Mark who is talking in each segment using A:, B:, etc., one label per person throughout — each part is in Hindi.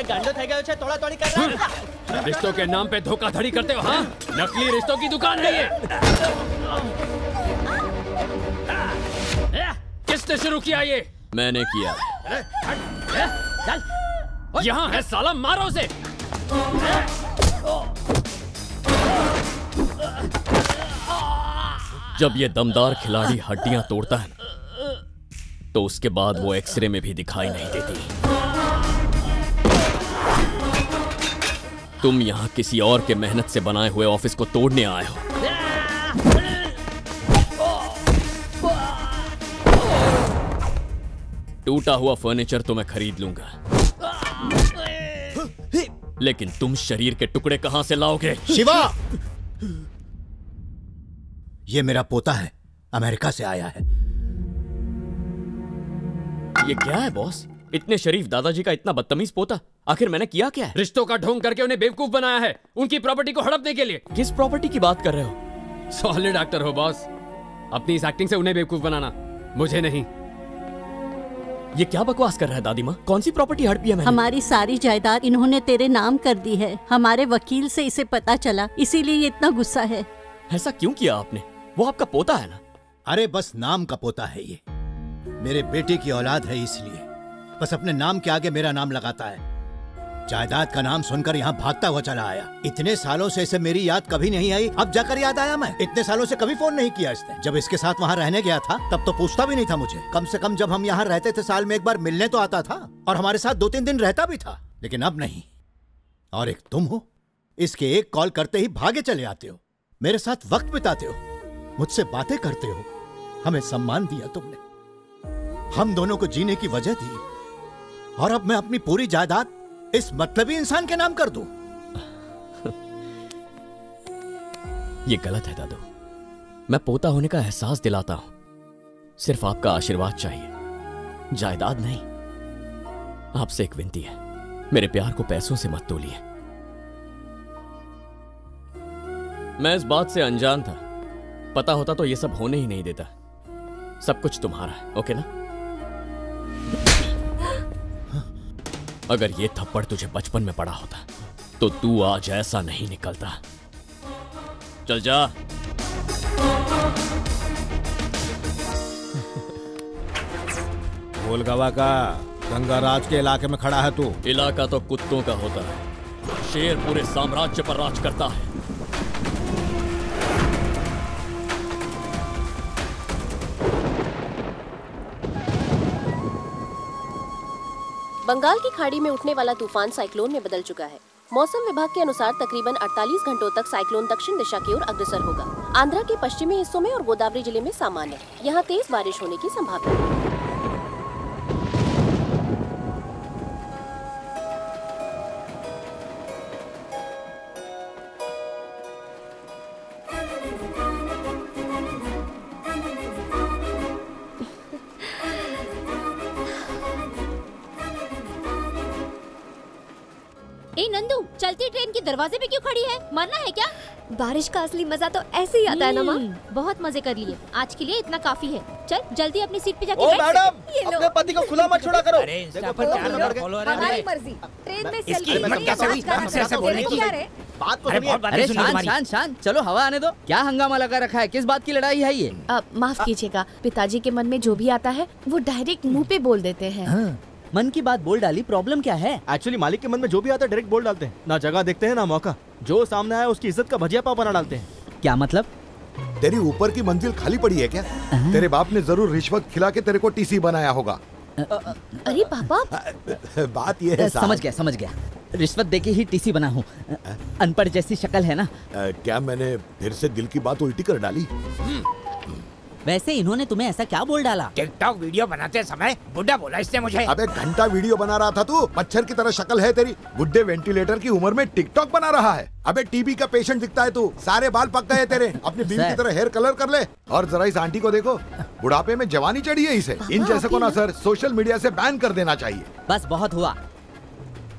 A: તમે ગાંડો થઈ ગયો છે તોડા તોડી કરવા
B: रिश्तों के नाम पे धोखाधड़ी करते हो हाँ? नकली रिश्तों की दुकान है ये। किसने शुरू किया ये? मैंने किया। यहाँ है साला, मारो उसे। जब ये दमदार खिलाड़ी हड्डियां तोड़ता है तो उसके बाद वो एक्सरे में भी दिखाई नहीं देती। तुम यहाँ किसी और के मेहनत से बनाए हुए ऑफिस को तोड़ने आए हो। टूटा हुआ फर्नीचर तो मैं खरीद लूंगा, लेकिन तुम शरीर के टुकड़े कहां से लाओगे?
C: शिवा, ये मेरा पोता है, अमेरिका से आया है।
B: ये क्या है बॉस? इतने शरीफ दादाजी का इतना बदतमीज पोता, आखिर मैंने किया क्या है? रिश्तों का ढोंग करके उन्हें बेवकूफ बनाया है, उनकी प्रॉपर्टी को हड़पने के लिए। किस प्रॉपर्टी की बात कर रहे हो? सॉलिड एक्टर हो बॉस, अपनी इस एक्टिंग से उन्हें बेवकूफ बनाना, मुझे नहीं। ये क्या बकवास कर रहा है दादी माँ? कौन सी प्रॉपर्टी हड़पी है मैंने?
D: हमारी सारी जायदाद इन्होंने तेरे नाम कर दी है। हमारे वकील से इसे पता चला, इसीलिए ये इतना गुस्सा है।
B: ऐसा क्यों किया आपने? वो आपका पोता है ना?
C: अरे बस नाम का पोता है ये, मेरे बेटे की औलाद है, इसलिए बस अपने नाम के आगे मेरा नाम लगाता है। जायदाद का नाम सुनकर यहाँ भागता हुआ चला आया। इतने सालों से इसे मेरी याद कभी नहीं आई, अब जाकर याद आया। मैं इतने सालों से कभी फोन नहीं किया इसने। जब इसके साथ वहाँ रहने गया था तब तो पूछता भी नहीं था मुझे। कम से कम जब हम यहाँ रहते थे साल में एक बार मिलने तो आता था और हमारे साथ 2-3 दिन रहता भी था, लेकिन अब नहीं। और एक तुम हो, इसके एक कॉल करते ही भागे चले आते हो, मेरे साथ वक्त बिताते हो, मुझसे बातें करते हो, हमें सम्मान दिया तुमने, हम दोनों को जीने की वजह दी, और अब मैं अपनी पूरी जायदाद इस मतलबी इंसान के नाम कर दूं?
B: ये गलत है दादू। मैं पोता होने का एहसास दिलाता हूं, सिर्फ आपका आशीर्वाद चाहिए, जायदाद नहीं। आपसे एक विनती है, मेरे प्यार को पैसों से मत तोलिए। मैं इस बात से अनजान था, पता होता तो ये सब होने ही नहीं देता। सब कुछ तुम्हारा है, ओके ना? अगर ये थप्पड़ तुझे बचपन में पड़ा होता तो तू आज ऐसा नहीं निकलता। चल जा।
E: गोलगवा का गंगाराज के इलाके में खड़ा है तू।
B: इलाका तो कुत्तों का होता है, शेर पूरे साम्राज्य पर राज करता है।
F: बंगाल की खाड़ी में उठने वाला तूफान साइक्लोन में बदल चुका है। मौसम विभाग के अनुसार तकरीबन 48 घंटों तक साइक्लोन दक्षिण दिशा की ओर अग्रसर होगा। आंध्रा के पश्चिमी हिस्सों में और गोदावरी जिले में सामान्य, यहाँ तेज बारिश होने की संभावना है।
G: ए नंदू, चलती ट्रेन के दरवाजे पे क्यों खड़ी है? मरना है क्या?
H: बारिश का असली मजा तो ऐसे ही आता है ना माँ।
G: बहुत मजे कर लिए, आज के लिए इतना काफी है। चल जल्दी अपनी सीट पे जाके
A: ओ
G: बैठ।
A: मैडम, अपने पति को खुला मत छोड़ा करो।
I: अरे
H: हमारी मर्जी, ट्रेन में
I: इसकी हिम्मत कैसे हुई हमसे ऐसे बोलने की?
A: बात को
I: अरे शांत शांत, चलो हवा आने दो। क्या हंगामा लगा रखा है? किस बात की लड़ाई है ये?
F: माफ कीजिएगा, पिताजी के मन में जो भी आता है वो डायरेक्ट मुंह पे बोल देते हैं।
I: मन की बात बोल डाली, प्रॉब्लम क्या है?
A: एक्चुअली मालिक के मन में जो भी आता है डायरेक्ट बोल डालते हैं, ना जगह देखते हैं ना मौका। जो सामने आया उसकी इज्जत का भजिया पाव बना डालते हैं।
I: क्या मतलब?
J: तेरी ऊपर की मंजिल खाली पड़ी है क्या? तेरे बाप ने जरूर रिश्वत खिला के तेरे को टीसी बनाया होगा।
F: अरे पापा,
J: बात ये है।
I: समझ गया। रिश्वत देके ही टीसी बना हूँ। अनपढ़ जैसी शक्ल है ना।
J: क्या मैंने फिर से दिल की बात उल्टी कर डाली?
I: वैसे इन्होंने तुम्हें ऐसा क्या बोल डाला?
K: टिकटॉक वीडियो बनाते समय बुड्ढा बोला इसने मुझे।
J: अबे घंटा वीडियो बना रहा था तू, मच्छर की तरह शक्ल है तेरी। बुड्ढे वेंटिलेटर की उम्र में टिकटॉक बना रहा है। अबे टीबी का पेशेंट दिखता है तू। सारे बाल पक गए तेरे। अपनी बीवी की तरह हेयर कलर कर ले। और जरा इस आंटी को देखो, बुढ़ापे में जवानी चढ़ी है इसे। इन जैसे को ना सर सोशल मीडिया से बैन कर देना चाहिए।
I: बस बहुत हुआ।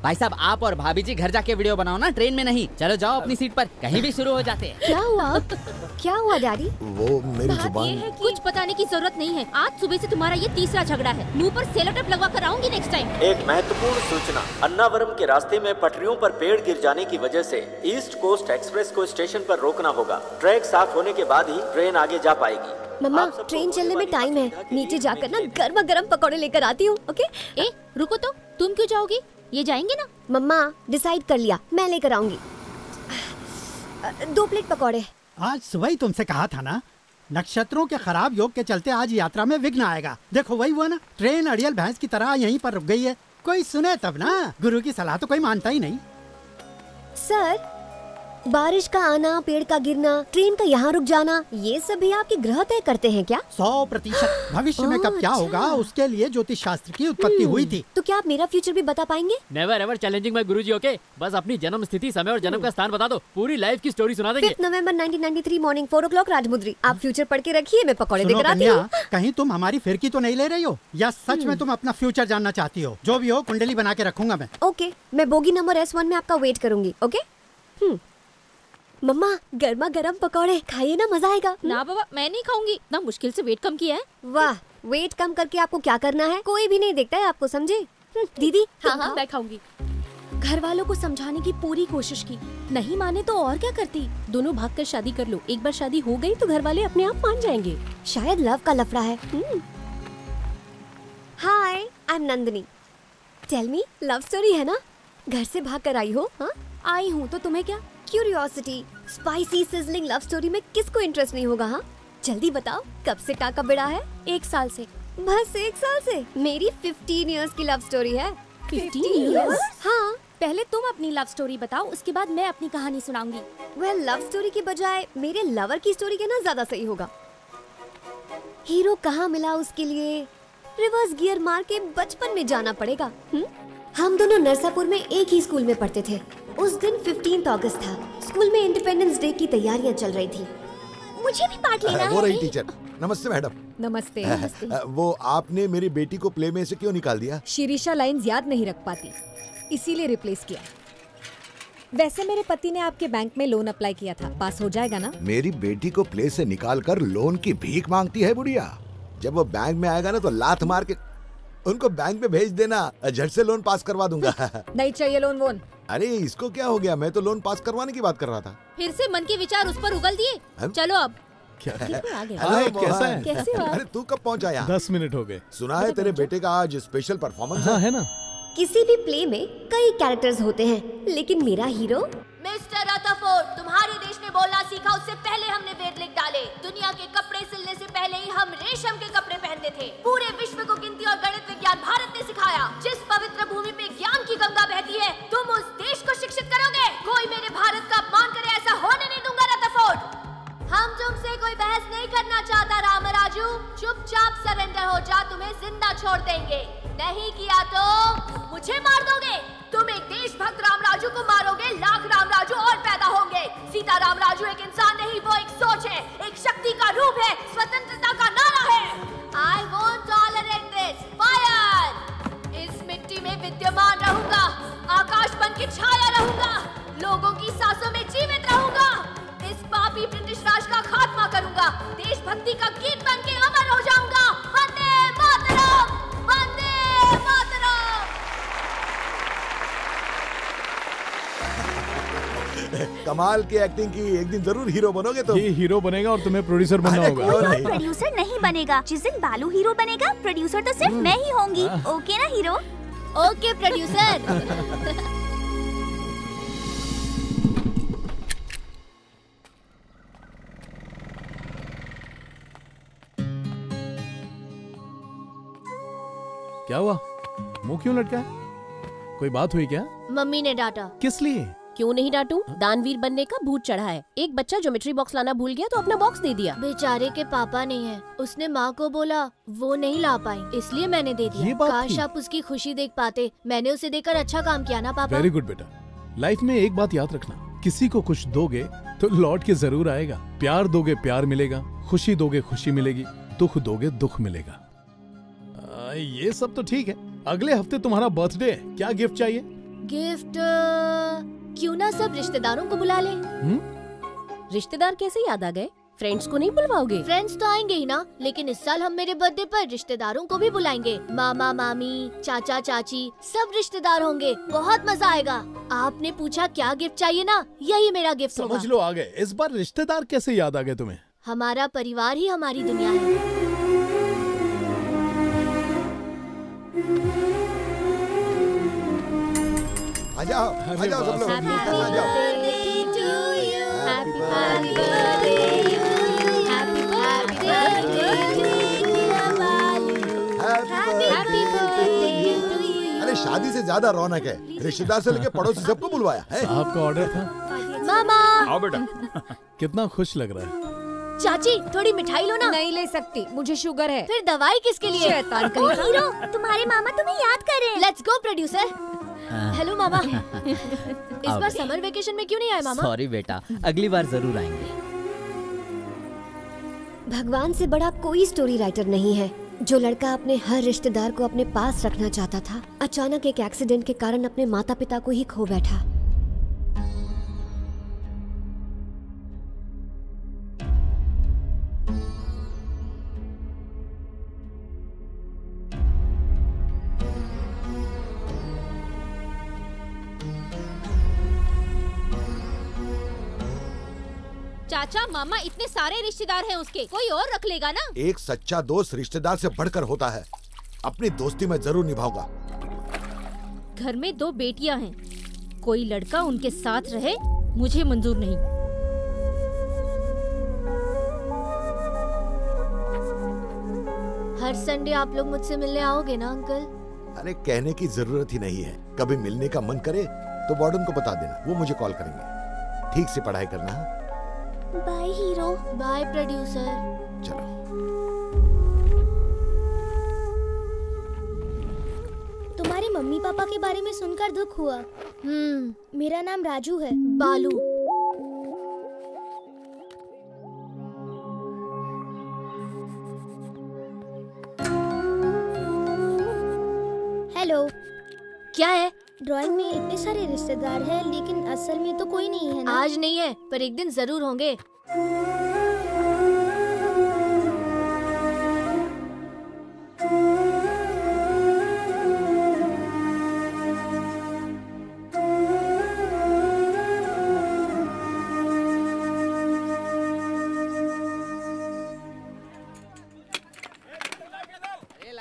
I: भाई साहब आप और भाभी जी घर जाके वीडियो बनाओ ना, ट्रेन में नहीं। चलो जाओ अपनी सीट पर, कहीं भी शुरू हो जाते हैं।
H: क्या हुआ? क्या हुआ डैडी?
J: वो मेरी जुबान।
G: कुछ बताने की जरूरत नहीं है। आज सुबह से तुम्हारा ये तीसरा झगड़ा है। मुंह पर सेलो टेप लगवा कर आऊंगी नेक्स्ट टाइम।
L: एक महत्वपूर्ण सूचना, अन्नावरम के रास्ते में पटरियों पर पेड़ गिर जाने की वजह से ईस्ट कोस्ट एक्सप्रेस को स्टेशन पर रोकना होगा। ट्रैक साफ होने के बाद ही ट्रेन आगे जा पाएगी।
H: मम्मा ट्रेन चलने में टाइम है, नीचे जाकर ना गर्मा गर्म पकौड़े लेकर आती हूँ। ओके?
G: ए रुको तो, तुम क्यों जाओगी? ये जाएंगे ना?
H: मम्मा डिसाइड कर लिया, मैं लेकर आऊंगी 2 प्लेट पकौड़े।
M: आज सुबह ही तुमसे कहा था ना, नक्षत्रों के खराब योग के चलते आज यात्रा में विघ्न आएगा। देखो वही हुआ ना, ट्रेन अड़ियल भैंस की तरह यहीं पर रुक गई है। कोई सुने तब ना, गुरु की सलाह तो कोई मानता ही नहीं।
H: सर बारिश का आना, पेड़ का गिरना, ट्रेन का यहाँ रुक जाना, ये सब भी आपके ग्रह तय करते हैं क्या?
M: 100%। भविष्य में कब क्या होगा उसके लिए ज्योतिष शास्त्र की उत्पत्ति हुई थी।
H: तो क्या आप मेरा फ्यूचर भी बता पाएंगे?
B: Never ever challenging my Guruji. Okay, बस अपनी जन्म स्थिति, समय और जन्म का स्थान बता दो, पूरी लाइफ की स्टोरी सुना देंगे।
H: 5 नवंबर 1993 मॉर्निंग 4 o'clock राजमुद्री। आप फ्यूचर पढ़ के रखिए, मैं पकौड़े देकर आती हूँ।
M: कहीं तुम हमारी फिरकी तो नहीं ले रही हो, या सच में तुम अपना फ्यूचर जानना चाहती हो? जो भी हो कुंडली बना के रखूंगा मैं।
H: ओके, मैं बोगी नंबर S1 में आपका वेट करूंगी। ओके? मम्मा गर्मा गर्म पकौड़े खाइए ना, मजा आएगा।
G: ना बाबा मैं नहीं खाऊंगी, इतना मुश्किल से वेट कम किया है।
H: वाह, वेट कम करके आपको क्या करना है? कोई भी नहीं देखता है आपको, समझे? दीदी
G: हाँ मैं खाऊंगी। घर वालों को समझाने की पूरी कोशिश की, नहीं माने तो और क्या करती।
F: दोनों भागकर शादी कर लो, एक बार शादी हो गई तो घर वाले अपने आप मान जाएंगे।
H: शायद लव का लफड़ा है। Hi, I am Nandini. Tell me, love story है ना? घर से भाग कर आई हो? हाँ
G: आई हूँ तो तुम्हें क्या?
H: Curiosity, spicy sizzling love story में किसको इंटरेस्ट नहीं होगा? हाँ जल्दी बताओ, कब से टाका बिड़ा है?
G: 1 साल से।
H: बस 1 साल से? मेरी 15 इयर्स की लव स्टोरी है।
G: 15 इयर्स?
H: हाँ।
G: पहले तुम अपनी लव स्टोरी बताओ, उसके बाद मैं अपनी कहानी सुनाऊंगी।
H: वेल, लव स्टोरी के बजाय मेरे लवर की स्टोरी कहना ज्यादा सही होगा। हीरो कहाँ मिला उसके लिए रिवर्स गियर मार के बचपन में जाना पड़ेगा। हम दोनों नरसापुर में एक ही स्कूल में पढ़ते थे। उस दिन 15 अगस्त था। स्कूल में इंडिपेंडेंस डे की तैयारियां चल रही थी।
G: मुझे भी पार्ट लेना है।
J: वो रही टीचर। नमस्ते मैडम।
H: नमस्ते।
J: वो आपने मेरी बेटी को प्ले में से क्यों निकाल दिया?
N: शिरीषा लाइंस याद नहीं रख पाती, इसीलिए रिप्लेस किया। वैसे मेरे पति ने आपके बैंक में लोन अप्लाई किया था, पास हो जाएगा ना?
J: मेरी बेटी को प्ले से निकाल कर लोन की भीख मांगती है बुढ़िया। जब वो बैंक में आएगा ना तो लात मार के उनको बैंक में भेज देना, झट से लोन पास करवा दूंगा।
N: नहीं चाहिए लोन वोन।
J: अरे इसको क्या हो गया? मैं तो लोन पास करवाने की बात कर रहा था।
G: फिर से मन के विचार उस पर उगल दिए। चलो अब।
J: क्या है?
A: कैसा है?
G: कैसे हो?
J: अरे तू कब पहुंचा यहाँ?
A: 10 मिनट हो गए।
J: सुना है तेरे बेटे का आज स्पेशल परफॉर्मेंस
A: है ना?
H: किसी भी प्ले में कई कैरेक्टर्स होते हैं, लेकिन मेरा हीरो।
F: मिस्टर रदरफोर्ड, तुम्हारे देश ने बोलना सीखा उससे पहले हमने वेद लिख डाले। दुनिया के कपड़े सिलने से पहले ही हम रेशम के कपड़े पहनते थे। पूरे विश्व को गिनती और गणित विज्ञान भारत ने सिखाया। जिस पवित्र भूमि पे ज्ञान की गंगा बहती है, तुम उस देश को शिक्षित करोगे। कोई मेरे भारत का अपमान करे ऐसा होने नहीं दूंगा रदरफोर्ड। हम तुमसे कोई बहस नहीं करना चाहता रामराजू, चुपचाप सरेंडर हो जा, तुम्हें जिंदा छोड़ देंगे। नहीं किया तो मुझे मार दोगे। तुम एक देशभक्त रामराजू को मारोगे, लाख रामराजू और पैदा होंगे। सीता रामराजू एक इंसान नहीं, वो एक सोच है, एक शक्ति का रूप है, स्वतंत्रता का नारा है। I won't tolerate this. Fire! इस मिट्टी में विद्यमान रहूंगा, आकाश बन के छाया रहूंगा, लोगों की सांसों में जीवित रहूंगा। इस पापी ब्रिटिश राज का खात्मा करूंगा, देशभक्ति का गीत बन के अमर हो जाऊंगा। वंदे मातरम, वंदे मातरम।
J: कमाल की एक्टिंग की। एक दिन जरूर हीरो बनोगे तुम।
A: ये हीरो बनेगा और तुम्हें प्रोड्यूसर बनना होगा।
O: प्रोड्यूसर नहीं बनेगा। जिस दिन बालू हीरो बनेगा, प्रोड्यूसर तो सिर्फ मैं ही होंगी। ओके ना हीरो?
G: Okay producer.
A: क्या हुआ? मुंह क्यों लटका है? कोई बात हुई क्या?
F: मम्मी ने डांटा।
A: किस लिए?
F: क्यों नहीं डांटूं? दानवीर बनने का भूत चढ़ा है। एक बच्चा ज्योमेट्री बॉक्स लाना भूल गया तो अपना बॉक्स दे दिया।
G: बेचारे के पापा नहीं है, उसने माँ को बोला वो नहीं ला पाई, इसलिए मैंने दे दिया। काश आप उसकी खुशी देख पाते। मैंने उसे देकर अच्छा काम किया ना पापा।
A: वेरी गुड बेटा। लाइफ में एक बात याद रखना, किसी को कुछ दोगे तो लौट के जरूर आएगा। प्यार दोगे प्यार मिलेगा, खुशी दोगे खुशी मिलेगी, दुख दोगे दुख मिलेगा। ये सब तो ठीक है। अगले हफ्ते तुम्हारा बर्थडे है, क्या गिफ्ट चाहिए?
G: गिफ्ट क्यों ना सब रिश्तेदारों को बुला ले।
F: रिश्तेदार कैसे याद आ गए? फ्रेंड्स को नहीं बुलवाओगे?
G: फ्रेंड्स तो आएंगे ही ना, लेकिन इस साल हम मेरे बर्थडे पर रिश्तेदारों को भी बुलाएंगे। मामा मामी, चाचा चाची, सब रिश्तेदार होंगे। बहुत मजा आएगा। आपने पूछा क्या गिफ्ट चाहिए ना, यही मेरा गिफ्ट होगा।
A: समझ लो आ गए। इस बार रिश्तेदार कैसे याद आ गए तुम्हें?
G: हमारा परिवार ही हमारी दुनिया है।
J: आ जाओ सब लोग, आ जाओ। अरे शादी से ज्यादा रौनक है, रिश्तेदार से लेके पड़ोसी सबको बुलवाया है।
A: आपका ऑर्डर था।
G: मामा
B: आओ बेटा।
A: कितना खुश लग रहा है।
G: चाची थोड़ी मिठाई लो ना।
N: नहीं ले सकती, मुझे शुगर है।
G: फिर दवाई किसके लिए?
N: शैतान
O: ओ हीरो, तुम्हारे मामा तुम्हें याद कर रहे हैं।
G: Let's go producer. हेलो मामा। इस बार समर वेकेशन में क्यों नहीं आए मामा?
I: सॉरी बेटा, अगली बार जरूर आएंगे।
H: भगवान से बड़ा कोई स्टोरी राइटर नहीं है। जो लड़का अपने हर रिश्तेदार को अपने पास रखना चाहता था, अचानक एक एक्सीडेंट के कारण अपने माता पिता को ही खो बैठा।
P: चाचा मामा इतने सारे रिश्तेदार हैं उसके, कोई और रख लेगा ना।
J: एक सच्चा दोस्त रिश्तेदार से बढ़कर होता है। अपनी दोस्ती मैं जरूर निभाऊंगा।
P: घर में 2 बेटियां हैं, कोई लड़का उनके साथ रहे मुझे मंजूर नहीं।
G: हर संडे आप लोग मुझसे मिलने आओगे ना अंकल?
J: अरे कहने की जरूरत ही नहीं है। कभी मिलने का मन करे तो वार्डन को बता देना, वो मुझे कॉल करेंगे। ठीक से पढ़ाई करना।
G: Bye hero. Bye producer.
J: चलो।
Q: तुम्हारे मम्मी पापा के बारे में सुनकर दुख हुआ। मेरा नाम राजू है।
G: बालू।
Q: हेलो।
G: क्या है?
Q: ड्राइंग में इतने सारे रिश्तेदार हैं, लेकिन असल में तो कोई नहीं है ना।
G: आज नहीं है, पर एक दिन जरूर होंगे।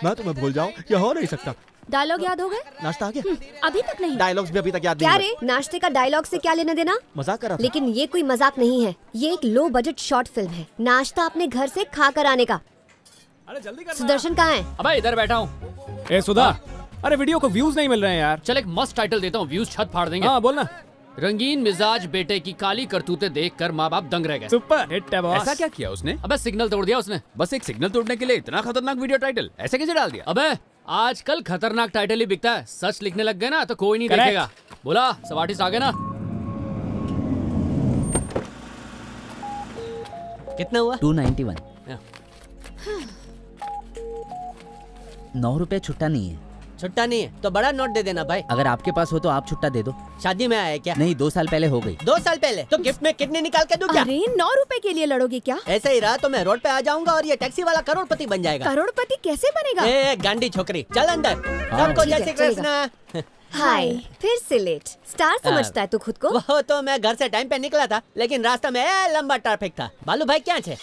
R: मैं तुम्हें भूल जाऊं, यह हो नहीं सकता।
H: डायलॉग याद हो गए?
R: नाश्ता आ गया?
H: अभी तक नहीं।
R: डायलॉग्स भी अभी तक याद
H: क्या
R: नहीं
H: रे, नाश्ते का डायलॉग से क्या लेना देना?
R: मजाक कर रहा था।
H: लेकिन ये कोई मजाक नहीं है, ये एक लो बजट शॉर्ट फिल्म है। नाश्ता अपने घर से खा कर आने का।
R: अरे जल्दी कर।
H: सुदर्शन कहाँ है?
B: अबे इधर बैठा हूँ।
R: ए सुधा, अरे वीडियो को व्यूज नहीं मिल रहे हैं यार।
B: चल एक मस्त टाइटल देता हूँ, व्यूज छत फाड़ देंगे।
R: हाँ बोलना।
B: रंगीन मिजाज बेटे की काली करतूतें देखकर माँ बाप दंग रह गए।
R: सुपर हिट है बॉस।
B: ऐसा क्या किया उसने? अबे सिग्नल तोड़ दिया उसने। बस एक सिग्नल तोड़ने के लिए इतना खतरनाक वीडियो टाइटल ऐसे कैसे डाल दिया? अबे आजकल खतरनाक टाइटल ही बिकता है। सच लिखने लग गए ना तो कोई नहीं देखेगा। बोला सब आर्टिस्ट आ गए ना?
I: कितना हुआ? 291। 9 रुपए छुट्टा नहीं है।
S: छुट्टा नहीं है तो बड़ा नोट दे देना भाई।
I: अगर आपके पास हो तो आप छुट्टा दे दो।
S: शादी में आया क्या?
I: नहीं, 2 साल पहले हो गई।
S: 2 साल पहले? तो गिफ्ट में कितने निकाल के दूं क्या?
H: अरे 9 रुपए के लिए लड़ोगे क्या?
S: ऐसा ही रहा तो मैं रोड पे आ जाऊंगा और ये टैक्सी वाला करोड़पति बन जाएगा।
H: करोड़पति कैसे बनेगा?
S: ए गांडी छोकरी, चल अंदर। सबको जय श्री कृष्ण।
H: हाय, फिर से लेट। स्टार समझता है तू खुद को?
S: वो तो मैं घर से टाइम पे निकला था, लेकिन रास्ता में लंबा ट्रैफिक था। बालू भाई क्या छे?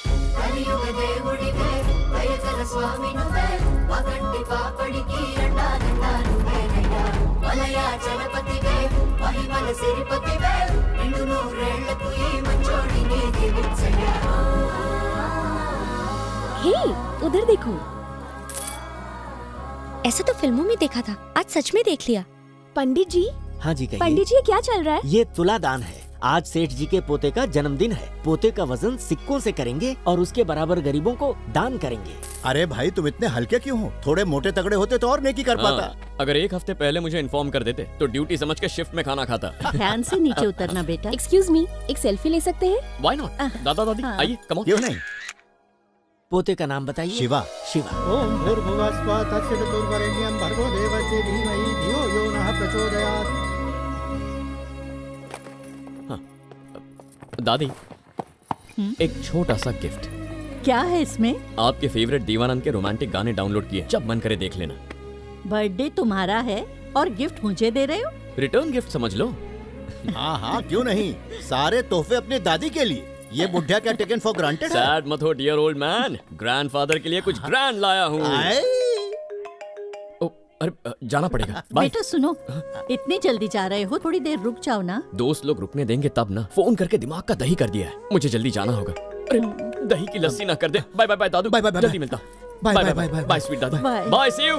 Q: हे, उधर देखो। ऐसा तो फिल्मों में देखा था, आज सच में देख लिया।
H: पंडित जी।
S: हाँ जी कहिए।
H: पंडित जी क्या चल रहा है?
S: ये तुला दान है। आज सेठ जी के पोते का जन्मदिन है। पोते का वजन सिक्कों से करेंगे और उसके बराबर गरीबों को दान करेंगे।
C: अरे भाई तुम इतने हल्के क्यों हो? थोड़े मोटे तगड़े होते तो और नेकी कर पाता।
B: अगर 1 हफ्ते पहले मुझे इन्फॉर्म कर देते तो ड्यूटी समझ के शिफ्ट में खाना खाता।
D: ध्यान से नीचे उतरना बेटा।
Q: एक्सक्यूज मी, एक सेल्फी ले सकते हैं?
B: Why not? दादा दादी आइए, कम ऑन।
C: क्यों नहीं?
S: पोते का नाम बताइए।
C: शिवा।
S: शिवा।
M: ओम भूर्भुवः स्वः तत्सवितुर्वरेण्यं भर्गो देवस्य धीमहि धियो यो नः प्रचोदयात्।
B: दादी, एक छोटा सा गिफ्ट।
D: क्या है इसमें?
B: आपके फेवरेट दीवानंद के रोमांटिक गाने डाउनलोड किए, जब मन करे देख लेना।
D: बर्थडे तुम्हारा है और गिफ्ट मुझे दे रहे हो?
B: रिटर्न गिफ्ट समझ लो।
C: हाँ हाँ, क्यों नहीं, सारे तोहफे अपनी दादी के लिए। ये बुढ़िया क्या टेकन फॉर ग्रांटेड है?
B: सैड मत हो डियर ओल्ड मैन, ग्रैंडफादर के लिए कुछ ग्रैंड लाया हूँ। अरे जाना पड़ेगा।
D: बेटा सुनो, इतनी जल्दी जा रहे हो, थोड़ी देर रुक जाओ ना।
B: दोस्त लोग रुकने देंगे तब ना। फोन करके दिमाग का दही कर दिया है, मुझे जल्दी जाना होगा। अरे दही की लस्सी ना कर दे। बाय बाय बाय दादू, बाय बाय, जल्दी मिलता। Bye bye bye bye sweet दादू, बाय सी यू।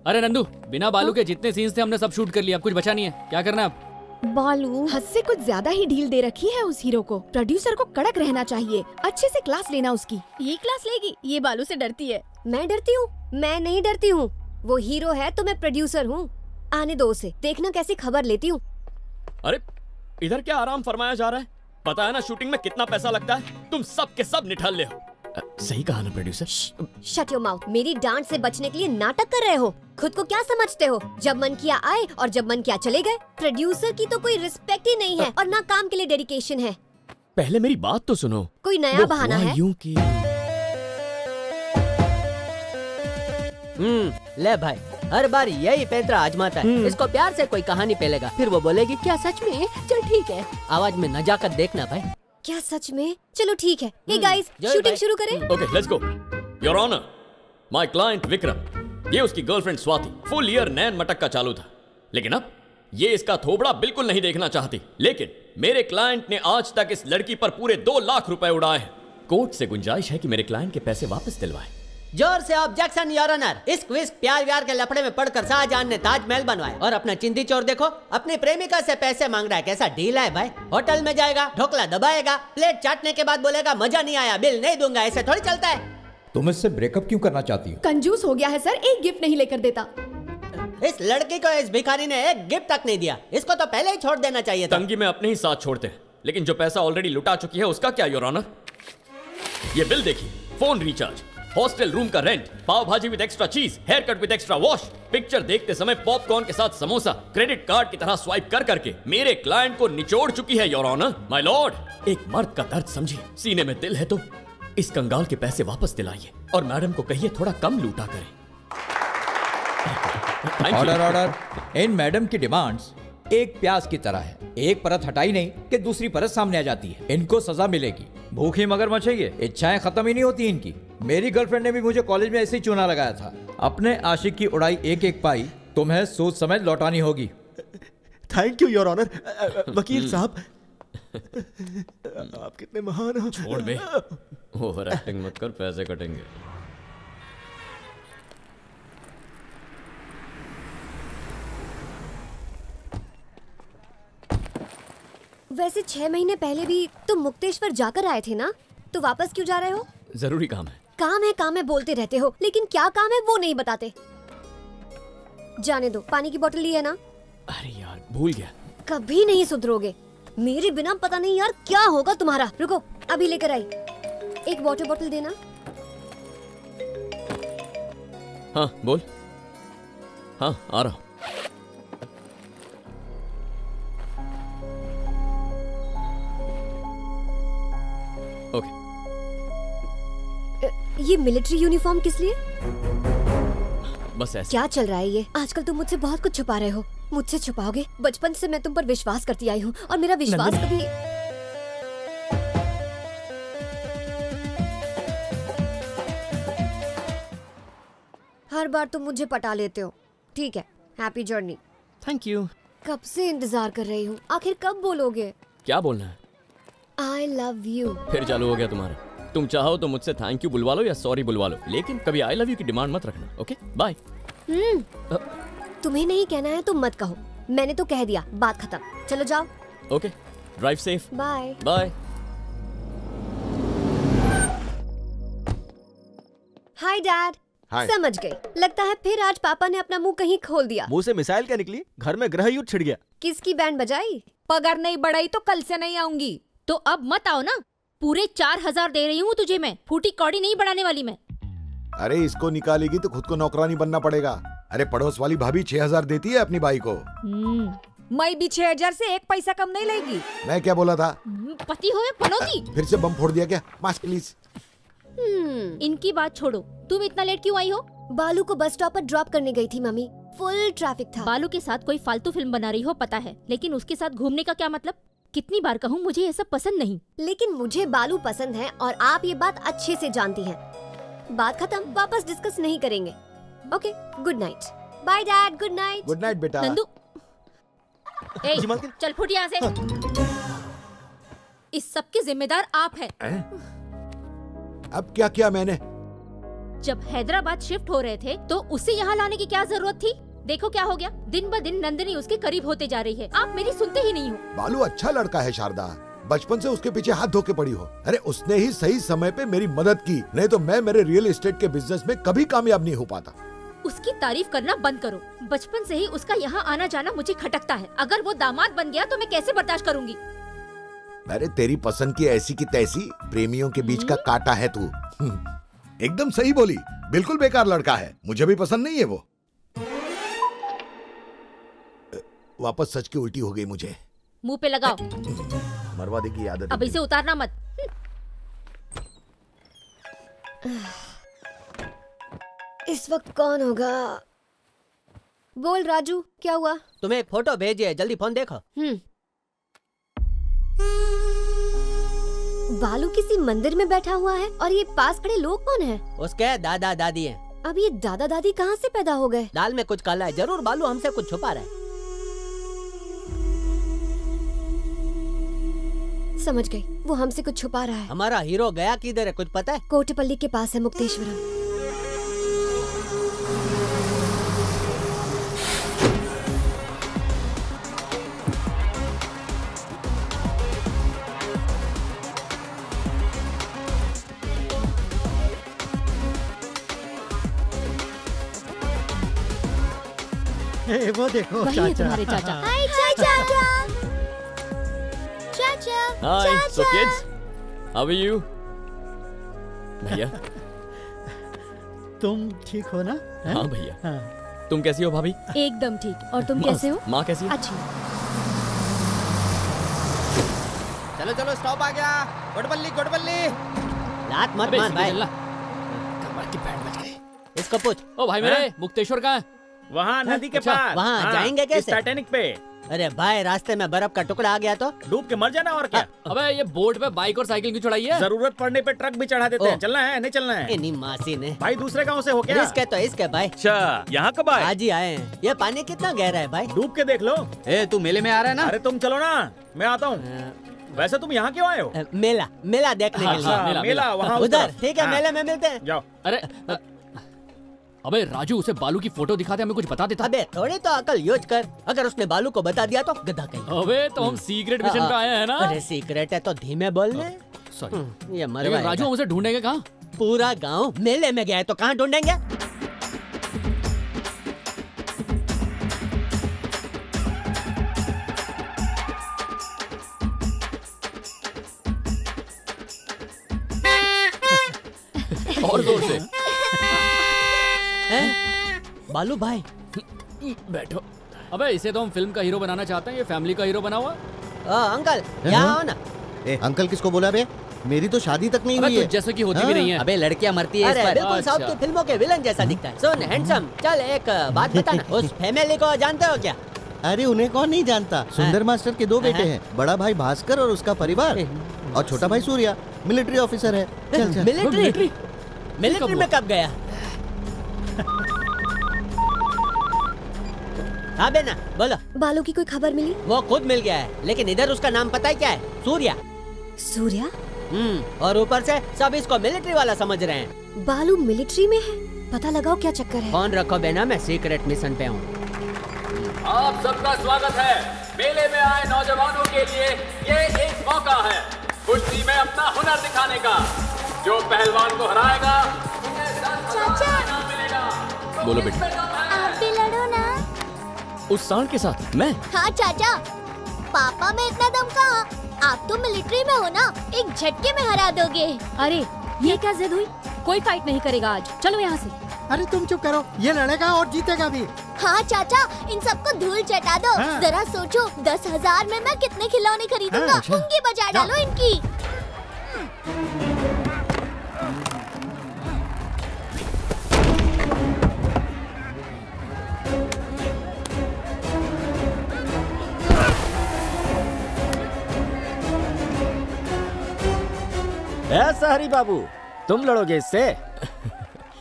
T: अरे नंदू, बिना बालू के जितने सीन्स थे हमने सब शूट कर लिया, अब कुछ बचा नहीं है। क्या करना है अब?
N: बालू हद से कुछ ज्यादा ही ढील दे रखी है उस हीरो को। प्रोड्यूसर को कड़क रहना चाहिए, अच्छे से क्लास लेना उसकी।
G: ये क्लास लेगी? ये बालू से डरती है।
H: मैं डरती हूँ? मैं नहीं डरती हूँ। वो हीरो है तो मैं प्रोड्यूसर हूँ। आने दो उसे, देखना कैसी खबर लेती हूँ।
B: अरे इधर क्या आराम फरमाया जा रहा है? पता है ना शूटिंग में कितना पैसा लगता है? तुम सब के सब निठल्ले हो। सही कहा ना प्रोड्यूसर?
H: Shut your mouth. मेरी डांट से बचने के लिए नाटक कर रहे हो। खुद को क्या समझते हो? जब मन किया आए और जब मन किया चले गए। प्रोड्यूसर की तो कोई रिस्पेक्ट ही नहीं है और ना काम के लिए डेडिकेशन है।
B: पहले मेरी बात तो सुनो।
H: कोई नया बहाना है?
B: यूं कि
U: ले भाई, हर बार यही पैंतरा आजमाता है। इसको प्यार से कोई कहानी पेलेगा, फिर वो बोलेगी क्या सच में? चल ठीक है, आवाज में नजाकत देखना भाई।
H: क्या सच में? चलो ठीक है। हे गाइस, शूटिंग शुरू करें?
B: Okay let's go. Your honour, my client Vikram, ये उसकी गर्लफ्रेंड स्वाति फुल ईयर नैन मटक का चालू था, लेकिन अब ये इसका थोबड़ा बिल्कुल नहीं देखना चाहती। लेकिन मेरे क्लाइंट ने आज तक इस लड़की पर पूरे 2 लाख रुपए उड़ाए हैं। कोर्ट से गुंजाइश है कि मेरे क्लाइंट के पैसे वापस दिलवाए।
U: जोर से ऑब्जेक्शन योर ऑनर। इश्क विस्क प्यार व्यार के लफड़े में पड़कर शाहजहां ने ताजमहल बनवाया और अपना चिंदी चोर देखो अपनी प्रेमिका से पैसे मांग रहा है। कैसा डील है भाई? होटल में जाएगा, ढोकला दबाएगा, प्लेट चाटने के बाद बोलेगा मजा नहीं आया, बिल नहीं दूंगा। ऐसे थोड़ी चलता है।
V: तुम इससे ब्रेकअप क्यों करना चाहती हो?
N: कंजूस हो गया है सर, एक गिफ्ट नहीं लेकर देता।
U: इस लड़की को इस भिखारी ने एक गिफ्ट तक नहीं दिया। इसको तो पहले ही छोड़ देना चाहिए था।
B: तंगी में अपने ही साथ छोड़ते हैं, लेकिन जो पैसा ऑलरेडी लुटा चुकी है उसका क्या योर ऑनर? ये बिल देखिए, फोन रिचार्ज, हॉस्टल रूम का rent, pav bhaji with extra cheese, hair cut with extra wash, picture देखते समय पॉपकॉर्न के साथ समोसा, क्रेडिट कार्ड की तरह स्वाइप कर करके मेरे क्लाइंट को निचोड़ चुकी है योर ऑनर। माय लॉर्ड, एक मर्द का दर्द समझिए। सीने में दिल है तो इस कंगाल के पैसे वापस दिलाइए और मैडम को कहिए थोड़ा कम लूटा करें।
V: Order order. इन मैडम की डिमांड्स एक प्याज की तरह है, एक परत हटाई नहीं कि दूसरी परत सामने आ जाती है। इनको सजा मिलेगी। भूखी मगरमच्छ है ये, इच्छाएं खत्म ही नहीं होती इनकी। मेरी गर्लफ्रेंड ने भी मुझे कॉलेज में ऐसे ही चूना लगाया था। अपने आशिक की उड़ाई एक एक पाई तुम्हें सोच समझ लौटानी होगी।
R: Thank you your honour. वकील साहब, आप कितने महान हो।
B: छोड़ बे, ओवर एक्टिंग मत कर, पैसे कटेंगे।
H: वैसे 6 महीने पहले भी तुम मुक्तेश्वर जाकर आए थे ना, तो वापस क्यों जा रहे हो?
B: जरूरी काम है।
H: काम है बोलते रहते हो, लेकिन क्या काम है वो नहीं बताते। जाने दो। पानी की बोतल ली है ना?
B: अरे यार भूल गया।
H: कभी नहीं सुधरोगे मेरे बिना। पता नहीं यार क्या होगा तुम्हारा। रुको, अभी लेकर आई। एक वाटर बोतल देना।
B: हाँ बोल। हाँ आ रहा हूं। ओके।
H: ये मिलिट्री यूनिफॉर्म किस लिए?
B: बस ऐसे।
H: क्या चल रहा है ये? आजकल तुम मुझसे बहुत कुछ छुपा रहे हो। मुझसे छुपाओगे? बचपन से मैं तुम पर विश्वास करती आई हूँ और मेरा विश्वास कभी। हर बार तुम मुझे पटा लेते हो। ठीक है, हैप्पी जर्नी।
B: Thank you.
H: कब से इंतजार कर रही हूँ, आखिर कब बोलोगे?
B: क्या बोलना है?
H: आई लव यू।
B: फिर चालू हो गया तुम्हारा। तुम चाहो तो मुझसे थैंक यू बुलवा लो या सॉरी बुलवा लो, लेकिन कभी आई लव यू की डिमांड मत रखना। Okay bye.
H: तुम्हें नहीं कहना है तो मत कहो। मैंने तो कह दिया, बात खत्म। चलो जाओ।
B: Okay, drive safe.
H: Bye
B: bye.
H: Hi dad.
R: Hi.
H: समझ गई। लगता है फिर आज पापा ने अपना मुंह कहीं खोल दिया।
R: मुंह से मिसाइल क्या निकली? घर में ग्रह युद्ध छिड़ गया।
H: किसकी बैंड बजाई?
P: पगार नहीं बढ़ाई तो कल से नहीं आऊंगी। तो अब मत आओ ना, पूरे 4000 दे रही हूँ तुझे मैं। फूटी कौड़ी नहीं बढ़ाने वाली मैं।
J: अरे इसको निकालेगी तो खुद को नौकरानी बनना पड़ेगा। अरे पड़ोस वाली भाभी 6000 देती है अपनी बाई को।
N: मैं भी 6000 से 1 पैसा कम नहीं लेगी।
J: मैं क्या बोला था?
P: पति हो या पनौती?
J: फिर से बम फोड़ दिया क्या? Mask please.
P: इनकी बात छोड़ो, तुम इतना लेट क्यों आई हो?
H: बालू को बस स्टॉप पर ड्रॉप करने गई थी मम्मी, फुल ट्रैफिक था।
P: बालू के साथ कोई फालतू फिल्म बना रही हो पता है, लेकिन उसके साथ घूमने का क्या मतलब? कितनी बार कहूँ मुझे ये सब पसंद नहीं।
H: लेकिन मुझे बालू पसंद है और आप ये बात अच्छे से जानती हैं। बात खत्म, वापस डिस्कस नहीं करेंगे। Okay, good night. Bye dad, good night.
J: Good night बेटा।
P: नंदू, चल फुट यहाँ से। इस सब के जिम्मेदार आप हैं।
J: अब क्या किया मैंने?
P: जब हैदराबाद शिफ्ट हो रहे थे तो उसे यहाँ लाने की क्या जरूरत थी? देखो क्या हो गया, दिन ब दिन नंदिनी उसके करीब होते जा रही है। आप मेरी सुनते ही नहीं हो।
J: बालू अच्छा लड़का है शारदा, बचपन से उसके पीछे हाथ धो के पड़ी हो। अरे उसने ही सही समय पे मेरी मदद की, नहीं तो मैं मेरे रियल एस्टेट के बिजनेस में कभी कामयाब नहीं हो पाता।
P: उसकी तारीफ करना बंद करो। बचपन से ही उसका यहाँ आना जाना मुझे खटकता है। अगर वो दामाद बन गया तो मैं कैसे बर्दाश्त करूंगी?
J: अरे तेरी पसंद की ऐसी की तैसी, प्रेमियों के बीच का कांटा है तू। एकदम सही बोली, बिल्कुल बेकार लड़का है, मुझे भी पसंद नहीं है वो। वापस सच की उल्टी हो गई मुझे।
P: मुंह पे लगाओ।
J: मरवादे की आदत।
P: अब इसे उतारना मत।
H: इस वक्त कौन होगा? बोल राजू, क्या हुआ?
U: तुम्हें एक फोटो भेजी है, जल्दी फोन देखो।
H: बालू किसी मंदिर में बैठा हुआ है और ये पास खड़े लोग कौन हैं?
U: उसके दादा दादी हैं।
H: अब ये दादा दादी कहाँ से पैदा हो गए?
U: दाल में कुछ काला है, जरूर बालू हमसे कुछ छुपा रहा है।
H: समझ गई, वो हमसे कुछ छुपा रहा है।
U: हमारा हीरो गया किधर है कुछ पता है?
H: कोटेपल्ली के पास है, मुक्तेश्वरम।
M: वो देखो
P: वही है तुम्हारे चाचा।
Q: हाय चाचा। चाचा।
B: हाय, so kids, how are you? भैया।
M: तुम ठीक हो ना?
B: हाँ भैया। तुम कैसी हो भाभी?
P: एकदम ठीक। और तुम कैसे हो?
B: माँ कैसी है?
P: अच्छी।
I: चलो चलो, स्टॉप आ गया। कोटबल्ली कोटबल्ली।
U: लात मत मार भाई।
B: कमर की बैंड बज गई।
U: इसको पूछ।
T: ओ भाई मेरे, मुक्तेश्वर कहाँ है?
E: वहाँ नदी के पार।
U: वहाँ जाएंगे कैसे?
E: टाइटैनिक पे।
U: अरे भाई, रास्ते में बर्फ का टुकड़ा आ गया तो
E: डूब के मर जाना और क्या?
T: अबे ये बोट पे बाइक और साइकिल क्यों चढ़ाई है?
E: जरूरत पड़ने पे ट्रक भी चढ़ा देते हैं। चलना है नहीं चलना है?
U: इन्हीं मासी ने।
E: भाई दूसरे गांव से हो क्या?
U: इसके तो इसके भाई।
E: अच्छा, यहाँ कब आए?
U: आज ही आए हैं। ये पानी कितना गहरा है भाई?
E: डूब के देख लो।
I: ए तू मेले में आ रहा है ना?
E: अरे तुम चलो ना, मैं आता हूँ। वैसे तुम यहाँ क्यों आए हो?
U: मेला मेला देखने के लिए।
E: मेला वहाँ
U: उधर। ठीक है, मेले में मिलते हैं।
E: जाओ।
T: अरे अबे राजू, उसे बालू की फोटो दिखाते हमें कुछ बता देता।
U: अबे थोड़ी तो अकल यूज कर। अगर उसने बालू को बता दिया तो गधा कहीं।
T: अबे तो हम सीक्रेट मिशन पे आए हैं ना?
U: अरे सीक्रेट है तो धीमे बोलने।
T: सॉरी।
U: ये मरवा।
T: राजू, हम उसे ढूंढेंगे कहाँ?
U: पूरा गांव मेले में गया है तो कहाँ ढूंढेंगे?
B: और जोर से।
U: बालू भाई
T: बैठो। अबे इसे तो हम फिल्म का हीरो बनाना चाहते हैं, ये फैमिली का हीरो बना हुआ।
U: अंकल यहाँ आओ ना।
K: अंकल किसको बोला बे? मेरी तो शादी तक नहीं हुई है।
T: जैसे कि होती भी नहीं है।
U: अबे लड़कियां मरती है इस पर। बिल्कुल साउथ की फिल्मों के विलन जैसा दिखता है। सुन हैंडसम, चल एक बात बताना, उस फैमिली को जानते हो क्या?
K: अरे उन्हें कौन नहीं जानता। सुंदर मास्टर के 2 बेटे हैं, बड़ा भाई भास्कर और उसका परिवार, और छोटा भाई सूर्या मिलिट्री ऑफिसर है। चल चल।
U: मिलिट्री में कब गया? हाँ बेना बोलो।
H: बालू की कोई खबर मिली?
U: वो खुद मिल गया है, लेकिन इधर उसका नाम पता है क्या है? सूर्या।
H: सूर्या?
U: और ऊपर से सब इसको मिलिट्री वाला समझ रहे हैं।
H: बालू मिलिट्री में है? पता लगाओ क्या चक्कर है।
U: फोन रखो बेना, मैं सीक्रेट मिशन पे हूँ।
B: आप सबका स्वागत है। मेले में आए नौजवानों के लिए ये एक मौका है कुश्ती में अपना हुनर दिखाने का। जो पहलवान को हराएगा उसे इनाम मिलेगा। बोलो बेटी।
Q: आप भी लड़ो ना।
B: उस सांड के साथ मैं?
Q: हाँ चाचा, पापा में इतना दम कहाँ? आप तो मिलिट्री में हो ना, एक झटके में हरा दोगे।
P: अरे ये क्या जिद हुई? कोई फाइट नहीं करेगा आज। चलो यहाँ से।
M: अरे तुम चुप करो, ये लड़ेगा और जीतेगा भी।
G: हाँ चाचा, इन सबको धूल चटा दो।
M: हाँ।
G: जरा सोचो 10,000 में मैं कितने खिलौने खरीदूंगा।
M: हाँ, अच्छा।
G: उंगली बजा डालो इनकी।
S: ऐसा हरी बाबू, तुम लड़ोगे इससे?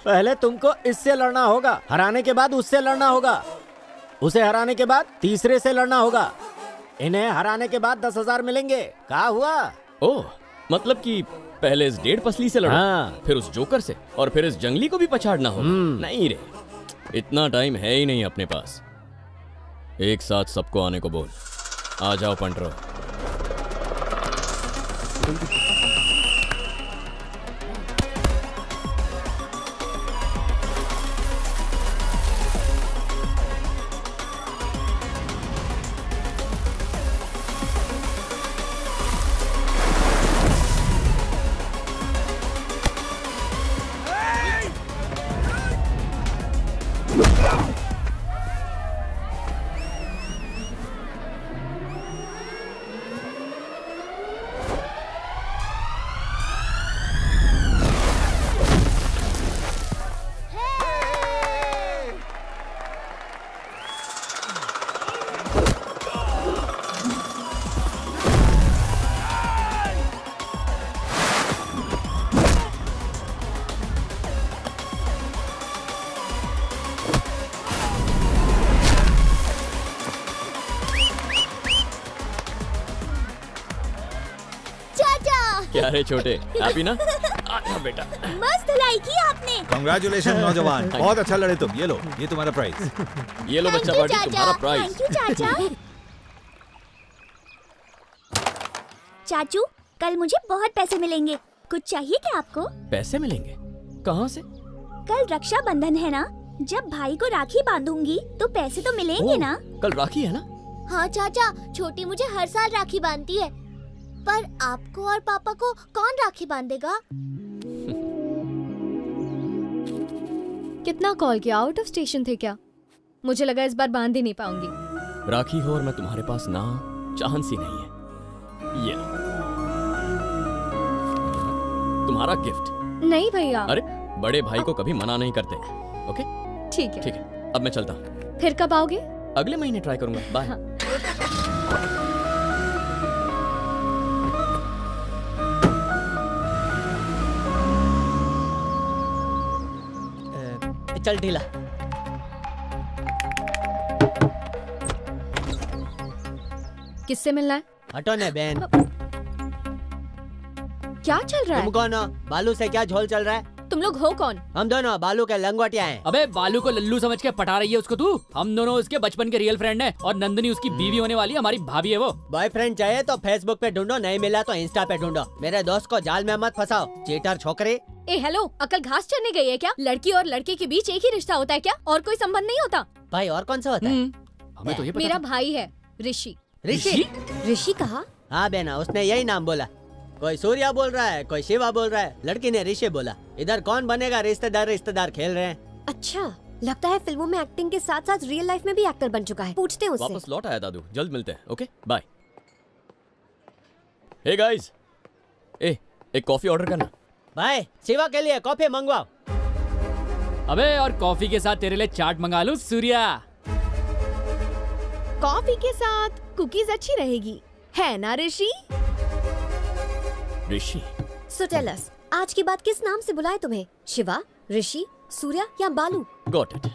S: पहले तुमको इससे लड़ना होगा, हराने के बाद उससे लड़ना होगा, उसे हराने के बाद तीसरे से लड़ना होगा, इन्हें हराने के बाद 10,000 मिलेंगे। क्या हुआ?
B: ओह, मतलब कि पहले इस डेढ़ पसली से लड़ो,
S: हाँ।
B: फिर उस जोकर से, और फिर इस जंगली को भी पछाड़ना होगा। नहीं रे, इतना टाइम है ही नहीं अपने पास। एक साथ सबको आने को बोल। आ जाओ पंटरो। क्या रे छोटे, हैप्पी ना? आजा बेटा।
G: मस्त धुलाई की आपने।
F: कांग्रेचुलेशन नौजवान, बहुत अच्छा लड़े तुम। ये लो, ये तुम्हारा प्राइज।
B: ये लो बच्चा पार्टी, तुम्हारा प्राइज।
G: थैंक यू चाचा। चाचू, कल मुझे बहुत पैसे मिलेंगे, कुछ चाहिए क्या आपको?
B: पैसे मिलेंगे? कहाँ से?
G: कल रक्षाबंधन है ना, जब भाई को राखी बांधूंगी तो पैसे तो मिलेंगे ना।
B: कल राखी है ना?
G: हाँ चाचा, छोटी मुझे हर साल राखी बांधती है, पर आपको और पापा को कौन राखी बांधेगा?
N: कितना कॉल किया, आउट ऑफ स्टेशन थे क्या? मुझे लगा इस बार बांध ही नहीं पाऊंगी।
B: राखी हो और मैं तुम्हारे पास ना, चांस ही नहीं है। ये तुम्हारा गिफ्ट।
N: नहीं भैया।
B: अरे बड़े भाई को कभी मना नहीं करते। ओके
N: ठीक है।
B: ठीक है, अब मैं चलता हूँ।
N: फिर कब आओगे?
B: अगले महीने ट्राई करूंगा। बाय। हाँ।
U: चल ढीला।
N: किससे मिलना है?
U: हटो ने बहन।
N: क्या चल रहा है?
U: तुम कौन हो? बालू से क्या झोल चल रहा है?
N: तुम लोग हो कौन?
U: हम दोनों बालू के लंगोटिया हैं।
T: अबे बालू को लल्लू समझ के पटा रही है उसको तू? हम दोनों उसके बचपन के रियल फ्रेंड हैं और नंदनी उसकी बीवी होने वाली हमारी भाभी है वो।
U: बॉयफ्रेंड चाहिए तो फेसबुक पे ढूंढो, नहीं मिला तो इंस्टा पे ढूंढो। मेरे दोस्त को जाल में मत फंसाओ, चीटर छोकरे।
N: ए हेलो, अकल घास चढ़ने गई है क्या? लड़की और लड़के के बीच एक ही रिश्ता होता है क्या? और कोई संबंध नहीं होता?
U: भाई और कौन सा होता है?
T: हमें तो ये पता
N: मेरा भाई है ऋषि।
U: ऋषि?
N: ऋषि कहा?
U: हाँ बेना, उसने यही नाम बोला। कोई सूर्या बोल रहा है, कोई शिवा बोल रहा है, लड़की ने ऋषि बोला। इधर कौन बनेगा? रिश्तेदार रिश्तेदार खेल रहे हैं।
H: अच्छा, लगता है फिल्मों में एक्टिंग के साथ साथ रियल लाइफ में भी एक्टर बन चुका है। पूछते हैं उससे।
B: वापस लौट आया दादू, जल्द मिलते हैं। Okay bye. हे गाइस, एक कॉफी ऑर्डर करना।
U: भाई शिवा के लिए कॉफी मंगवाओ।
T: अबे और कॉफी के साथ तेरे लिए चाट मंगा लूं सूर्या।
N: कॉफी के साथ कुकीज अच्छी रहेगी, है ना ऋषि?
B: ऋषि।
H: So tell us, आज की बात किस नाम से बुलाए तुम्हें? शिवा, ऋषि, सूर्या या बालू?
B: Got it.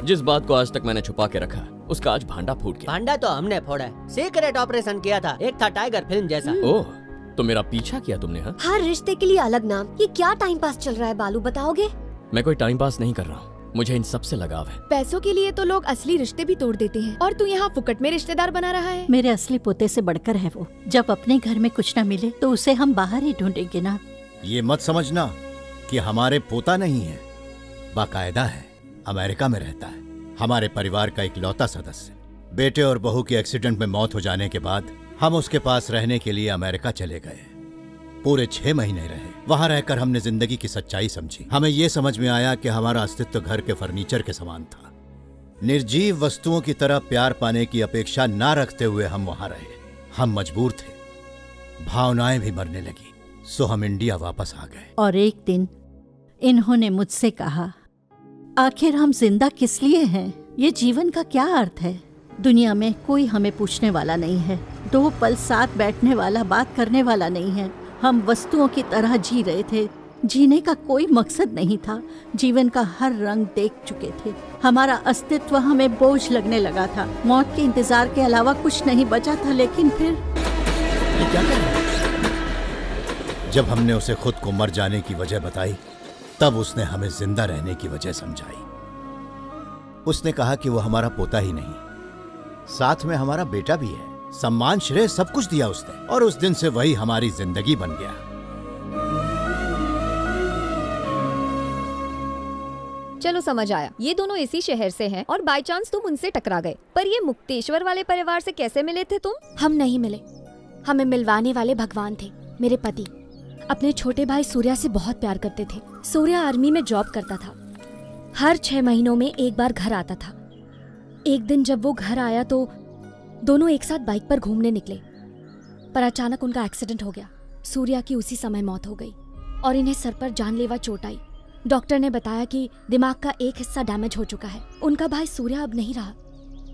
B: जिस बात को आज तक मैंने छुपा के रखा, उसका आज भांडा फूट गया।
U: भांडा तो हमने फोड़ा है, सीक्रेट ऑपरेशन किया था, एक था टाइगर फिल्म जैसा।
B: ओह, तो मेरा पीछा किया तुमने? हाँ,
H: हर रिश्ते के लिए अलग नाम। ये क्या टाइम पास चल रहा है बालू, बताओगे?
B: मैं कोई टाइम पास नहीं कर रहा हूँ, मुझे इन सब से लगाव है।
N: पैसों के लिए तो लोग असली रिश्ते भी तोड़ देते हैं, और तू यहाँ फुकट में रिश्तेदार बना रहा है।
D: मेरे असली पोते से बढ़कर है वो। जब अपने घर में कुछ न मिले तो उसे हम बाहर ही ढूंढेंगे ना।
C: ये मत समझना कि हमारे पोता नहीं है, बाकायदा है, अमेरिका में रहता है, हमारे परिवार का इकलौता सदस्य। बेटे और बहू के एक्सीडेंट में मौत हो जाने के बाद हम उसके पास रहने के लिए अमेरिका चले गए। पूरे 6 महीने रहे। वहां रहकर हमने जिंदगी की सच्चाई समझी। हमें ये समझ में आया कि हमारा अस्तित्व घर के फर्नीचर के समान था। निर्जीव वस्तुओं की तरह प्यार पाने की अपेक्षा ना रखते हुए हम वहां रहे। हम मजबूर थे, भावनाएं भी मरने लगी, सो हम इंडिया वापस आ गए।
D: और एक दिन इन्होंने मुझसे कहा, आखिर हम जिंदा किस लिए हैं? ये जीवन का क्या अर्थ है? दुनिया में कोई हमें पूछने वाला नहीं है, 2 पल साथ बैठने वाला, बात करने वाला नहीं है। हम वस्तुओं की तरह जी रहे थे। जीने का कोई मकसद नहीं था। जीवन का हर रंग देख चुके थे। हमारा अस्तित्व हमें बोझ लगने लगा था। मौत के इंतजार के अलावा कुछ नहीं बचा था। लेकिन फिर
C: ये क्या कर रहा है? जब हमने उसे खुद को मर जाने की वजह बताई, तब उसने हमें जिंदा रहने की वजह समझाई। उसने कहा कि वो हमारा पोता ही नहीं, साथ में हमारा बेटा भी है। सम्मान, श्रेय सब कुछ दिया उसने, और उस दिन से वही हमारी जिंदगी बन गया।
N: चलो समझ आया, ये दोनों इसी शहर से हैं और बाय चांस तुम उनसे टकरा गए। पर ये मुक्तेश्वर वाले परिवार से कैसे मिले थे तुम?
Q: हम नहीं मिले, हमें मिलवाने वाले भगवान थे। मेरे पति अपने छोटे भाई सूर्या से बहुत प्यार करते थे। सूर्या आर्मी में जॉब करता था, हर 6 महीनों में एक बार घर आता था। एक दिन जब वो घर आया तो दोनों एक साथ बाइक पर घूमने निकले, पर अचानक उनका एक्सीडेंट हो गया। सूर्या की उसी समय मौत हो गई और इन्हें सर पर जानलेवा चोट आई। डॉक्टर ने बताया कि दिमाग का एक हिस्सा डैमेज हो चुका है। उनका भाई सूर्या अब नहीं रहा।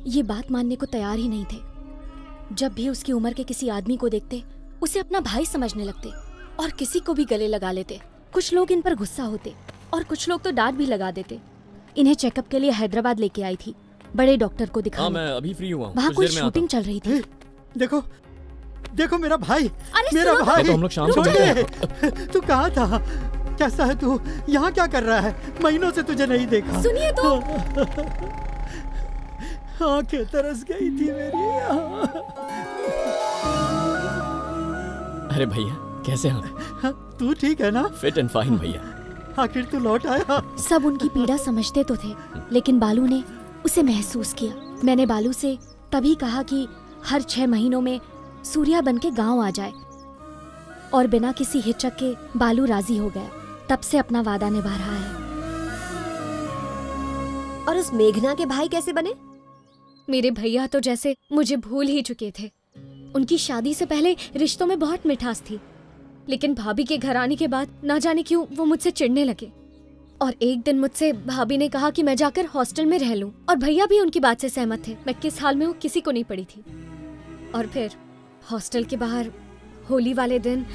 Q: ये बात मानने को तैयार ही नहीं थे। जब भी उसकी उम्र के किसी आदमी को देखते, उसे अपना भाई समझने लगते और किसी को भी गले लगा लेते। कुछ लोग इन पर गुस्सा होते और कुछ लोग तो डांट भी लगा देते। इन्हें चेकअप के लिए हैदराबाद लेके आई थी, बड़े डॉक्टर को दिखाने।
B: हाँ, मैं अभी फ्री हुआ हूँ।
Q: वहाँ कोई शूटिंग चल रही थी।
M: देखो देखो मेरा भाई,
Q: अरे
M: मेरा भाई।
B: तो हम लोग शाम को मिलते हैं।
M: तू कहाँ था? कैसा है तू? यहाँ क्या कर रहा है? महीनों से तुझे नहीं देखा।
Q: सुनिए तो।
M: आंखें तरस गई थी मेरी।
B: अरे भैया, कैसे हैं?
M: तू ठीक है ना?
B: फिट एंड फाइन भैया।
M: आखिर तू लौट आया।
Q: सब उनकी पीड़ा समझते तो थे, लेकिन बालू ने उसे महसूस किया। मैंने बालू से तभी कहा कि हर 6 महीनों में सूर्या बन के गाँव आ जाए, और बिना किसी हिचक के बालू राजी हो गया। तब से अपना वादा निभा रहा है।
H: और उस मेघना के भाई कैसे बने?
Q: मेरे भैया तो जैसे मुझे भूल ही चुके थे। उनकी शादी से पहले रिश्तों में बहुत मिठास थी, लेकिन भाभी के घर आने के बाद ना जाने क्यों वो मुझसे चिढ़ने लगे। और एक दिन मुझसे भाभी ने कहा कि मैं जाकर हॉस्टल में रह लूं, और भैया भी उनकी बात से सहमत थे। मैं किस हाल में हूँ किसी को नहीं पड़ी थी। और फिर हॉस्टल के बाहर होली वाले दिन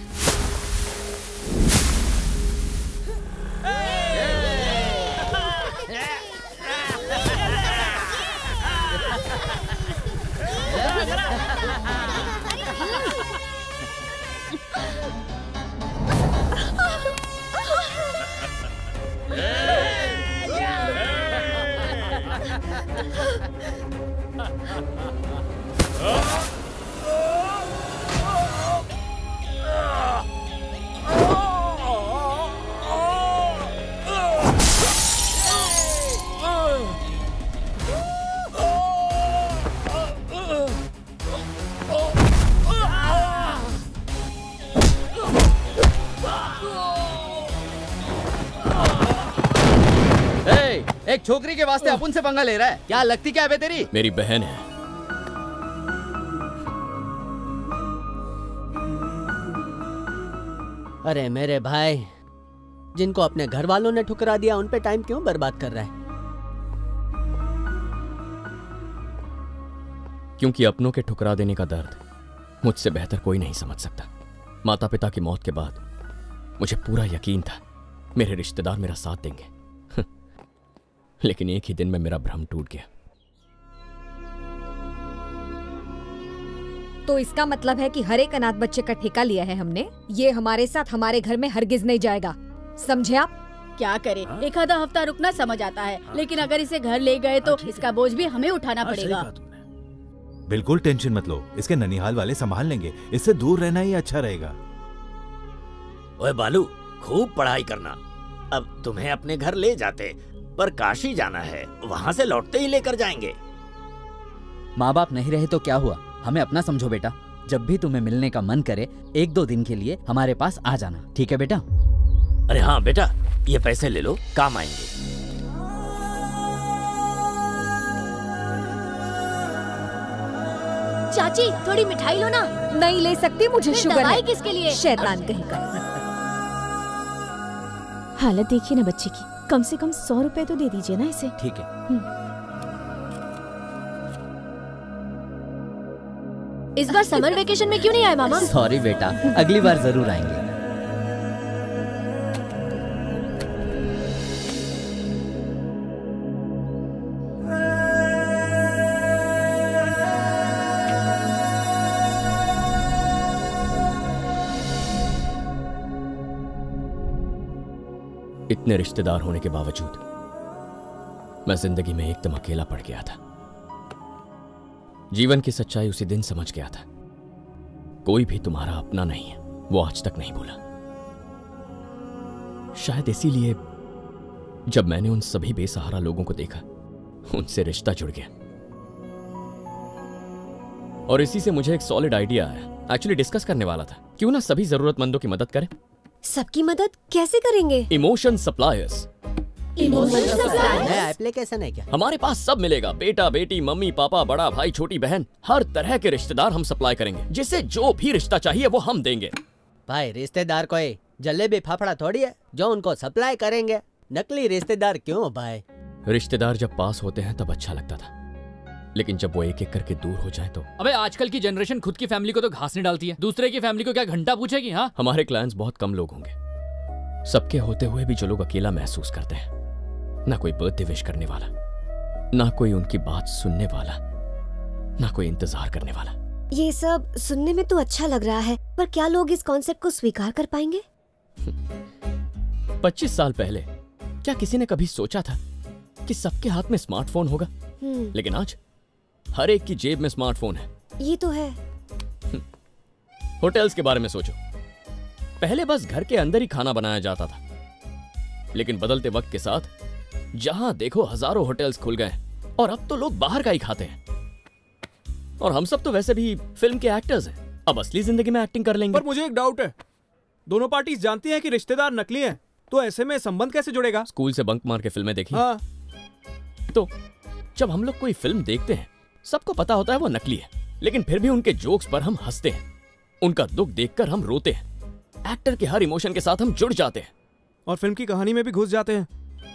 I: एक छोकरी के वास्ते अपन से पंगा ले रहा है? क्या लगती क्या है तेरी?
B: मेरी बहन है।
U: अरे मेरे भाई, जिनको अपने घर वालों ने ठुकरा दिया उन पे टाइम क्यों बर्बाद कर रहा है?
B: क्योंकि अपनों के ठुकरा देने का दर्द मुझसे बेहतर कोई नहीं समझ सकता। माता पिता की मौत के बाद मुझे पूरा यकीन था मेरे रिश्तेदार मेरा साथ देंगे, लेकिन एक ही दिन में मेरा भ्रम टूट गया।
N: तो इसका मतलब है कि हर एक अनाथ बच्चे का ठेका लिया है हमने। ये हमारे साथ हमारे घर में हरगिज नहीं जाएगा, समझे आप?
A: क्या करे, एक आधा हफ्ता रुकना समझ आता है, लेकिन अगर इसे घर ले गए तो इसका बोझ भी हमें उठाना पड़ेगा।
F: बिल्कुल टेंशन मत लो, इसके ननिहाल वाले संभाल लेंगे। इससे दूर रहना ही अच्छा रहेगा।
S: ओए बालू, खूब पढ़ाई करना। अब तुम्हें अपने घर ले जाते, पर काशी जाना है, वहाँ से लौटते ही लेकर जाएंगे।
I: माँ बाप नहीं रहे तो क्या हुआ? हमें अपना समझो बेटा। जब भी तुम्हें मिलने का मन करे 1-2 दिन के लिए हमारे पास आ जाना, ठीक है बेटा?
L: अरे हाँ बेटा, ये पैसे ले लो, काम आएंगे।
G: चाची थोड़ी मिठाई लो ना।
N: नहीं ले सकती, मुझे
G: फिर
N: शुगर
G: दवाई
N: है।
G: किसके लिए?
N: शैतान कहीं का।
Q: हालत देखिए ना बच्चे की, कम से कम 100 रुपए तो दे दीजिए ना इसे।
I: ठीक है।
G: इस बार समर वेकेशन में क्यों नहीं आए मामा?
I: सॉरी बेटा, अगली बार जरूर आएंगे।
B: इतने रिश्तेदार होने के बावजूद मैं जिंदगी में एकदम अकेला पड़ गया था। जीवन की सच्चाई उसी दिन समझ गया था। कोई भी तुम्हारा अपना नहीं है, वो आज तक नहीं भूला। शायद इसीलिए जब मैंने उन सभी बेसहारा लोगों को देखा, उनसे रिश्ता जुड़ गया। और इसी से मुझे एक सॉलिड आइडिया आया। एक्चुअली डिस्कस करने वाला था, क्यों ना सभी जरूरतमंदों की मदद करें।
H: सबकी मदद कैसे करेंगे?
B: Emotion suppliers.
U: नया एप्लीकेशन है क्या?
B: हमारे पास सब मिलेगा, बेटा बेटी, मम्मी पापा, बड़ा भाई, छोटी बहन, हर तरह के रिश्तेदार हम सप्लाई करेंगे। जिसे जो भी रिश्ता चाहिए वो हम देंगे।
U: भाई रिश्तेदार कोई जलेबी फाफड़ा थोड़ी है जो उनको सप्लाई करेंगे। नकली रिश्तेदार क्यों भाई?
B: रिश्तेदार जब पास होते हैं तब अच्छा लगता था, लेकिन जब वो एक एक करके दूर हो जाए तो।
T: अबे आजकल की जनरेशन खुद की फैमिली को तो घास नहीं डालती है, दूसरे की फैमिली को क्या घंटा पूछेगी? हाँ,
B: हमारे क्लाइंट्स बहुत कम लोग होंगे। सबके होते हुए भी जो लोग अकेला महसूस करते हैं, ना कोई बर्थडे विश करने वाला, ना कोई उनकी बात सुनने वाला, ना कोई इंतजार करने वाला।
H: ये सब सुनने में तो अच्छा लग रहा है, पर क्या लोग इस कॉन्सेप्ट को स्वीकार कर पाएंगे?
B: 25 साल पहले क्या किसी ने कभी सोचा था कि सबके हाथ में स्मार्टफोन होगा? लेकिन आज हर एक की जेब में स्मार्टफोन है।
H: ये तो है।
B: होटल्स के बारे में सोचो। पहले बस घर के अंदर ही खाना बनाया जाता था, लेकिन बदलते वक्त के साथ जहां देखो हजारों होटल्स खुल गए और अब तो लोग बाहर का ही खाते हैं। और हम सब तो वैसे भी फिल्म के एक्टर्स हैं, अब असली जिंदगी में एक्टिंग कर लेंगे।
E: पर मुझे एक डाउट है, दोनों पार्टीज जानती हैं कि रिश्तेदार नकली हैं, तो ऐसे में संबंध कैसे जुड़ेगा?
B: स्कूल से बंक मार के फिल्में देखी?
E: हाँ।
B: तो जब हम लोग कोई फिल्म देखते हैं, सबको पता होता है वो नकली है, लेकिन फिर भी उनके जोक्स पर हम हंसते हैं, उनका दुख देखकर हम रोते हैं, एक्टर के हर इमोशन के साथ हम जुड़ जाते हैं
E: और फिल्म की कहानी में भी घुस जाते हैं।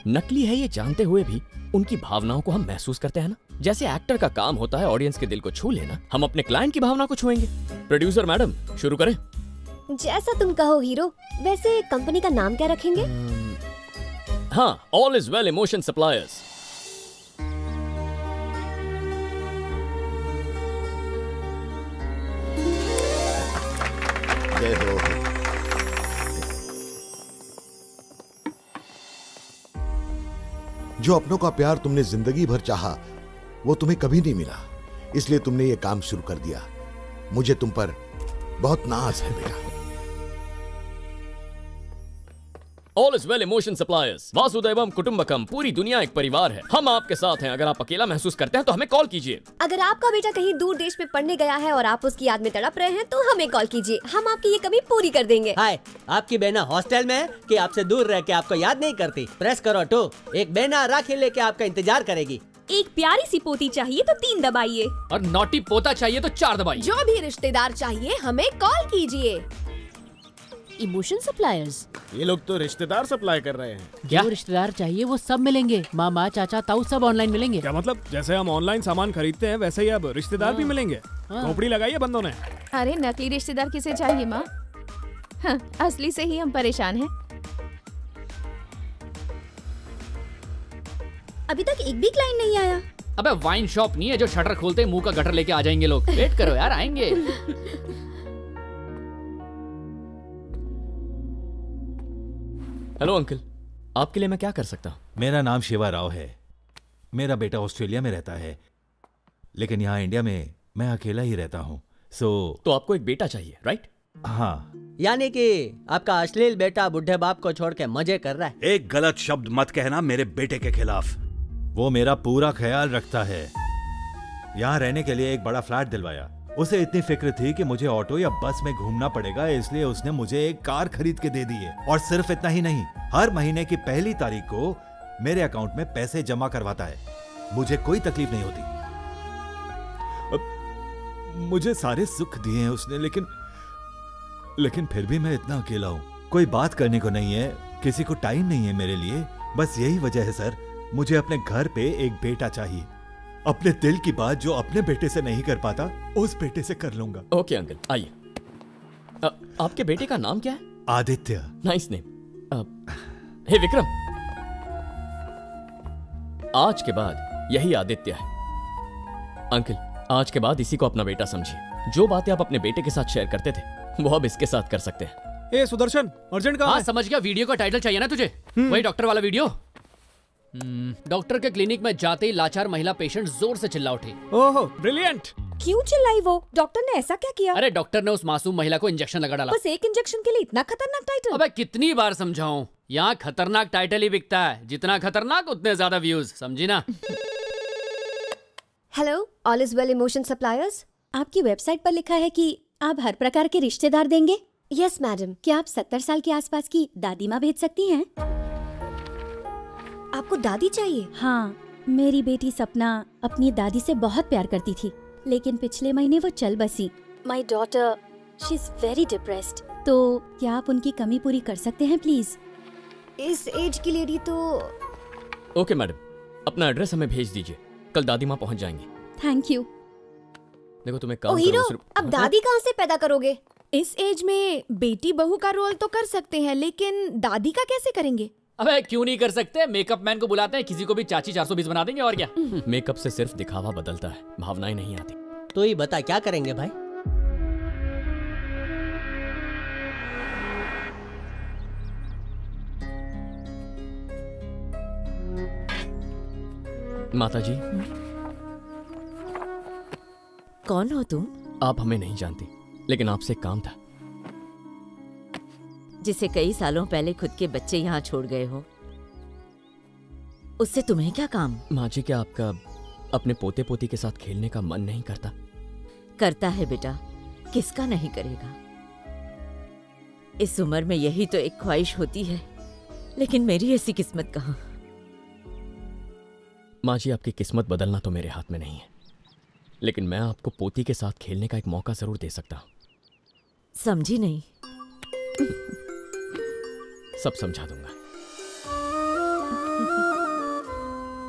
B: नकली है ये जानते हुए भी उनकी भावनाओं को हम महसूस करते हैं ना। जैसे एक्टर का काम होता है ऑडियंस के दिल को छू लेना, हम अपने क्लाइंट की भावना को छुएंगे। प्रोड्यूसर मैडम, शुरू करें?
H: जैसा तुम कहो हीरो। वैसे कंपनी का नाम क्या रखेंगे?
B: हाँ, all is well emotion suppliers.
J: जो अपनों का प्यार तुमने जिंदगी भर चाहा, वो तुम्हें कभी नहीं मिला, इसलिए तुमने ये काम शुरू कर दिया। मुझे तुम पर बहुत नाज है बेटा।
B: All is well emotion suppliers, वासुदेवम कुटुंबकम, पूरी दुनिया एक परिवार है। हम आपके साथ हैं। अगर आप अकेला महसूस करते हैं तो हमें कॉल कीजिए।
H: अगर आपका बेटा कहीं दूर देश में पढ़ने गया है और आप उसकी याद में तड़प रहे हैं तो हमें कॉल कीजिए, हम आपकी ये कमी पूरी कर देंगे।
U: हाय, आपकी बहना हॉस्टल में है कि आपसे दूर रह के आपको याद नहीं करती? प्रेस करो 2। एक बहना राखी लेके आपका इंतजार करेगी।
Q: एक प्यारी सी पोती चाहिए तो 3 दबाइए,
T: और नोटी पोता चाहिए तो 4 दबाइए।
G: जो भी रिश्तेदार चाहिए हमें कॉल कीजिए।
O: इमोशन सप्लायर्स,
E: ये लोग तो रिश्तेदार सप्लाई कर रहे हैं।
O: जो रिश्तेदार चाहिए वो सब मिलेंगे। मामा, चाचा, ताऊ सब ऑनलाइन मिलेंगे।
E: क्या मतलब? जैसे हम ऑनलाइन सामान खरीदते हैं वैसे ही अब रिश्तेदार भी मिलेंगे। खोपड़ी लगाई है बंदों ने।
W: अरे नकली रिश्तेदार किसे चाहिए माँ? हाँ, असली से ही हम परेशान हैं।
G: अभी तक एक भी क्लाइंट नहीं आया।
T: अबे वाइन शॉप नहीं है जो शटर खोलते मुंह का गटर लेके आ जाएंगे लोग। वेट करो यार, आएंगे।
B: हेलो अंकल, आपके लिए मैं क्या कर सकता हूँ?
F: मेरा नाम शिवा राव है। मेरा बेटा ऑस्ट्रेलिया में रहता है, लेकिन यहाँ इंडिया में मैं अकेला ही रहता हूँ।
B: तो आपको एक बेटा चाहिए, राइट?
F: हाँ।
U: यानी कि आपका अश्लील बेटा बुढ़े बाप को छोड़ के मजे कर रहा है।
X: एक गलत शब्द मत कहना मेरे बेटे के खिलाफ।
F: वो मेरा पूरा ख्याल रखता है। यहाँ रहने के लिए एक बड़ा फ्लैट दिलवाया, उसे इतनी फिक्र थी कि मुझे ऑटो या बस में घूमना पड़ेगा, इसलिए उसने मुझे एक कार खरीद के दे दी है। और सिर्फ इतना ही नहीं, हर महीने की पहली तारीख को मेरे अकाउंट में पैसे जमा करवाता है। मुझे कोई तकलीफ नहीं होती। मुझे सारे सुख दिए हैं उसने, लेकिन फिर भी मैं इतना अकेला हूं। कोई बात करने को नहीं है, किसी को टाइम नहीं है मेरे लिए। बस यही वजह है सर, मुझे अपने घर पे एक बेटा चाहिए। अपने दिल की बात जो अपने बेटे से नहीं कर पाता, उस बेटे से कर लूंगा।
B: ओके अंकल, आइए। आपके बेटे का नाम क्या है?
F: Aditya.
B: Nice name. Hey Vikram, आज के बाद यही आदित्य है। अंकल, आज के बाद इसी को अपना बेटा समझिए। जो बातें आप अपने बेटे के साथ शेयर करते थे, वो अब इसके साथ कर सकते हैं।
E: ए सुदर्शन, अर्जेंट कहाँ है?
T: समझ गया, वीडियो का टाइटल चाहिए ना तुझे? वही डॉक्टर वाला वीडियो। डॉक्टर के क्लिनिक में जाते ही लाचार महिला पेशेंट जोर से चिल्ला उठी।
E: ओहो, ब्रिलियंट।
N: क्यों चिल्लाई वो? डॉक्टर ने ऐसा क्या किया?
T: अरे डॉक्टर ने उस मासूम महिला को इंजेक्शन लगा डाला।
N: बस एक इंजेक्शन के लिए इतना खतरनाक टाइटल?
T: अबे कितनी बार समझाऊं, यहाँ खतरनाक टाइटल ही बिकता है। जितना खतरनाक उतने ज्यादा व्यूज, समझी ना?
H: Hello, all is well emotion suppliers.
D: आपकी वेबसाइट पर लिखा है कि आप हर प्रकार के रिश्तेदार देंगे।
H: Yes madam.
D: क्या आप 70 साल के आसपास की दादी माँ भेज सकती हैं?
H: आपको दादी चाहिए?
D: हाँ, मेरी बेटी सपना अपनी दादी से बहुत प्यार करती थी, लेकिन पिछले महीने वो चल बसी। My daughter, she is very depressed. तो क्या आप उनकी कमी पूरी कर सकते हैं प्लीज?
H: इस एज की लेडी तो।
B: ओके मैडम, अपना एड्रेस हमें भेज दीजिए, कल दादी माँ पहुँच जाएंगी।
D: Thank you.
B: देखो तुम्हें काम
H: हीरो, अब दादी कहाँ से पैदा करोगे?
W: इस एज में बेटी बहू का रोल तो कर सकते हैं, लेकिन दादी का कैसे करेंगे?
T: अबे क्यों नहीं कर सकते? मेकअप मैन को बुलाते हैं, किसी को भी चाची 420 बना देंगे, और क्या।
B: मेकअप से सिर्फ दिखावा बदलता है, भावनाएं नहीं आती।
U: तो ही बता, क्या करेंगे भाई?
B: माता जी।
K: कौन हो तुम?
B: आप हमें नहीं जानती, लेकिन आपसे एक काम था।
K: जिसे कई सालों पहले खुद के बच्चे यहाँ छोड़ गए हो, उससे तुम्हें क्या काम?
B: माँ जी, क्या आपका अपने पोते पोती के साथ खेलने का मन नहीं करता?
K: करता है बेटा, किसका नहीं करेगा। इस उम्र में यही तो एक ख्वाहिश होती है, लेकिन मेरी ऐसी किस्मत कहाँ।
B: माँ जी, आपकी किस्मत बदलना तो मेरे हाथ में नहीं है, लेकिन मैं आपको पोती के साथ खेलने का एक मौका जरूर दे सकता हूँ।
K: समझी नहीं?
B: सब समझा दूंगा।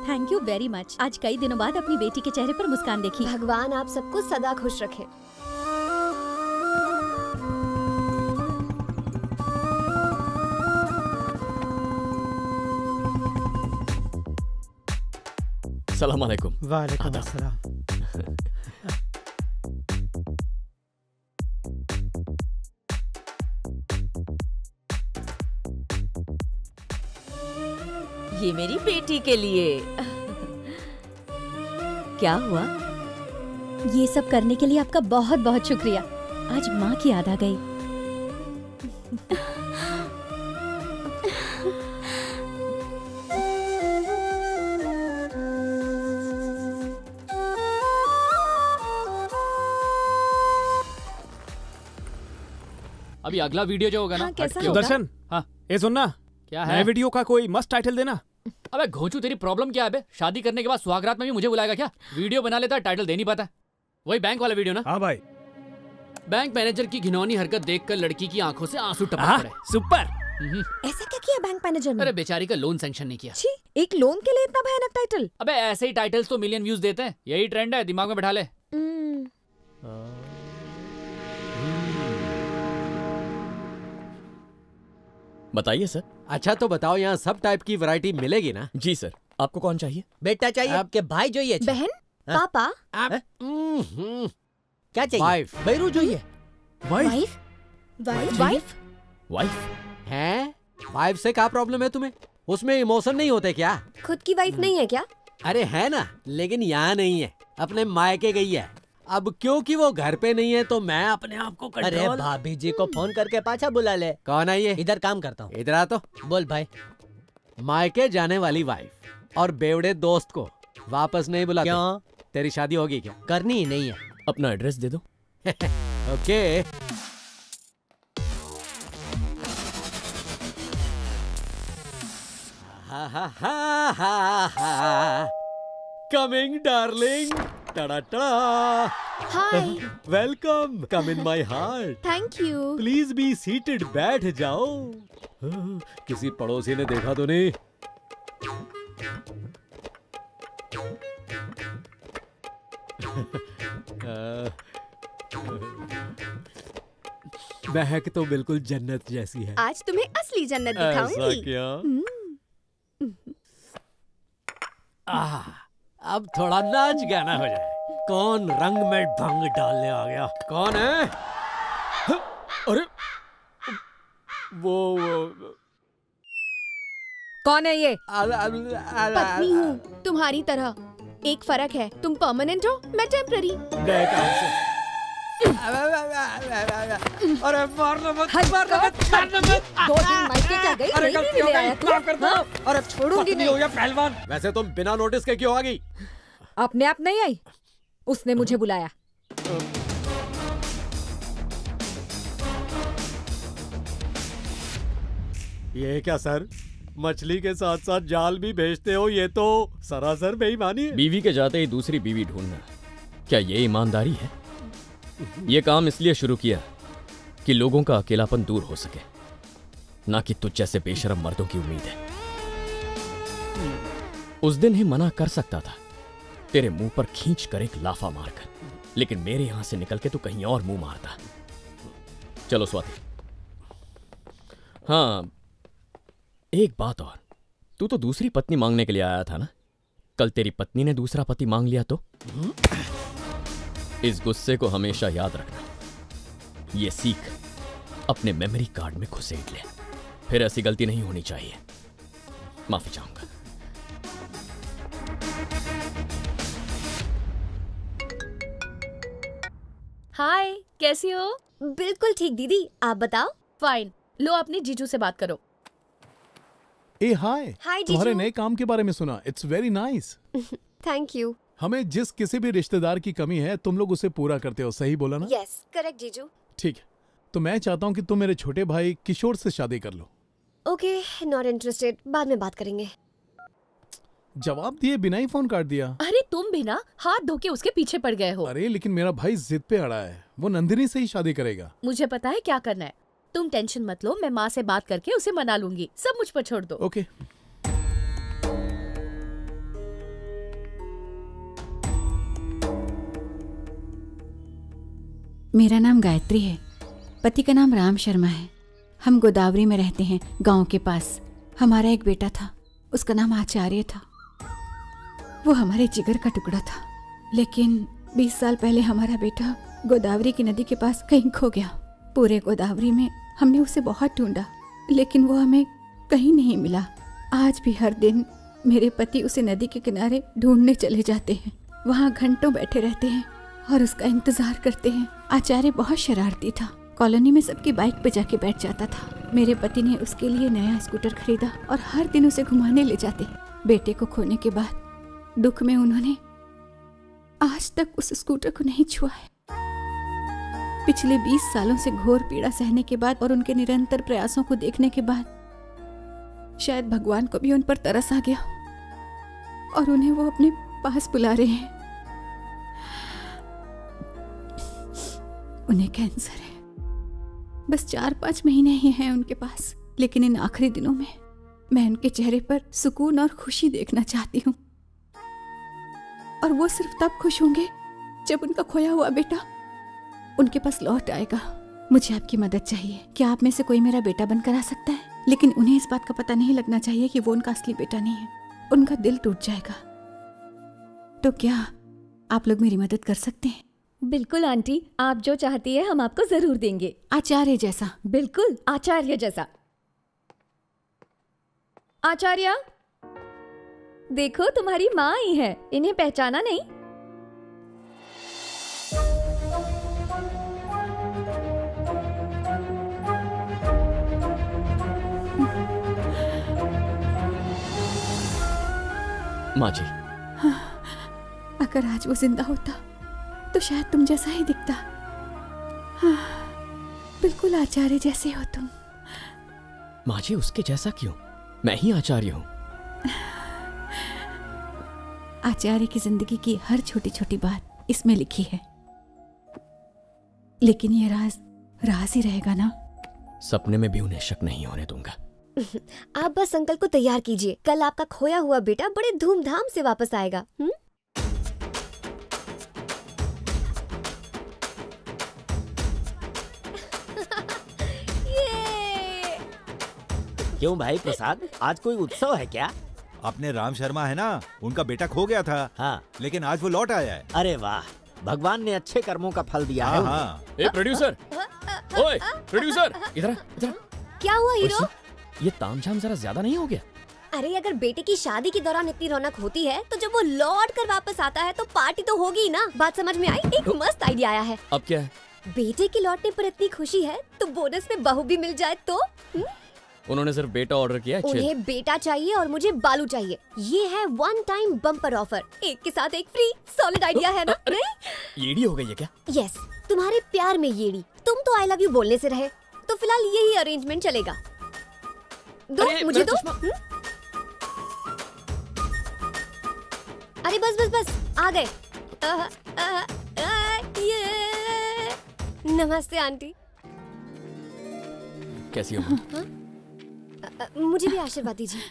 D: Thank you very much. आज कई दिनों बाद अपनी बेटी के चेहरे पर मुस्कान देखी।
H: भगवान आप सबको सदा खुश रखे।
B: सलाम अलैकुम।
M: वालेकुम अस्सलाम।
K: ये मेरी बेटी के लिए। क्या हुआ?
D: ये सब करने के लिए आपका बहुत बहुत शुक्रिया। आज माँ की याद आ गई।
T: अभी अगला वीडियो जो होगा ना,
N: हाँ, कैसा
T: हटके
N: होगा?
E: सुदर्शन,
T: हाँ
E: ये सुनना,
T: क्या
E: नए
T: है?
E: वीडियो का कोई मस्त टाइटल देना।
T: अबे घोंचू, तेरी प्रॉब्लम क्या है बे? शादी करने के बाद सुहागरात में भी मुझे बुलाएगा क्या? वीडियो बना लेता है, टाइटल दे नहीं पाता। वही बैंक वाला वीडियो ना?
E: हाँ भाई।
T: बैंक मैनेजर की घिनौनी हरकत देखकर लड़की की आंखों से आंसू टपक पड़े।
E: सुपर।
N: ऐसा क्या किया बैंक मैनेजर ने?
T: अरे बेचारी का लोन सैंक्शन नहीं किया।
N: छी, एक लोन के लिए इतना भयानक टाइटल?
T: अबे ऐसे ही टाइटल्स तो मिलियन व्यूज देते हैं, यही ट्रेंड है, दिमाग में बैठा ले।
B: बताइए सर।
S: अच्छा तो बताओ, यहाँ सब टाइप की वैरायटी मिलेगी ना?
B: जी सर। आपको कौन चाहिए?
U: बेटा चाहिए आपके भाई चाहिए?
N: बहन? पापा?
U: क्या चाहिए?
S: वाइफ।
U: बैरू चाहिए?
N: वाइफ? वाइफ?
B: वाइफ
S: है? वाइफ से क्या प्रॉब्लम है तुम्हें? उसमें इमोशन नहीं होते क्या?
H: खुद की वाइफ नहीं है क्या?
S: अरे है ना, लेकिन यहाँ नहीं है, अपने मायके गई है। अब क्योंकि वो घर पे नहीं है तो मैं अपने आप को
U: अरे
S: कंट्रोल।
U: भाभी जी को फोन करके पाछा बुला ले।
S: कौन है ये?
U: इधर काम करता हूँ।
S: इधर आ तो।
U: बोल भाई।
S: मायके जाने वाली वाइफ और बेवड़े दोस्त को वापस नहीं बुलाते।
U: क्यों?
S: तेरी शादी होगी क्या?
U: करनी ही नहीं है।
B: अपना एड्रेस दे दो।
S: ओके। हा हा हा हा हा। Coming darling. Tada tada.
W: Hi.
S: Welcome. Come in my heart.
W: Thank you.
S: Please be seated. बैठ जाओ। किसी पड़ोसी ने देखा तो नहीं? महक तो बिल्कुल जन्नत जैसी है।
W: आज तुम्हें असली जन्नत दिखाऊंगी।
S: ऐसा क्या? अब थोड़ा नाच गाना हो जाए। कौन रंग में भंग डालने आ गया? कौन है? अरे वो
W: कौन है ये? पत्नी हूँ तुम्हारी तरह। एक फर्क है, तुम परमानेंट हो, मैं टेम्पररी।
S: अरे मारना मत, मारना मत, मारना मत।
W: 2 दिन मायके क्या गई?
S: अरे
W: नहीं
S: गलती हो
W: ले
S: गई,
W: आया तू?
S: माफ कर दो।
W: हाँ?
S: अरे
W: छोड़ूंगी नहीं।
S: हो या पहलवान। वैसे तुम बिना नोटिस के क्यों आ गई?
W: अपने आप नहीं आई, उसने मुझे बुलाया।
S: ये क्या सर, मछली के साथ साथ जाल भी भेजते हो? ये तो सरासर बेईमानी है।
B: बीवी के जाते ही दूसरी बीवी ढूंढना, क्या ये ईमानदारी है? ये काम इसलिए शुरू किया कि लोगों का अकेलापन दूर हो सके, ना कि तुझ जैसे बेशरम मर्दों की उम्मीद है। उस दिन ही मना कर सकता था, तेरे मुंह पर खींच कर एक लाफा मारकर, लेकिन मेरे यहां से निकल के तू कहीं और मुंह मारता। चलो स्वाति। हाँ, एक बात और, तू तो दूसरी पत्नी मांगने के लिए आया था ना? कल तेरी पत्नी ने दूसरा पति मांग लिया तो? इस गुस्से को हमेशा याद रखना। ये सीख अपने मेमोरी कार्ड में घुसेड़ ले, फिर ऐसी गलती नहीं होनी चाहिए। माफी चाहूंगा।
A: हाय, कैसी हो?
H: बिल्कुल ठीक दीदी, आप बताओ।
A: फाइन। लो अपने जीजू से बात करो।
C: ए हाय।
H: हाय
C: तुम्हारे
H: जीजू।
C: नए काम के बारे में सुना, it's very nice.
H: Thank you.
C: हमें जिस किसी भी रिश्तेदार की कमी है तुम लोग उसे पूरा करते हो, सही बोला ना?
H: यस, करेक्ट जीजू।
C: ठीक है, तो मैं चाहता हूँ कि तुम मेरे छोटे भाई किशोर से शादी कर लो।
H: ओके, नॉट इंटरेस्टेड, बाद में बात करेंगे।
C: जवाब दिए बिना ही फोन काट दिया।
A: अरे तुम भी ना हाथ धो के उसके पीछे पड़ गए हो।
C: अरे लेकिन मेरा भाई जिद पे अड़ा है, वो नंदिनी से ही शादी करेगा।
A: मुझे पता है क्या करना है, तुम टेंशन मत लो, मैं माँ से बात करके उसे मना लूंगी। सब मुझ पर छोड़ दो।
C: ओके।
P: मेरा नाम गायत्री है, पति का नाम राम शर्मा है। हम गोदावरी में रहते हैं, गांव के पास। हमारा एक बेटा था, उसका नाम आचार्य था। वो हमारे जिगर का टुकड़ा था, लेकिन 20 साल पहले हमारा बेटा गोदावरी की नदी के पास कहीं खो गया। पूरे गोदावरी में हमने उसे बहुत ढूंढा, लेकिन वो हमें कहीं नहीं मिला। आज भी हर दिन मेरे पति उसे नदी के किनारे ढूंढने चले जाते हैं, वहाँ घंटों बैठे रहते हैं और उसका इंतजार करते हैं। आचार्य बहुत शरारती था, कॉलोनी में सबकी बाइक पे जाके बैठ जाता था। मेरे पति ने उसके लिए नया स्कूटर खरीदा और हर दिन उसे घुमाने ले जाते। बेटे को खोने के बाद दुख में उन्होंने आज तक उस स्कूटर को नहीं छुआ है। पिछले 20 सालों से घोर पीड़ा सहने के बाद और उनके निरंतर प्रयासों को देखने के बाद शायद भगवान को भी उन पर तरस आ गया और उन्हें वो अपने पास बुला रहे हैं। उन्हें कैंसर है, बस 4-5 महीने ही हैं उनके पास, लेकिन इन आखिरी दिनों में मैं उनके चेहरे पर सुकून और खुशी देखना चाहती हूँ। और वो सिर्फ तब खुश होंगे जब उनका खोया हुआ बेटा उनके पास लौट आएगा। मुझे आपकी मदद चाहिए। क्या आप में से कोई मेरा बेटा बनकर आ सकता है? लेकिन उन्हें इस बात का पता नहीं लगना चाहिए कि वो उनका असली बेटा नहीं है, उनका दिल टूट जाएगा। तो क्या आप लोग मेरी मदद कर सकते हैं?
Q: बिल्कुल आंटी, आप जो चाहती है हम आपको जरूर देंगे।
P: आचार्य जैसा?
Q: बिल्कुल आचार्य जैसा। आचार्य, देखो तुम्हारी माँ आई है, इन्हें पहचाना नहीं?
B: माँ जी।
P: हाँ, अगर आज वो जिंदा होता तो शायद तुम जैसा ही दिखता। बिल्कुल आचार्य जैसे हो तुम।
B: माँ जी उसके जैसा क्यों? मैं ही आचार्य हूँ।
P: आचार्य की जिंदगी की हर छोटी छोटी बात इसमें लिखी है, लेकिन ये राज ही रहेगा ना।
B: सपने में भी उन्हें शक नहीं होने दूंगा।
H: आप बस अंकल को तैयार कीजिए, कल आपका खोया हुआ बेटा बड़े धूमधाम से वापस आएगा।
S: क्यों भाई प्रसाद, आज कोई उत्सव है क्या?
F: अपने राम शर्मा है ना, उनका बेटा खो गया था।
S: हाँ।
F: लेकिन आज वो लौट आया है।
S: अरे वाह, भगवान ने अच्छे कर्मों का फल दिया है।
F: हाँ।
B: ए प्रोड्यूसर, ओए प्रोड्यूसर, इधर
H: क्या हुआ हीरो?
B: ये तामझाम जरा ज्यादा नहीं हो गया?
H: अरे अगर बेटे की शादी के दौरान इतनी रौनक होती है तो जब वो लौट कर वापस आता है तो पार्टी तो होगी ना। बात समझ में आई? एक मस्त आइडिया आया है।
B: अब क्या है?
H: बेटे के लौटने पर इतनी खुशी है तो बोनस में बहू भी मिल जाए तो।
B: उन्होंने सिर्फ बेटा ऑर्डर किया है।
H: उन्हें बेटा चाहिए और मुझे बालू चाहिए। ये है वन टाइम बम्पर ऑफर, एक के साथ एक फ्री। सॉलिड आइडिया है ना? नहीं?
B: येड़ी हो गई है क्या?
H: यस, तुम्हारे प्यार में येड़ी। तुम तो आई लव यू बोलने से रहे, तो फिलहाल यही अरेंजमेंट चलेगा। दो मुझे दो। अरे बस बस बस आ गए। नमस्ते आंटी।
B: कैसी हो?
H: मुझे भी आशीर्वाद दीजिए।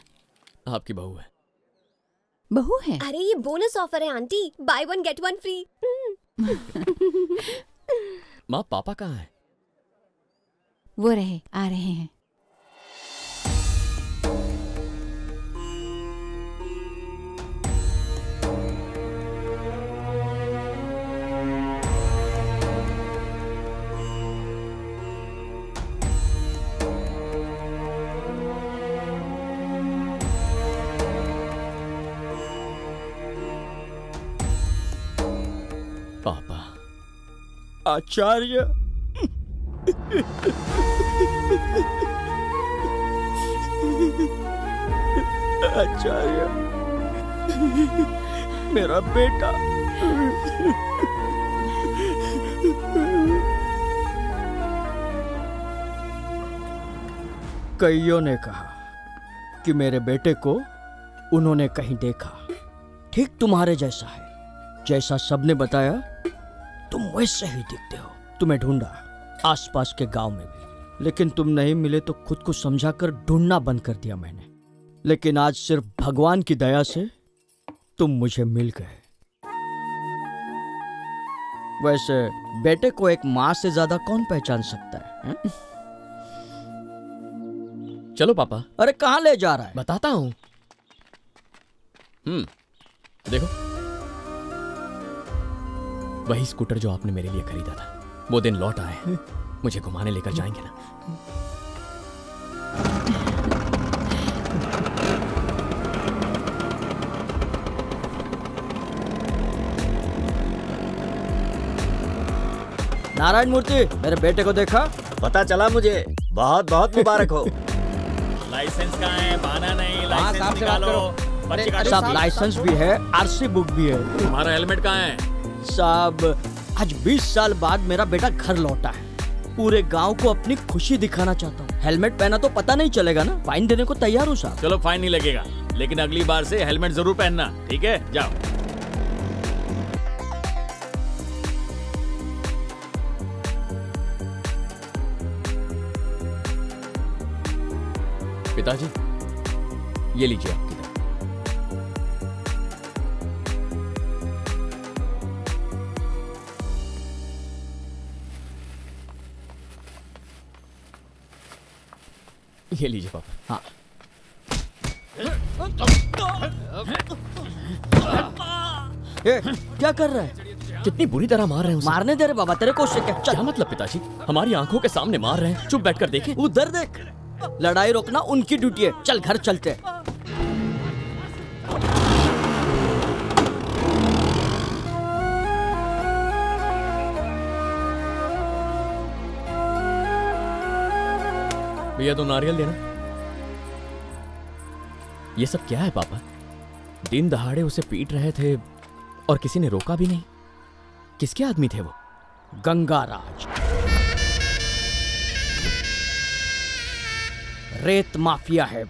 B: आपकी बहू है।
P: बहू है?
H: अरे ये बोनस ऑफर है aunty, by one get one free.
B: माँ पापा कहाँ है?
P: वो आ रहे हैं।
B: पापा, आचार्य, आचार्य, मेरा बेटा।
I: कईयों ने कहा कि मेरे बेटे को उन्होंने कहीं देखा, ठीक तुम्हारे जैसा है। जैसा सबने बताया तुम वैसे ही दिखते हो। तुम्हें ढूंढा आसपास के गांव में भी, लेकिन तुम नहीं मिले तो खुद को समझाकर ढूंढना बंद कर दिया मैंने। लेकिन आज सिर्फ भगवान की दया से तुम मुझे मिल गए। वैसे बेटे को एक माँ से ज्यादा कौन पहचान सकता है?
B: चलो पापा।
I: अरे कहाँ ले जा रहा है?
B: बताता हूँ। देखो, वही स्कूटर जो आपने मेरे लिए खरीदा था। वो दिन लौट आए हैं। मुझे घुमाने लेकर जाएंगे ना?
I: नारायण मूर्ति, मेरे बेटे को देखा?
S: पता चला मुझे। बहुत बहुत मुबारक हो।
L: लाइसेंस कहाँ है? बहाना नहीं, लाइसेंस निकालो।
I: साहब लाइसेंस भी है, आरसी बुक भी है।
L: तुम्हारा हेलमेट कहाँ है?
I: साहब आज 20 साल बाद मेरा बेटा घर लौटा है। पूरे गांव को अपनी खुशी दिखाना चाहता हूँ। हेलमेट पहना तो पता नहीं चलेगा ना। फाइन देने को तैयार हूँ साहब।
L: चलो फाइन नहीं लगेगा, लेकिन अगली बार से हेलमेट जरूर पहनना, ठीक है? जाओ।
B: पिताजी, ये लीजिए आपकी। ये लीजिए पापा।
I: हाँ। क्या कर रहा है?
B: कितनी बुरी तरह मार रहे हैं उसे।
I: मारने दे रहे बाबा, तेरे को उससे
B: क्या मतलब पिताजी? हमारी आंखों के सामने मार रहे हैं, चुप बैठकर देखें।
I: उधर देख, लड़ाई रोकना उनकी ड्यूटी है। चल घर चलते।
B: भैया तो नारियल देना। ये सब क्या है पापा? दिन दहाड़े उसे पीट रहे थे और किसी ने रोका भी नहीं। किसके आदमी थे वो?
I: गंगाराज। रेत माफिया है।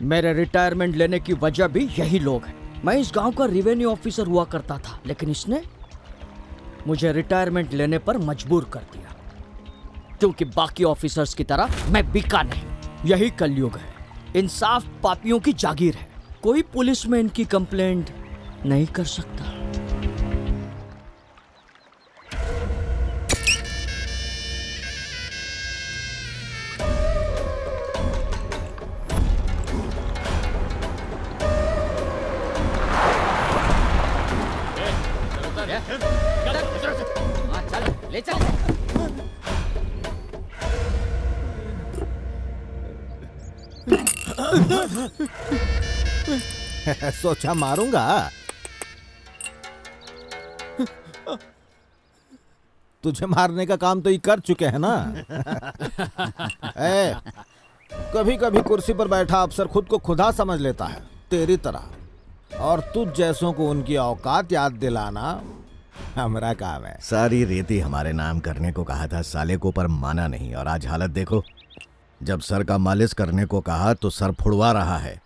I: मेरे रिटायरमेंट लेने की वजह भी यही लोग हैं। मैं इस गांव का रेवेन्यू ऑफिसर हुआ करता था, लेकिन इसने मुझे रिटायरमेंट लेने पर मजबूर कर दिया, क्योंकि बाकी ऑफिसर्स की तरह मैं बिका नहीं। यही कलयुग है, इंसाफ पापियों की जागीर है। कोई पुलिस में इनकी कंप्लेंट नहीं कर सकता।
K: ले चल।
J: सोचा मारूंगा। तुझे मारने का काम तो ये कर चुके हैं ना। कभी कभी कुर्सी पर बैठा अफसर खुद को खुदा समझ लेता है, तेरी तरह। और तुझ जैसों को उनकी औकात याद दिलाना हमारा काम है।
O: सारी रेती हमारे नाम करने को कहा था साले को, पर माना नहीं। और आज हालत देखो, जब सर का मालिश करने को कहा तो सर फुड़वा रहा है।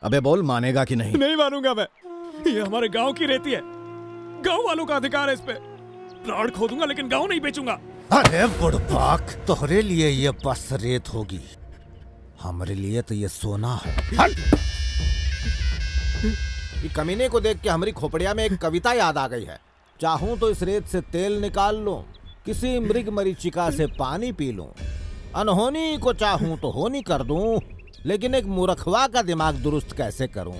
O: अबे बोल, मानेगा कि नहीं?
E: नहीं मानूंगा मैं। ये हमारे गांव की रेती है, गांव वालों का अधिकार है इस पे। प्लाट खोदूंगा लेकिन गांव नहीं बेचूंगा।
J: अरे बुड़बाक, तोहरे लिए ये बस रेत होगी, हमारे लिए तो ये सोना है। ये कमीने को देख के हमारी खोपड़िया में एक कविता याद आ गई है। चाहूं तो इस रेत से तेल निकाल लूं, किसी मृग मरीचिका से पानी पी लूं, अनहोनी को चाहूं तो होनी कर दूं, लेकिन एक मूर्खवा का दिमाग दुरुस्त कैसे करूं।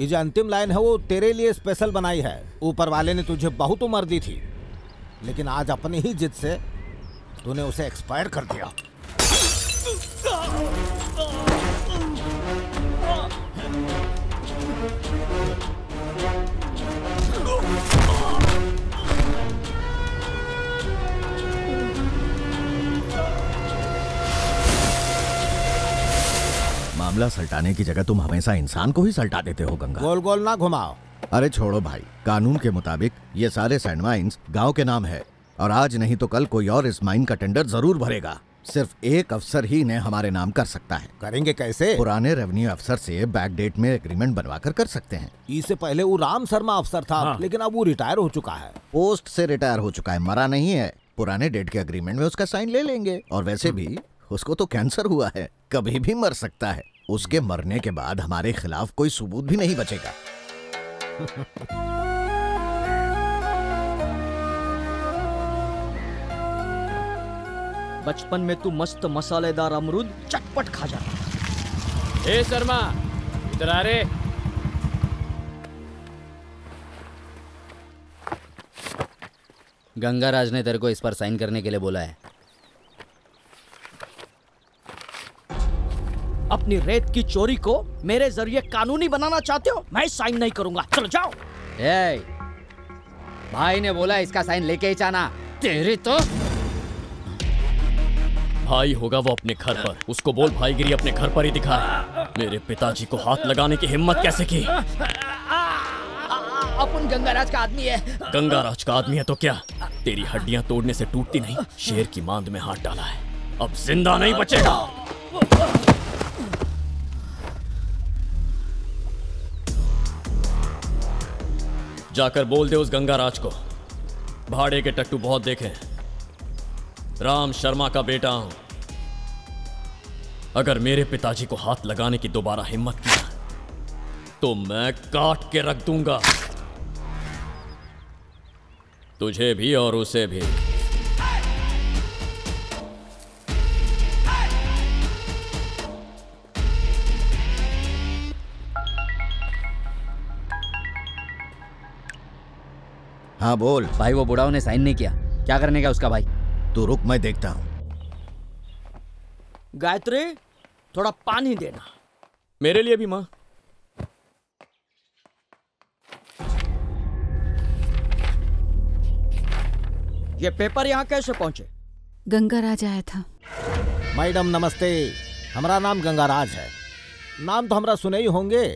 J: ये जो अंतिम लाइन है वो तेरे लिए स्पेशल बनाई है। ऊपर वाले ने तुझे बहुत उम्र दी थी, लेकिन आज अपनी ही जिद से तूने उसे एक्सपायर कर दिया।
O: मामला सल्टाने की जगह तुम हमेशा इंसान को ही सल्टा देते हो गंगा।
J: गोल गोल ना घुमाओ।
O: अरे छोड़ो भाई, कानून के मुताबिक ये सारे सैंड माइन्स गांव के नाम है, और आज नहीं तो कल कोई और इस माइन का टेंडर जरूर भरेगा। सिर्फ एक अफसर ही इन्हें हमारे नाम कर सकता है।
J: करेंगे कैसे?
O: पुराने रेवेन्यू अफसर से बैक डेट में एग्रीमेंट बनवा कर सकते हैं।
J: इससे पहले वो राम शर्मा अफसर था। हाँ। लेकिन अब वो रिटायर हो चुका है।
O: पोस्ट से रिटायर हो चुका है, मरा नहीं है। पुराने डेट के एग्रीमेंट में उसका साइन ले लेंगे। और वैसे भी उसको तो कैंसर हुआ है, कभी भी मर सकता है। उसके मरने के बाद हमारे खिलाफ कोई सबूत भी नहीं बचेगा।
I: बचपन में तू मस्त मसालेदार अमरूद चटपट खा जाता।
B: ए शर्मा, इधर आ रे।
L: गंगाराज ने तेरे को इस पर साइन करने के लिए बोला है।
I: अपनी रेत की चोरी को मेरे जरिए कानूनी बनाना चाहते हो? मैं साइन नहीं करूंगा, चलो जाओ।
L: भाई ने बोला इसका साइन लेके ही जाना। तेरे तो
B: भाई होगा वो अपने घर पर, उसको बोल भाईगिरी अपने घर पर ही दिखाए। मेरे पिताजी को हाथ लगाने की हिम्मत कैसे की?
I: अपन गंगाराज का आदमी है।
B: गंगाराज का आदमी है तो क्या? तेरी हड्डियां तोड़ने से टूटती नहीं। शेर की मांद में हाथ डाला है, अब जिंदा नहीं बचेगा। जाकर बोल दे उस गंगाराज को, भाड़े के टट्टू बहुत देखे, राम शर्मा का बेटा हूं। अगर मेरे पिताजी को हाथ लगाने की दोबारा हिम्मत किया तो मैं काट के रख दूंगा, तुझे भी और उसे भी।
O: हाँ बोल।
L: भाई वो बुढ़ाओं ने साइन नहीं किया, क्या करने का उसका भाई?
O: तू रुक, मैं देखता हूं।
I: गायत्री, थोड़ा पानी देना।
B: मेरे लिए भी माँ।
I: ये पेपर यहाँ कैसे पहुंचे?
P: गंगाराज आया था।
J: मैडम नमस्ते, हमारा नाम गंगाराज है। नाम तो हमरा सुने ही होंगे।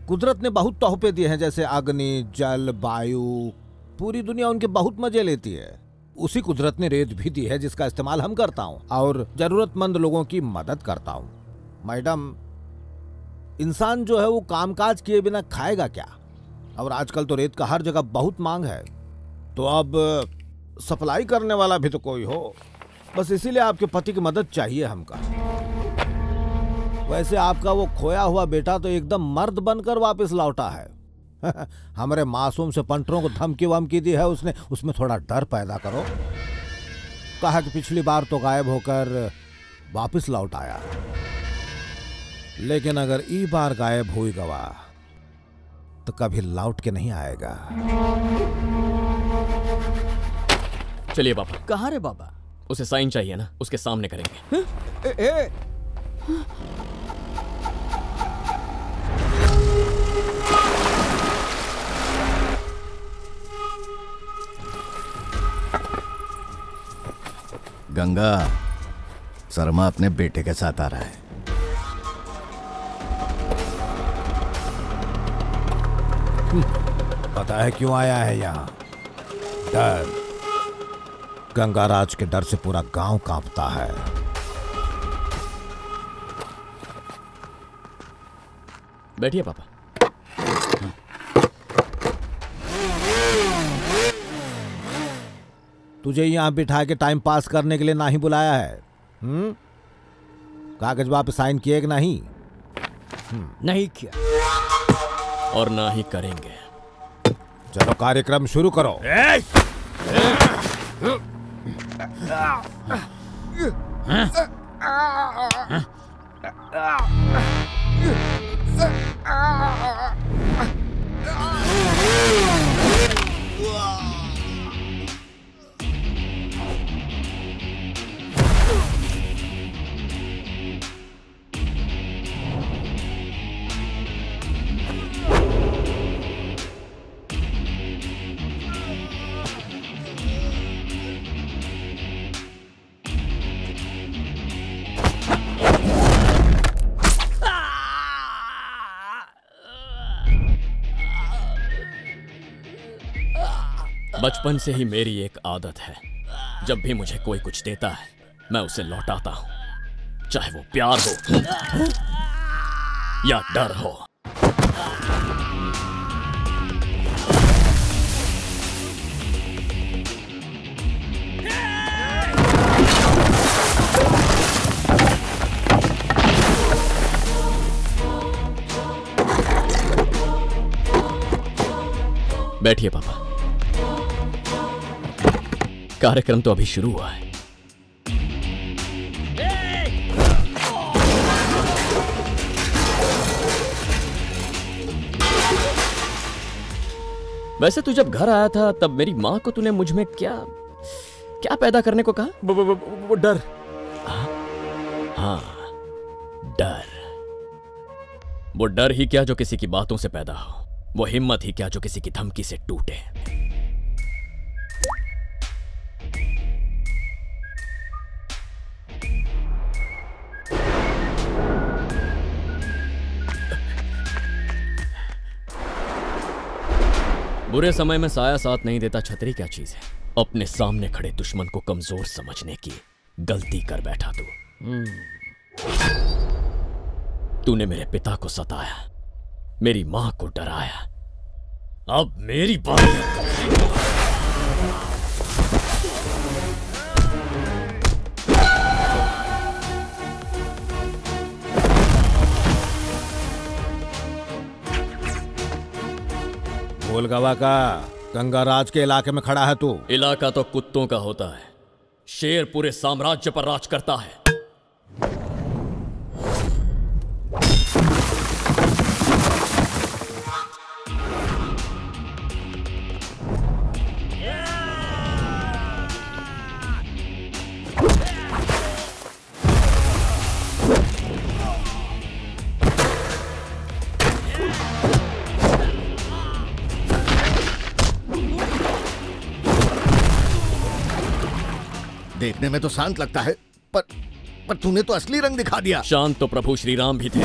J: कुदरत ने बहुत तोहफे दिए हैं, जैसे अग्नि, जल, वायु। पूरी दुनिया उनके बहुत मजे लेती है, उसी कुदरत ने रेत भी दी है जिसका इस्तेमाल हम करता हूँ और जरूरतमंद लोगों की मदद करता हूँ। मैडम, इंसान जो है वो कामकाज किए बिना खाएगा क्या? और आजकल तो रेत का हर जगह बहुत मांग है, तो अब सप्लाई करने वाला भी तो कोई हो। बस इसीलिए आपके पति की मदद चाहिए हमका। वैसे आपका वो खोया हुआ बेटा तो एकदम मर्द बनकर वापस लौटा है। हमारे मासूम से पंटरों को धमकी वमकी दी है उसने, उसमें थोड़ा डर पैदा करो। कहा कि पिछली बार तो गायब होकर वापस लौट आया, लेकिन अगर ई बार गायब हुई गवा तो कभी लौट के नहीं आएगा।
B: चलिए पापा।
I: कहाँ रे बाबा?
B: उसे साइन चाहिए ना, उसके सामने करेंगे।
O: गंगा, शर्मा अपने बेटे के साथ आ रहा है।
J: पता है क्यों आया है यहाँ? डर। गंगाराज के डर से पूरा गांव कांपता है।
B: बैठिए पापा।
J: तुझे यहाँ बिठा के टाइम पास करने के लिए नहीं बुलाया है। कागज पे साइन किए कि नहीं?
I: नहीं किया
B: और ना ही करेंगे।
J: चलो कार्यक्रम शुरू करो।
B: बचपन से ही मेरी एक आदत है, जब भी मुझे कोई कुछ देता है मैं उसे लौटाता हूं, चाहे वो प्यार हो या डर हो। बैठिए पापा। कार्यक्रम तो अभी शुरू हुआ है। वैसे तू जब घर आया था तब मेरी माँ को तूने मुझ में क्या क्या पैदा करने को कहा?
J: वो डर।
B: हाँ, डर। वो डर ही क्या जो किसी की बातों से पैदा हो, वो हिम्मत ही क्या जो किसी की धमकी से टूटे। बुरे समय में साया साथ नहीं देता, छतरी क्या चीज है। अपने सामने खड़े दुश्मन को कमजोर समझने की गलती कर बैठा तू। तूने मेरे पिता को सताया, मेरी मां को डराया, अब मेरी बात।
J: गोलगवा का गंगाराज के इलाके में खड़ा है तू।
B: इलाका तो कुत्तों का होता है, शेर पूरे साम्राज्य पर राज करता है।
O: देखने में तो शांत लगता है, पर तूने तो असली रंग दिखा दिया।
B: शांत तो प्रभु श्री राम भी थे,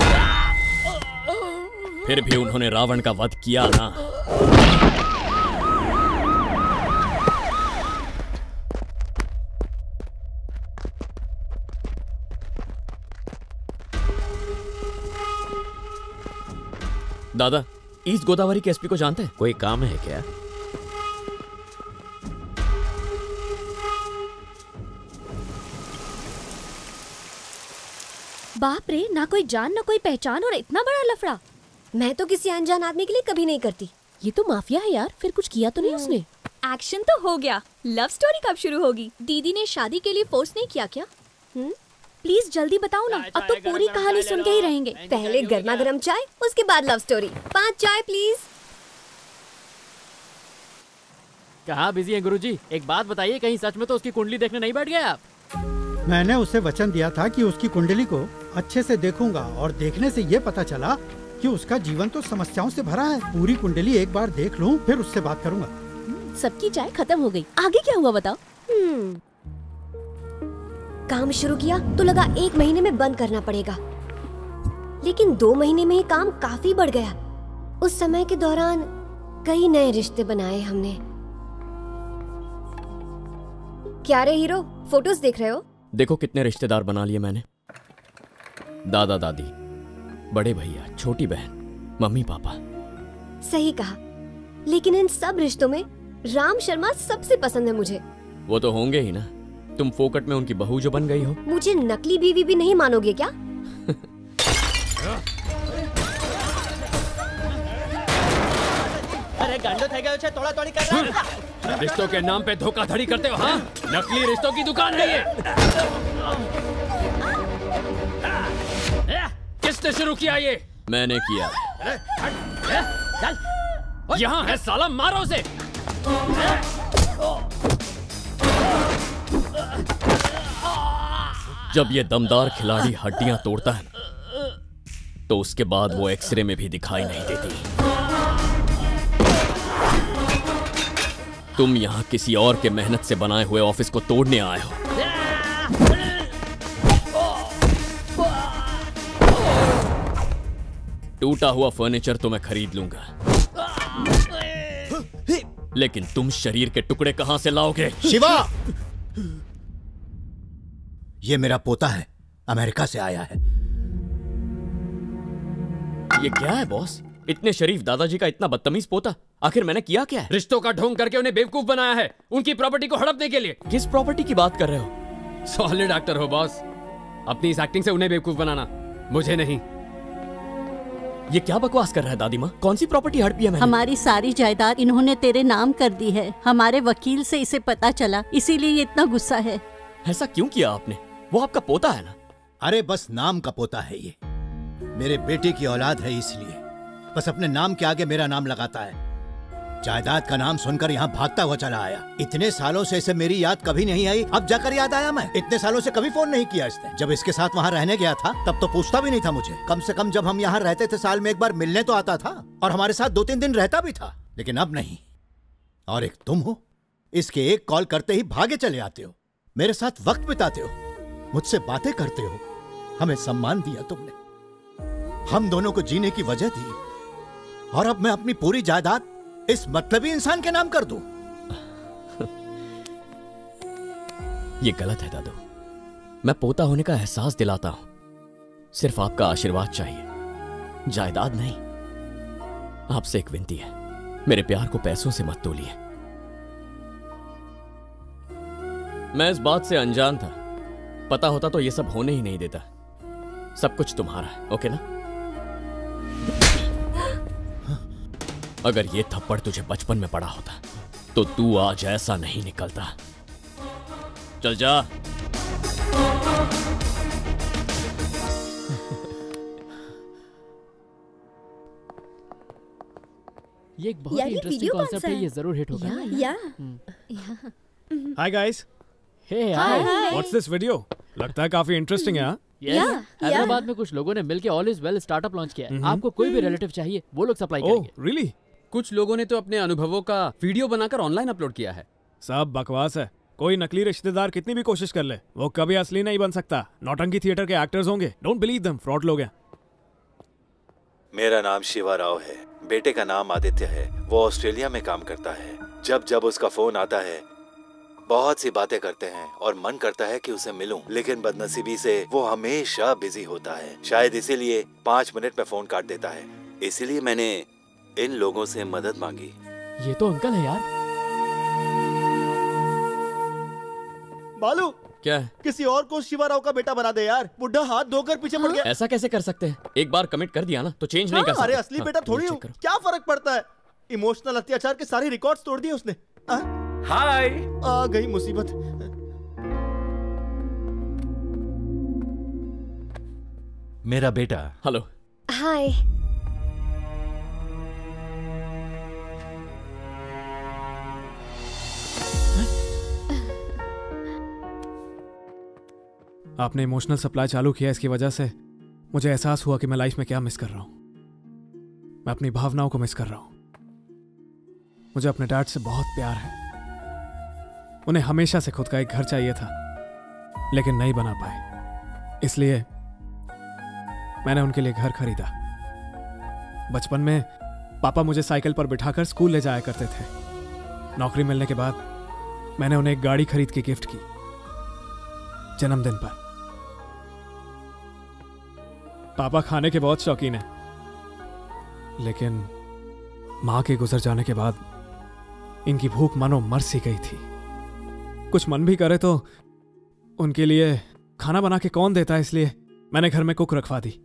B: फिर भी उन्होंने रावण का वध किया ना। दादा, ईस्ट गोदावरी के एसपी को जानते हैं?
L: कोई काम है क्या?
Q: बाप रे, ना कोई जान ना कोई पहचान और इतना बड़ा लफड़ा।
H: मैं तो किसी अनजान आदमी के लिए कभी नहीं करती।
Q: ये तो माफिया है यार, फिर कुछ किया तो नहीं उसने? एक्शन तो हो गया, लव स्टोरी कब शुरू होगी? दीदी ने शादी के लिए फोर्स नहीं किया क्या? प्लीज जल्दी बताओ ना, अब तो पूरी कहानी सुन के ही रहेंगे।
H: पहले गर्मा गर्म चाय, उसके बाद लव स्टोरी। 5 चाय प्लीज।
T: कहाँ बिजी है गुरुजी? एक बात बताइए, कहीं सच में तो उसकी कुंडली देखने नहीं बैठ गए आप?
M: मैंने उसे वचन दिया था कि उसकी कुंडली को अच्छे से देखूंगा और देखने से ये पता चला कि उसका जीवन तो समस्याओं से भरा है। पूरी कुंडली एक बार देख लूं, फिर उससे बात करूंगा।
Q: सबकी चाय खत्म हो गई, आगे क्या हुआ बताओ?
H: काम शुरू किया तो लगा 1 महीने में बंद करना पड़ेगा, लेकिन 2 महीने में ही काम काफी बढ़ गया। उस समय के दौरान कई नए रिश्ते बनाए हमने। क्या रे हीरो, फोटोज देख रहे हो?
B: देखो कितने रिश्तेदार बना लिए मैंने। दादा दादी, बड़े भैया, छोटी बहन, मम्मी पापा।
H: सही कहा, लेकिन इन सब रिश्तों में राम शर्मा सबसे पसंद है मुझे।
B: वो तो होंगे ही ना, तुम फोकट में उनकी बहू जो बन गई हो।
H: मुझे नकली बीवी भी नहीं मानोगे क्या?
U: अरे गांडो थे गए छे, तोड़ा तोड़ी कर रहा है।
B: रिश्तों के नाम पे धोखाधड़ी करते हो? हाँ, नकली रिश्तों की दुकान है ये। किसने शुरू किया ये? मैंने किया। यहाँ है साला, मारो उसे। जब ये दमदार खिलाड़ी हड्डियां तोड़ता है तो उसके बाद वो एक्सरे में भी दिखाई नहीं देती। तुम यहाँ किसी और के मेहनत से बनाए हुए ऑफिस को तोड़ने आए हो। टूटा हुआ फर्नीचर तो मैं खरीद लूंगा, लेकिन तुम शरीर के टुकड़े कहां से लाओगे?
O: शिवा, ये मेरा पोता है, अमेरिका से आया है।
B: ये क्या है बॉस? इतने शरीफ दादाजी का इतना बदतमीज पोता, आखिर मैंने किया क्या है? रिश्तों का ढोंग करके उन्हें बेवकूफ बनाया है, उनकी प्रॉपर्टी को हड़पने के लिए। किस प्रॉपर्टी की बात कर रहे हो?
T: सॉलिड एक्टर हो बॉस, अपनी इस एक्टिंग से उन्हें बेवकूफ बनाना, मुझे नहीं।
B: ये क्या बकवास कर रहा है दादी माँ? कौन सी प्रॉपर्टी हड़पी है मैंने?
D: हमारी सारी जायदाद इन्होंने तेरे नाम कर दी है। हमारे वकील से इसे पता चला, इसीलिए ये इतना गुस्सा है।
B: ऐसा क्यों किया आपने? वो आपका पोता है ना?
O: अरे बस नाम का पोता है ये, मेरे बेटे की औलाद है, इसलिए बस अपने नाम के आगे मेरा नाम लगाता है। जायदाद का नाम सुनकर यहाँ भागता हुआ चला आया। इतने सालों से इसे मेरी याद कभी नहीं आई, अब जाकर याद आया। मैं इतने सालों से कभी फोन नहीं किया इसने। जब इसके साथ वहाँ रहने गया था तब तो पूछता भी नहीं था मुझे। कम से कम जब हम यहाँ रहते थे साल में एक बार मिलने तो आता था और हमारे साथ 2-3 दिन रहता भी था, लेकिन अब नहीं। और एक तुम हो, इसके एक कॉल करते ही भागे चले आते हो, मेरे साथ वक्त बिताते हो, मुझसे बातें करते हो, हमें सम्मान दिया तुमने, हम दोनों को जीने की वजह दी, और अब मैं अपनी पूरी जायदाद इस मतलबी इंसान के नाम कर दूं?
B: ये गलत है दादू। मैं पोता होने का एहसास दिलाता हूं, सिर्फ आपका आशीर्वाद चाहिए, जायदाद नहीं। आपसे एक विनती है, मेरे प्यार को पैसों से मत तोलिए। मैं इस बात से अनजान था, पता होता तो ये सब होने ही नहीं देता। सब कुछ तुम्हारा है, ओके ना? अगर ये थप्पड़ तुझे बचपन में पड़ा होता तो तू आज ऐसा नहीं निकलता। चल जा।
T: ये एक बहुत ही इंटरेस्टिंग कॉन्सेप्ट है, ये जरूर हिट होगा।
E: Hi guys.
T: Hey hi.
E: What's this video? लगता है काफी इंटरेस्टिंग है।
T: हैदराबाद में कुछ लोगों ने मिलकर all is well startup launch किया है। आपको कोई भी रिलेटिव चाहिए, वो लोग सप्लाई करेंगे।
E: रियली?
B: कुछ लोगों ने तो अपने अनुभवों का वीडियो बनाकर ऑनलाइन अपलोड किया है।
E: सब बकवास है। कोई नकली रिश्तेदार कितनी भी कोशिश कर ले, वो कभी असली नहीं बन सकता। नौटंकी थिएटर के एक्टर्स होंगे, डोंट बिलीव देम, फ्रॉड लोग हैं।
F: मेरा नाम शिवा राव है, बेटे का नाम आदित्य है, वो ऑस्ट्रेलिया में काम करता है। जब जब उसका फोन आता है बहुत सी बातें करते हैं और मन करता है कि उसे मिलूं, लेकिन बदनसीबी से वो हमेशा बिजी होता है। शायद इसीलिए 5 मिनट में फोन काट देता है।
G: इसलिए मैंने इन लोगों से मदद मांगी।
B: ये तो अंकल है यार।
R: बालू,
B: क्या है?
R: किसी और को शिवाराव का बेटा बना दे यार। बुढ़ा हाथ धोकर पीछे पड़ गया।
B: ऐसा कैसे कर सकते हैं? एक बार कमिट कर दिया ना तो चेंज नहीं कर सकते।
R: अरे असली बेटा थोड़ी हूँ, क्या फर्क पड़ता है? इमोशनल अत्याचार के सारे रिकॉर्ड्स तोड़ दिए उसने।
G: हाय,
R: आ गई मुसीबत।
F: मेरा बेटा।
B: हेलो।
H: हाय।
E: आपने इमोशनल सप्लाई चालू किया, इसकी वजह से मुझे एहसास हुआ कि मैं लाइफ में क्या मिस कर रहा हूं। मैं अपनी भावनाओं को मिस कर रहा हूं। मुझे अपने डैड से बहुत प्यार है। उन्हें हमेशा से खुद का एक घर चाहिए था, लेकिन नहीं बना पाए। इसलिए मैंने उनके लिए घर खरीदा। बचपन में पापा मुझे साइकिल पर बिठाकर स्कूल ले जाया करते थे। नौकरी मिलने के बाद मैंने उन्हें एक गाड़ी खरीद के गिफ्ट की, जन्मदिन पर। पापा खाने के बहुत शौकीन है, लेकिन मां के गुजर जाने के बाद इनकी भूख मानो मर सी गई थी। कुछ मन भी करे तो उनके लिए खाना बना के कौन देता है, इसलिए मैंने घर में कुक रखवा दी।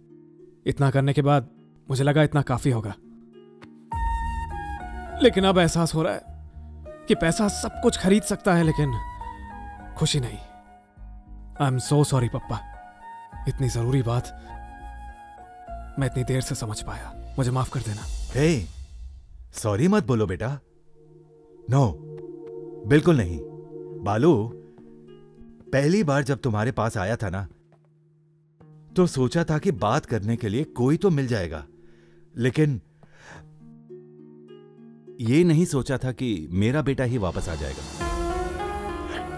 E: इतना करने के बाद मुझे लगा इतना काफी होगा, लेकिन अब एहसास हो रहा है कि पैसा सब कुछ खरीद सकता है, लेकिन खुशी नहीं। आई एम सो सॉरी पप्पा। इतनी जरूरी बात मैं इतनी देर से समझ पाया, मुझे माफ कर देना।
F: हे, सॉरी मत बोलो बेटा। नो, बिल्कुल नहीं। बालू, पहली बार जब तुम्हारे पास आया था ना, तो सोचा था कि बात करने के लिए कोई तो मिल जाएगा, लेकिन ये नहीं सोचा था कि मेरा बेटा ही वापस आ जाएगा।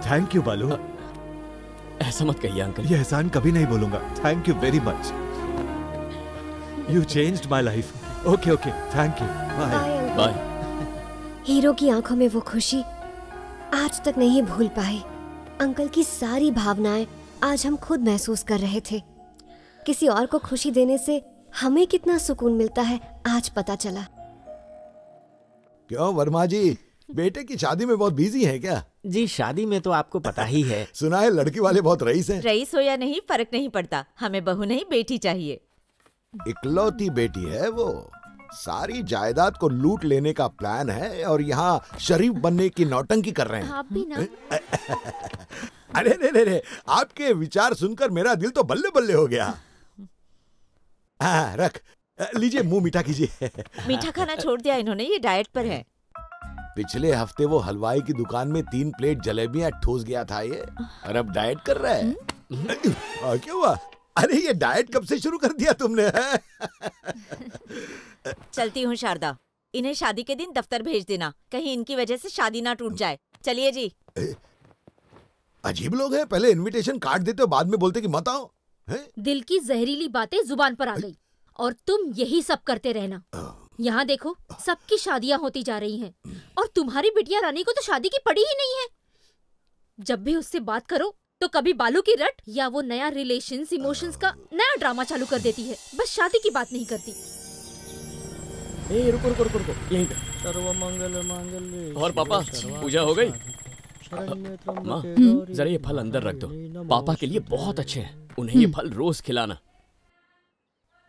F: थैंक यू बालू।
B: ऐसा मत कहिए अंकल।
F: ये एहसान कभी नहीं भूलूंगा। Thank you very much. You changed my life. Okay okay, thank you. Bye
B: bye.
H: Hero की आंखों में वो खुशी आज तक नहीं भूल पाए। अंकल की सारी भावनाएं आज हम खुद महसूस कर रहे थे। किसी और को खुशी देने से हमें कितना सुकून मिलता है आज पता चला।
V: क्यों वर्मा जी, बेटे की शादी में बहुत बिजी है क्या?
S: जी, शादी में तो आपको पता ही है।
V: सुना है लड़की वाले बहुत रईस हैं।
K: रईस हो या नहीं फर्क नहीं पड़ता, हमें बहू नहीं बेटी चाहिए।
V: इकलौती बेटी है वो। सारी जायदाद को लूट लेने का प्लान है और यहाँ शरीफ बनने की नौटंकी कर रहे हैं।
Q: आप भी ना।
V: अरे नहीं, आपके विचार सुनकर मेरा दिल तो बल्ले बल्ले हो गया। रख लीजिए, मुंह मीठा कीजिए।
K: मीठा खाना छोड़ दिया इन्होंने, ये डाइट पर है।
V: पिछले हफ्ते वो हलवाई की दुकान में 3 प्लेट जलेबियां ठूस गया था ये, और अब डाइट कर रहा है। और क्या हुआ? अरे ये डाइट कब से शुरू कर दिया तुमने?
K: चलती हूँ शारदा, इन्हें शादी के दिन दफ्तर भेज देना, कहीं इनकी वजह से शादी ना टूट जाए। चलिए जी।
V: अजीब लोग हैं, पहले इनविटेशन काट देते हो, बाद में बोलते कि मत आओ।
Q: दिल की जहरीली बातें जुबान पर आ गई और तुम यही सब करते रहना। यहाँ देखो, सबकी शादियां होती जा रही हैं और तुम्हारी बिटिया रानी को तो शादी की पड़ी ही नहीं है। जब भी उससे बात करो तो कभी बालू की रट या वो नया रिलेशंस इमोशंस का नया ड्रामा चालू कर देती है, बस शादी की बात नहीं करती।
B: रुको रुको रुको रुको, यहीं पे।
S: सर्वमंगल मांगल्ये।
B: और पापा, पूजा हो गई? माँ, जरा ये फल अंदर रख दो, पापा के लिए बहुत अच्छे हैं, उन्हें ये फल रोज खिलाना।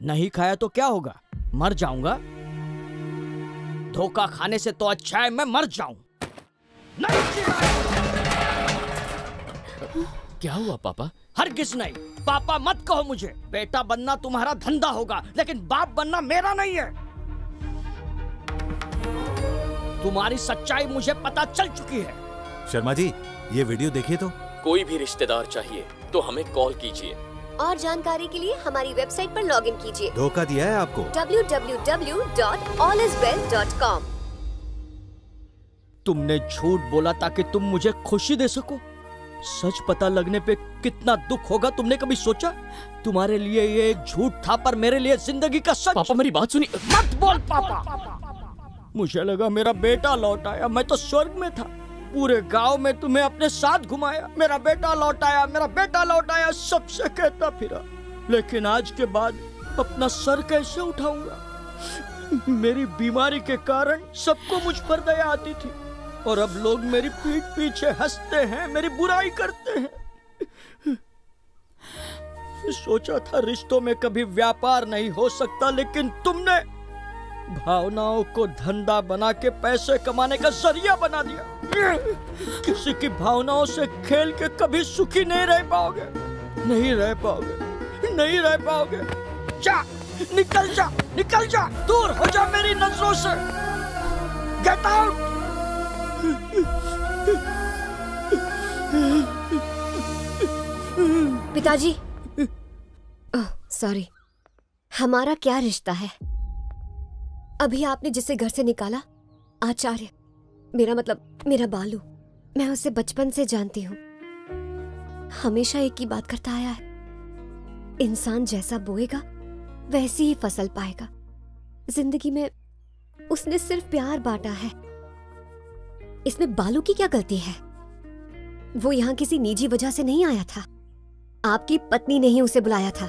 I: नहीं खाया तो क्या होगा? मर जाऊंगा। धोखा खाने से तो अच्छा है मैं मर जाऊं।
B: क्या हुआ पापा?
I: हरगिज नहीं, पापा मत कहो मुझे। बेटा बनना तुम्हारा धंधा होगा, लेकिन बाप बनना मेरा नहीं है। तुम्हारी सच्चाई मुझे पता चल चुकी है।
F: शर्मा जी, ये वीडियो देखिए तो।
B: कोई भी रिश्तेदार चाहिए तो हमें कॉल कीजिए।
H: और जानकारी के लिए हमारी वेबसाइट पर लॉगिन कीजिए।
F: धोखा दिया है आपको।
H: www.alliswell.com।
I: तुमने झूठ बोला ताकि तुम मुझे खुशी दे सको। सच पता लगने पे कितना दुख होगा, तुमने कभी सोचा? तुम्हारे लिए ये एक झूठ था, पर मेरे लिए जिंदगी का सच।
B: पापा मेरी बात सुनिए।
I: मत बोल पापा। मुझे लगा मेरा बेटा लौट आया, मैं तो स्वर्ग में था। पूरे गांव में तुम्हें अपने साथ घुमाया, मेरा बेटा लौट आया, मेरा बेटा लौट आया, सबसे कहता फिरा। लेकिन आज के बाद अपना सर कैसे उठाऊंगा? मेरी बीमारी के कारण सबको मुझ पर दया आती थी और अब लोग मेरी पीठ पीछे हंसते हैं, मेरी बुराई करते हैं। सोचा था रिश्तों में कभी व्यापार नहीं हो सकता, लेकिन तुमने भावनाओं को धंधा बना के पैसे कमाने का जरिया बना दिया। किसी की भावनाओं से खेल के कभी सुखी नहीं रह पाओगे, नहीं रह पाओगे, नहीं रह पाओगे। जा, निकल जा, निकल जा, दूर हो जा मेरी नजरों से। Get out.
H: पिताजी, ओह सॉरी, हमारा क्या रिश्ता है? अभी आपने जिसे घर से निकाला, आचार्य, मेरा मतलब मेरा बालू, मैं उसे बचपन से जानती हूँ। हमेशा एक ही बात करता आया है, इंसान जैसा बोएगा वैसी ही फसल पाएगा। जिंदगी में उसने सिर्फ प्यार बांटा है। इसमें बालू की क्या गलती है? वो यहाँ किसी निजी वजह से नहीं आया था। आपकी पत्नी ने ही उसे बुलाया था।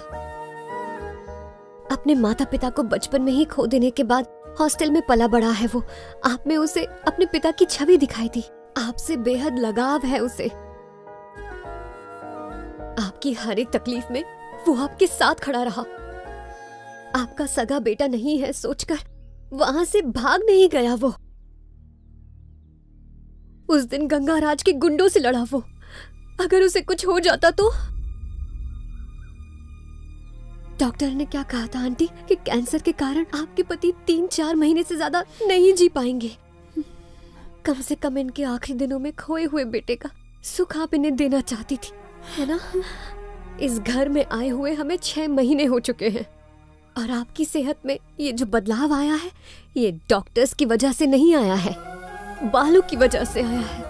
H: अपने माता पिता को बचपन में ही खो देने के बाद हॉस्टल में पला बड़ा है वो। आप में उसे अपने पिता की छवि दिखाई दी। आपसे बेहद लगाव है उसे। आपकी हर एक तकलीफ में वो आपके साथ खड़ा रहा। आपका सगा बेटा नहीं है सोचकर वहां से भाग नहीं गया वो। उस दिन गंगाराज के गुंडों से लड़ा वो। अगर उसे कुछ हो जाता तो? डॉक्टर ने क्या कहा था आंटी कि कैंसर के कारण आपके पति 3-4 महीने से ज्यादा नहीं जी पाएंगे। कम से कम इनके आखिरी दिनों में खोए हुए बेटे का सुख आप इन्हें देना चाहती थी, है ना? इस घर में आए हुए हमें 6 महीने हो चुके हैं और आपकी सेहत में ये जो बदलाव आया है, ये डॉक्टर्स की वजह से नहीं आया है, बालू की वजह से आया है।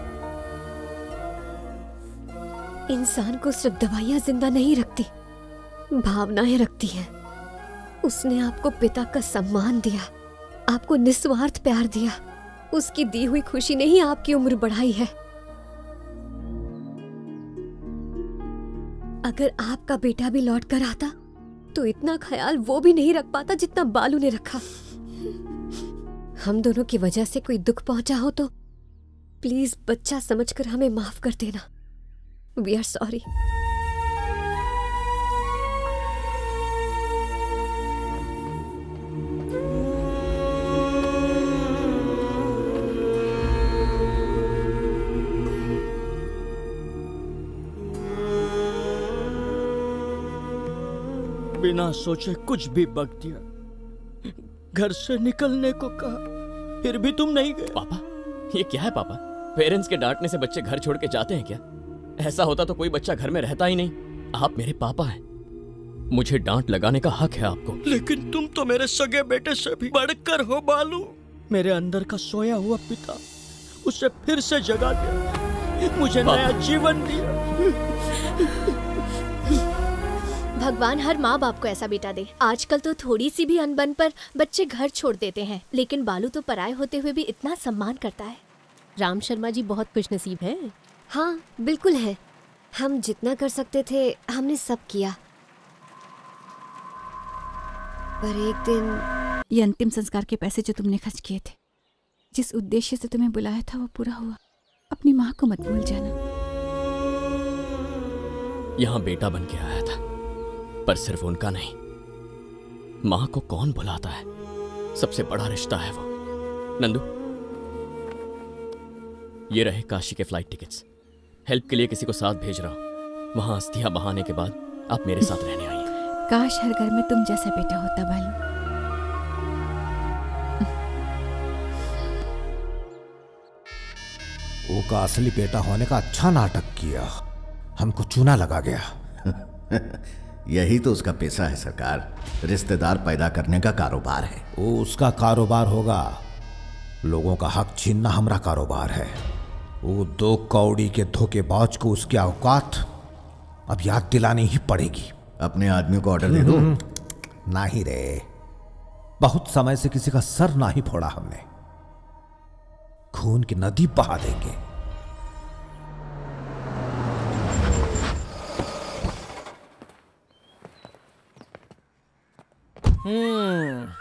H: इंसान को सिर्फ दवाइयां जिंदा नहीं रखती, भावनाएं रखती हैं। उसने आपको पिता का सम्मान दिया, आपको निस्वार्थ प्यार दिया। उसकी दी हुई खुशी ने ही आपकी उम्र बढ़ाई है। अगर आपका बेटा भी लौट कर आता तो इतना ख्याल वो भी नहीं रख पाता जितना बालू ने रखा। हम दोनों की वजह से कोई दुख पहुंचा हो तो प्लीज बच्चा समझकर हमें माफ कर देना। We are sorry.
I: बिना सोचे कुछ भी बक दिया, घर से निकलने को कहा, फिर भी तुम नहीं गए।
B: पापा, ये क्या है पापा? पेरेंट्स के डांटने से बच्चे घर छोड़ के जाते हैं क्या? ऐसा होता तो कोई बच्चा घर में रहता ही नहीं। आप मेरे पापा हैं, मुझे डांट लगाने का हक है आपको।
I: लेकिन तुम तो मेरे सगे बेटे से भी बढ़कर हो बालू। मेरे अंदर का सोया हुआ पिता, उसे फिर से जगा दिया, मुझे नया जीवन दिया।
Q: भगवान हर माँ बाप को ऐसा बेटा दे। आजकल तो थोड़ी सी भी अनबन पर बच्चे घर छोड़ देते हैं, लेकिन बालू तो पराये होते हुए भी इतना सम्मान करता है।
H: राम शर्मा जी बहुत खुशनसीब हैं। हाँ बिल्कुल है। हम जितना कर सकते थे हमने सब किया, पर एक दिन
P: ये अंतिम संस्कार के पैसे जो तुमने खर्च किए थे, जिस उद्देश्य से तुम्हें बुलाया था वो पूरा हुआ। अपनी माँ को मत भूल जाना।
B: यहाँ बेटा बन के आया था, पर सिर्फ उनका नहीं, माँ को कौन बुलाता है? सबसे बड़ा रिश्ता है वो। नंदू, ये रहे काशी के फ्लाइट टिकट्स। हेल्प के लिए किसी को साथ भेज रहा हूँ। वहां अस्थियां बहाने के बाद आप मेरे साथ रहने आइए।
P: काश हर घर में तुम जैसा बेटा होता बालू।
J: वो का असली बेटा होने का अच्छा नाटक किया, हमको चूना लगा गया।
O: यही तो उसका पेशा है सरकार, रिश्तेदार पैदा करने का कारोबार है।
J: वो उसका कारोबार होगा, लोगों का हक छीनना हमारा कारोबार है। वो 2 कौड़ी के धोखेबाज को उसकी औकात अब याद दिलानी ही पड़ेगी।
O: अपने आदमियों को ऑर्डर दे दो।
J: नहीं रे, बहुत समय से किसी का सर नहीं फोड़ा हमने, खून की नदी बहा देंगे।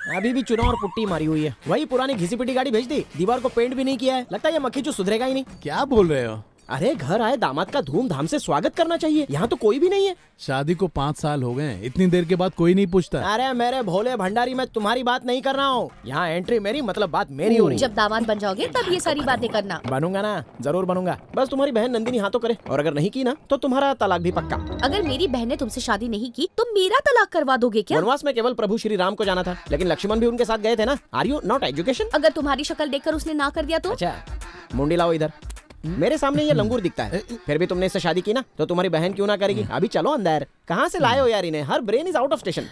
I: अभी भी चुनाव और पुट्टी मारी हुई है। वही पुरानी घिसी पिटी गाड़ी भेज दी, दीवार को पेंट भी नहीं किया है। लगता है ये मक्खी जो सुधरेगा ही नहीं।
C: क्या बोल रहे हो?
I: अरे घर आए दामाद का धूमधाम से स्वागत करना चाहिए, यहाँ तो कोई भी नहीं है।
C: शादी को 5 साल हो गए, इतनी देर के बाद कोई नहीं पूछता।
I: अरे मेरे भोले भंडारी, मैं तुम्हारी बात नहीं कर रहा हूँ। यहाँ एंट्री मेरी मतलब बात मेरी हो रही है।
A: जब दामाद बन जाओगे तब ये सारी बातें करना।
I: बनूंगा ना, जरूर बनूंगा। बस तुम्हारी बहन नंदिनी हाँ तो करे, और अगर नहीं की ना तो तुम्हारा तलाक भी पक्का।
A: अगर मेरी बहन ने तुमसे शादी नहीं की तो मेरा तलाक करवा दोगे क्या?
I: वनवास में केवल प्रभु श्री राम को जाना था, लेकिन लक्ष्मण भी उनके साथ गए थे ना। Are you not education?
A: अगर तुम्हारी शक्ल देखकर उसने ना कर दिया तो?
I: अच्छा मुंडी लाओ इधर। मेरे सामने ये लंगूर दिखता है, फिर भी तुमने इससे शादी की ना, तो तुम्हारी बहन क्यों ना करेगी? अभी चलो अंदर। कहाँ से लाए हो यार इन्हें? Her brain is out of station.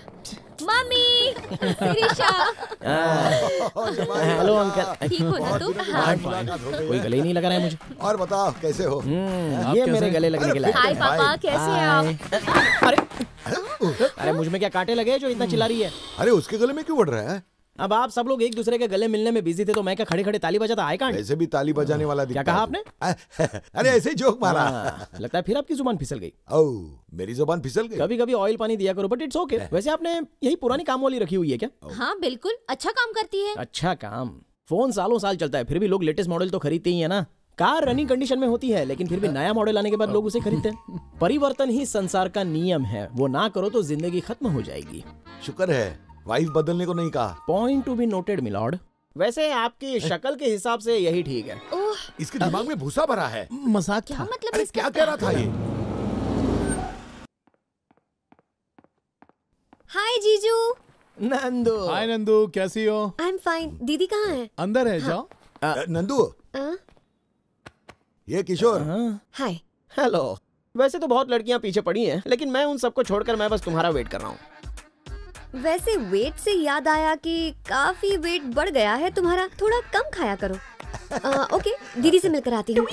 A: Mummy, Shirisha.
I: Hello uncle.
A: ठीक हो ना तुम? हाँ।
I: कोई गले ही नहीं लगा रहा है मुझे।
V: और बताओ कैसे हो?
I: ये मेरे गले लगने के लायक।
A: हाय पापा, कैसे हैं आप?
I: अरे मुझ में क्या कांटे लगे जो इतना चिल्ला रही है?
V: अरे उसके गले में क्यों बढ़ रहा है?
I: अब आप सब लोग एक दूसरे के गले मिलने में बिजी थे तो मैं क्या खड़े खड़े ताली बजाता? I can't.
V: ऐसे भी ताली बजाने वाला दिखता
I: क्या कहा आपने?
V: अरे ऐसे ही जोक मारा।
I: लगता है फिर आपकी जुबान फिसल गई।
V: ओह, मेरी जुबान फिसल गई।
I: कभी कभी ऑयल पानी दिया करो, बट इट्स ओके। वैसे आपने यही पुरानी काम वाली रखी हुई है क्या?
A: हाँ बिल्कुल, अच्छा काम करती है।
I: अच्छा काम। फोन सालों साल चलता है, फिर भी लोग लेटेस्ट मॉडल तो खरीदते ही है ना। कार रनिंग कंडीशन में होती है, लेकिन फिर भी नया मॉडल आने के बाद लोग उसे खरीदते हैं। परिवर्तन ही संसार का नियम है, वो ना करो तो जिंदगी खत्म हो जाएगी।
V: शुक्र है वाइफ बदलने को नहीं कहा।
I: Point to be noted milord. वैसे आपकी शक्ल के हिसाब से यही ठीक है।
V: इसके दिमाग में भूसा भरा है।
C: मजाक
A: क्या मतलब?
V: अरे क्या कह रहा था ये?
H: हाय जीजू।
I: नंदू।
C: हाय नंदू, कैसी हो?
H: I am fine. दीदी कहाँ है?
C: अंदर है, जाओ।
V: नंदू, ये किशोर।
H: हाय।
I: हेलो। वैसे तो बहुत लड़कियां पीछे पड़ी हैं, लेकिन मैं उन सबको छोड़कर मैं बस तुम्हारा वेट कर रहा हूँ।
H: वैसे वेट से याद आया कि काफी वेट बढ़ गया है तुम्हारा, थोड़ा कम खाया करो। ओके, दीदी से मिलकर आती हूँ।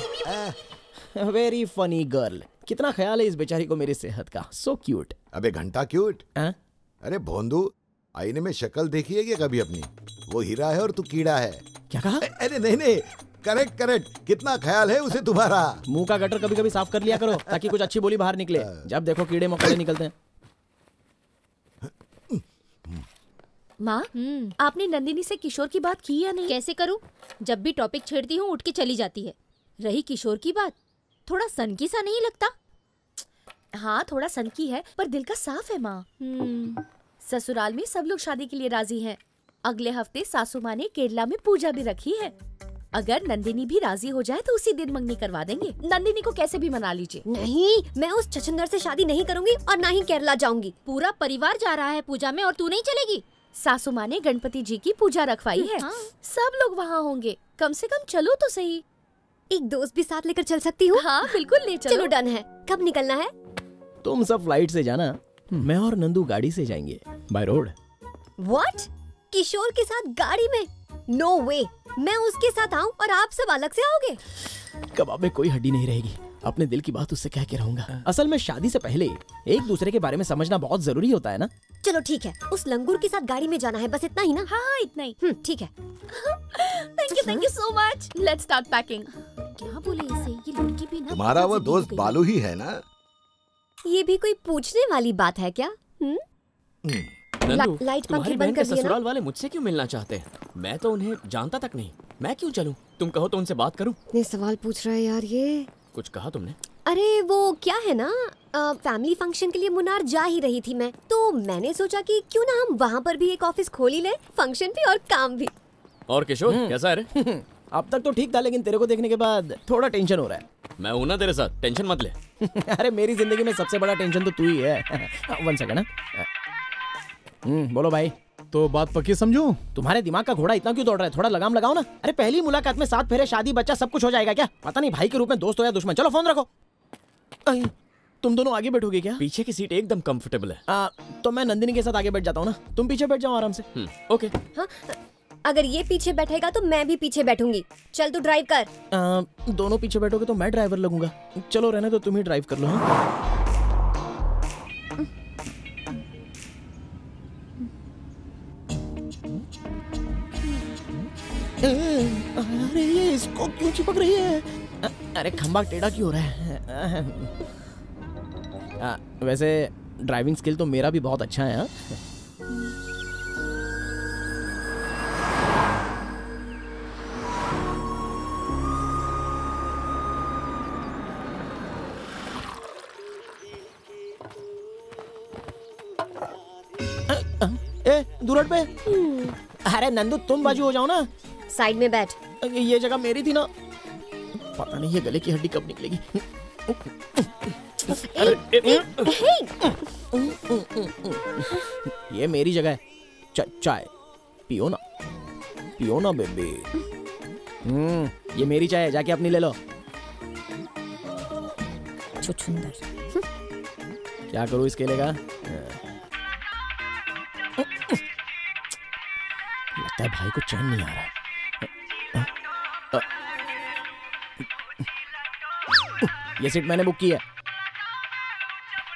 I: Very funny girl. कितना ख्याल है इस बेचारी को मेरी सेहत का। So cute.
V: अबे घंटा क्यूट। अरे भोंदू, आईने में शक्ल देखी है क्या कभी अपनी? वो हीरा है और तू कीड़ा है।
I: क्या कहा?
V: अरे नहीं, करेक्ट करेक्ट। कितना ख्याल है उसे तुम्हारा।
I: मुंह का गटर कभी कभी साफ कर लिया करो ताकि कुछ अच्छी बोली बाहर निकले। जब देखो कीड़े मकोड़े निकलते हैं।
A: माँ, आपने नंदिनी से किशोर की बात की या नहीं? कैसे करूँ? जब भी टॉपिक छेड़ती हूँ उठ के चली जाती है। रही किशोर की बात, थोड़ा सनकी सा नहीं लगता? हाँ थोड़ा सनकी है, पर दिल का साफ है माँ। ससुराल में सब लोग शादी के लिए राजी हैं। अगले हफ्ते सासू माँ ने केरला में पूजा भी रखी है। अगर नंदिनी भी राजी हो जाए तो उसी दिन मंगनी करवा देंगे। नंदिनी को कैसे भी मना लीजिए।
H: नहीं, मैं उस छछंदर से शादी नहीं करूंगी और ना ही केरला जाऊंगी।
A: पूरा परिवार जा रहा है पूजा में और तू नहीं चलेगी? सासू माँ ने गणपति जी की पूजा रखवाई है। हाँ। सब लोग वहाँ होंगे, कम से कम चलो तो सही।
H: एक दोस्त भी साथ लेकर चल सकती हूँ?
A: हाँ बिल्कुल ले चलो।
H: चलो डन है। कब निकलना है?
I: तुम सब फ्लाइट से जाना, मैं और नंदू गाड़ी से जाएंगे बाय रोड।
H: व्हाट? किशोर के साथ गाड़ी में? नो वे। मैं उसके साथ आऊँ और आप सब अलग से आओगे?
I: कबाब में कोई हड्डी नहीं रहेगी। अपने दिल की बात उससे कह के रहूंगा। असल में शादी से पहले एक दूसरे के बारे में समझना बहुत जरूरी होता है ना।
H: चलो ठीक है, उस लंगूर के साथ गाड़ी में जाना है, बस इतना ही ना?
A: हाँ इतना ही।
H: ठीक है।
A: Thank you so much. Let's start packing. क्या बोले इसे? ये लड़की भी ना।
V: तुम्हारा वो दोस्त बालू ही है ना?
H: ये भी कोई पूछने वाली बात है क्या?
B: नंदू,
H: लाइट
B: तुम्हारी
H: पंखे
B: बहन
H: बंद
B: के
H: कर दिए ना?
B: ससुराल वाले मुझसे क्यों मिलना चाहते हैं? मैं तो उन्हें जानता तक नहीं। मैं क्यों चलूं? तुम कहो तो उनसे बात करूं।
H: ये सवाल पूछ रहा है यार ये।
B: कुछ कहा तुमने?
H: अरे वो क्या है ना, फैमिली फंक्शन के लिए मुन्नार जा ही रही थी मैं, तो मैंने सोचा कि क्यों ना हम वहाँ पर भी एक ऑफिस खोल ही ले, फंक्शन भी और काम भी।
B: और किशोर कैसा है रे?
I: अब तक तो ठीक था, लेकिन तेरे को देखने के बाद थोड़ा टेंशन हो रहा है।
B: मैं हूं ना तेरे साथ, टेंशन मत ले।
I: अरे मेरी जिंदगी में सबसे बड़ा टेंशन तो तू ही है। 1 सेकंड ना। बोलो भाई।
C: तो बात पक्की समझूं?
I: तुम्हारे दिमाग का घोड़ा इतना क्यों दौड़ रहा है? थोड़ा लगाम लगाओ ना। अरे पहली मुलाकात में 7 फेरे, शादी, बच्चा, सब कुछ हो जाएगा क्या? पता नहीं भाई के रूप में दोस्त हो या दुश्मन। चलो फोन रखो। तुम दोनों आगे बैठोगे क्या?
B: पीछे की सीट एकदम कंफर्टेबल है।
I: तो मैं नंदिनी के साथ आगे बैठ जाता हूँ ना, तुम पीछे बैठ जाओ आराम से।
B: ओके।
H: हाँ, अगर ये पीछे बैठेगा तो मैं भी पीछे बैठूंगी। चल तू ड्राइव कर।
I: दोनों पीछे बैठोगे तो मैं ड्राइवर लगूंगा। चलो रहने तो तुम ही ड्राइव कर लो। अरे ये इसको क्यों चिपक रही है? अरे खंबा टेढ़ा क्यों हो रहा है? वैसे ड्राइविंग स्किल तो मेरा भी बहुत अच्छा है। दूरट पे। अरे नंदू तुम बाजू हो जाओ ना।
H: साइड में बैठ।
I: ये जगह मेरी थी ना। पता नहीं ये गले की हड्डी कब निकलेगी। ये मेरी जगह है। चाय पियो ना बेबी। ये मेरी चाय है, जाके अपनी ले लो।
H: छुछुंदर।
I: क्या करूं इस केले का? लगता है भाई को चैन नहीं आ रहा। ये सीट मैंने बुक की है।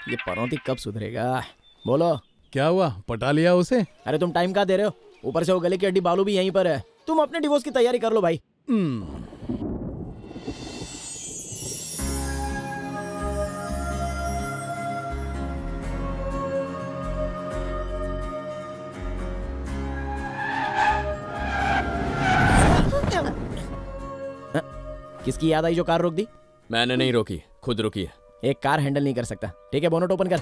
I: ये पनौती कब सुधरेगा? बोलो
C: क्या हुआ, पटा लिया उसे?
I: अरे तुम टाइम कहाँ दे रहे हो? ऊपर से वो गले की हड्डी बालू भी यहीं पर है। तुम अपने डिवोर्स की तैयारी कर लो भाई। किसकी याद आई जो कार रोक दी?
B: मैंने नहीं रोकी, खुद रुकी है।
I: एक कार हैंडल नहीं कर सकता। ठीक है, बोनट ओपन कर।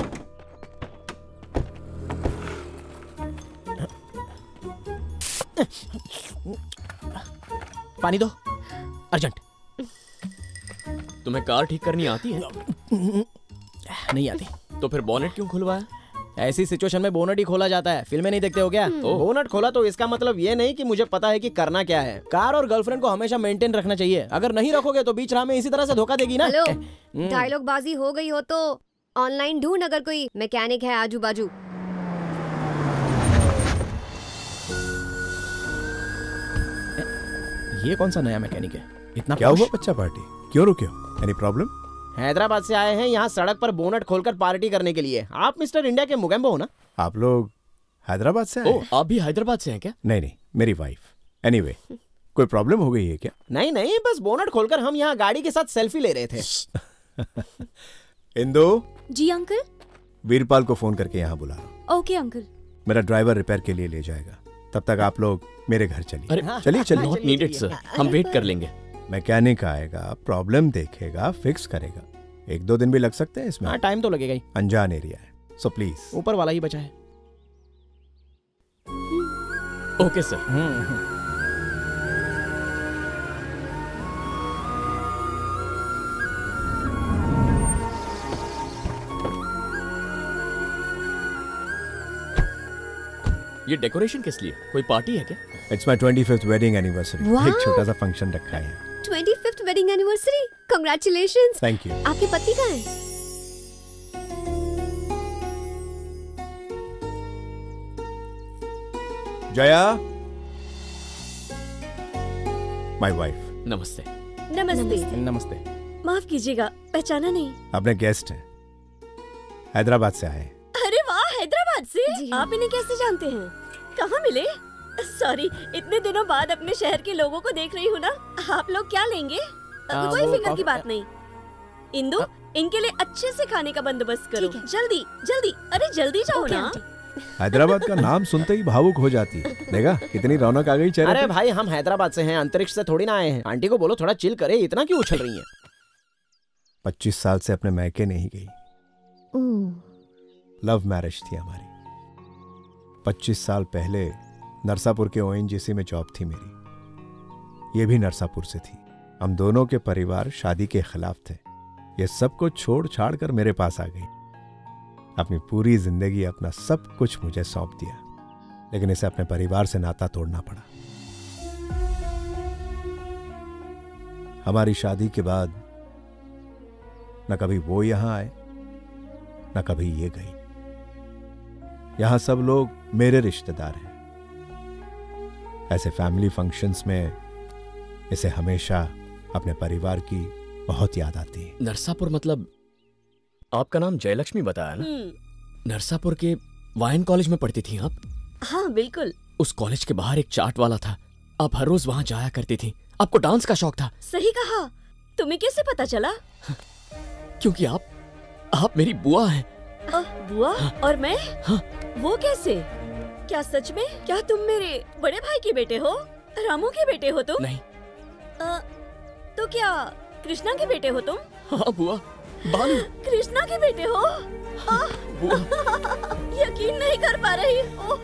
I: पानी दो, अर्जेंट।
B: तुम्हें कार ठीक करनी आती है?
I: नहीं आती।
B: तो फिर बोनेट क्यों खुलवाया?
I: ऐसी सिचुएशन में बोनट ही खोला जाता है। फिल्में नहीं देखते हो क्या? बोनट खोला तो इसका मतलब ये नहीं कि मुझे पता है कि करना क्या है। कार और गर्लफ्रेंड को हमेशा मेंटेन रखना चाहिए। अगर नहीं रखोगे तो बीच राह में इसी तरह से धोखा देगी ना।
H: हेलो, डायलॉग बाजी हो गई हो तो ऑनलाइन ढूंढ, अगर कोई मैकेनिक है आजू बाजू।
I: ये कौन सा नया मैकेनिक है? इतना
L: क्या हुआ बच्चा पार्टी? क्यों रुके हो? Any problem?
I: हैदराबाद से आए हैं यहाँ सड़क पर बोनट खोलकर पार्टी करने के लिए। आप मिस्टर इंडिया के मुगेम्बो हो ना?
L: आप लोग हैदराबाद से आए?
B: आप भी हैदराबाद से हैं क्या?
L: नहीं, मेरी वाइफ। एनीवे, कोई प्रॉब्लम हो गई है क्या?
I: नहीं, बस बोनट खोलकर हम यहाँ गाड़ी के साथ सेल्फी ले रहे थे।
L: इंदु।
Q: जी अंकल।
L: वीरपाल को फोन करके यहाँ बुला लो।
Q: Okay uncle.
L: मेरा ड्राइवर रिपेयर के लिए ले जाएगा। तब तक आप लोग मेरे घर चलिए। चलिए।
B: नॉट नीडेड सर, हम वेट कर लेंगे।
L: मैकेनिक आएगा, प्रॉब्लम देखेगा, फिक्स करेगा। 1-2 दिन भी लग सकते हैं इसमें।
I: हाँ, टाइम तो लगेगा ही।
L: अनजान एरिया है, सो प्लीज।
I: ऊपर वाला ही बचा है।
B: Okay sir. ये डेकोरेशन किस लिए? कोई पार्टी है क्या?
L: It's my 25th wedding anniversary.
H: Wow.
L: एक छोटा सा फंक्शन रखा है।
H: 25th wedding anniversary, congratulations.
L: Thank you.
H: आपके पति कहाँ हैं?
L: Jaya, my wife.
B: नमस्ते।
Q: नमस्ते।
I: नमस्ते।
Q: माफ कीजिएगा, पहचाना नहीं।
L: अपने गेस्ट हैं, हैदराबाद से आए।
Q: अरे वाह, हैदराबाद से? आप इन्हें कैसे जानते हैं? कहाँ मिले? सॉरी, इतने दिनों बाद अपने शहर के लोगों को देख रही हूँ ना। आप लोग क्या लेंगे? कोई फिक्र की बात नहीं। इंदु, इनके लिए अच्छे से खाने का बंदोबस्त करो। जल्दी जल्दी, अरे जल्दी जाओ ना।
L: हैदराबाद का नाम सुनते ही भावुक हो जाती है। देखा कितनी रौनक आ गई चेहरे पे।
I: अरे भाई, हम हैदराबाद से हैं, अंतरिक्ष से थोड़ी ना आए हैं। आंटी को बोलो थोड़ा चिल करे, इतना क्यों उछल रही हैं?
L: 25 साल से अपने मैके नहीं गई। लव मैरिज थी हमारी। 25 साल पहले नरसापुर के ONGC में जॉब थी मेरी। ये भी नरसापुर से थी। हम दोनों के परिवार शादी के खिलाफ थे। ये सब को छोड़ छाड़ कर मेरे पास आ गई। अपनी पूरी जिंदगी, अपना सब कुछ मुझे सौंप दिया, लेकिन इसे अपने परिवार से नाता तोड़ना पड़ा। हमारी शादी के बाद न कभी वो यहां आए, न कभी ये गई। यहां सब लोग मेरे रिश्तेदार हैं। ऐसे फैमिली फंक्शंस में इसे हमेशा अपने परिवार की बहुत याद आती है।
B: नरसापुर मतलब आपका नाम जयलक्ष्मी बताया ना? नरसापुर के वायन कॉलेज में पढ़ती थी आप?
Q: हाँ बिल्कुल।
B: उस कॉलेज के बाहर एक चाट वाला था, आप हर रोज वहाँ जाया करती थी। आपको डांस का शौक था।
Q: सही कहा। तुम्हें कैसे पता चला?
B: क्योंकि आप मेरी बुआ हैं।
Q: बुआ? और मैं?
B: हाँ।
Q: वो कैसे? क्या सच में? क्या तुम मेरे बड़े भाई के बेटे हो? रामू के बेटे हो तुम?
B: नहीं।
Q: तो क्या कृष्णा के बेटे हो तुम?
B: हाँ बुआ, बालू।
Q: कृष्णा के बेटे हो?
A: यकीन नहीं कर पा रही हूँ।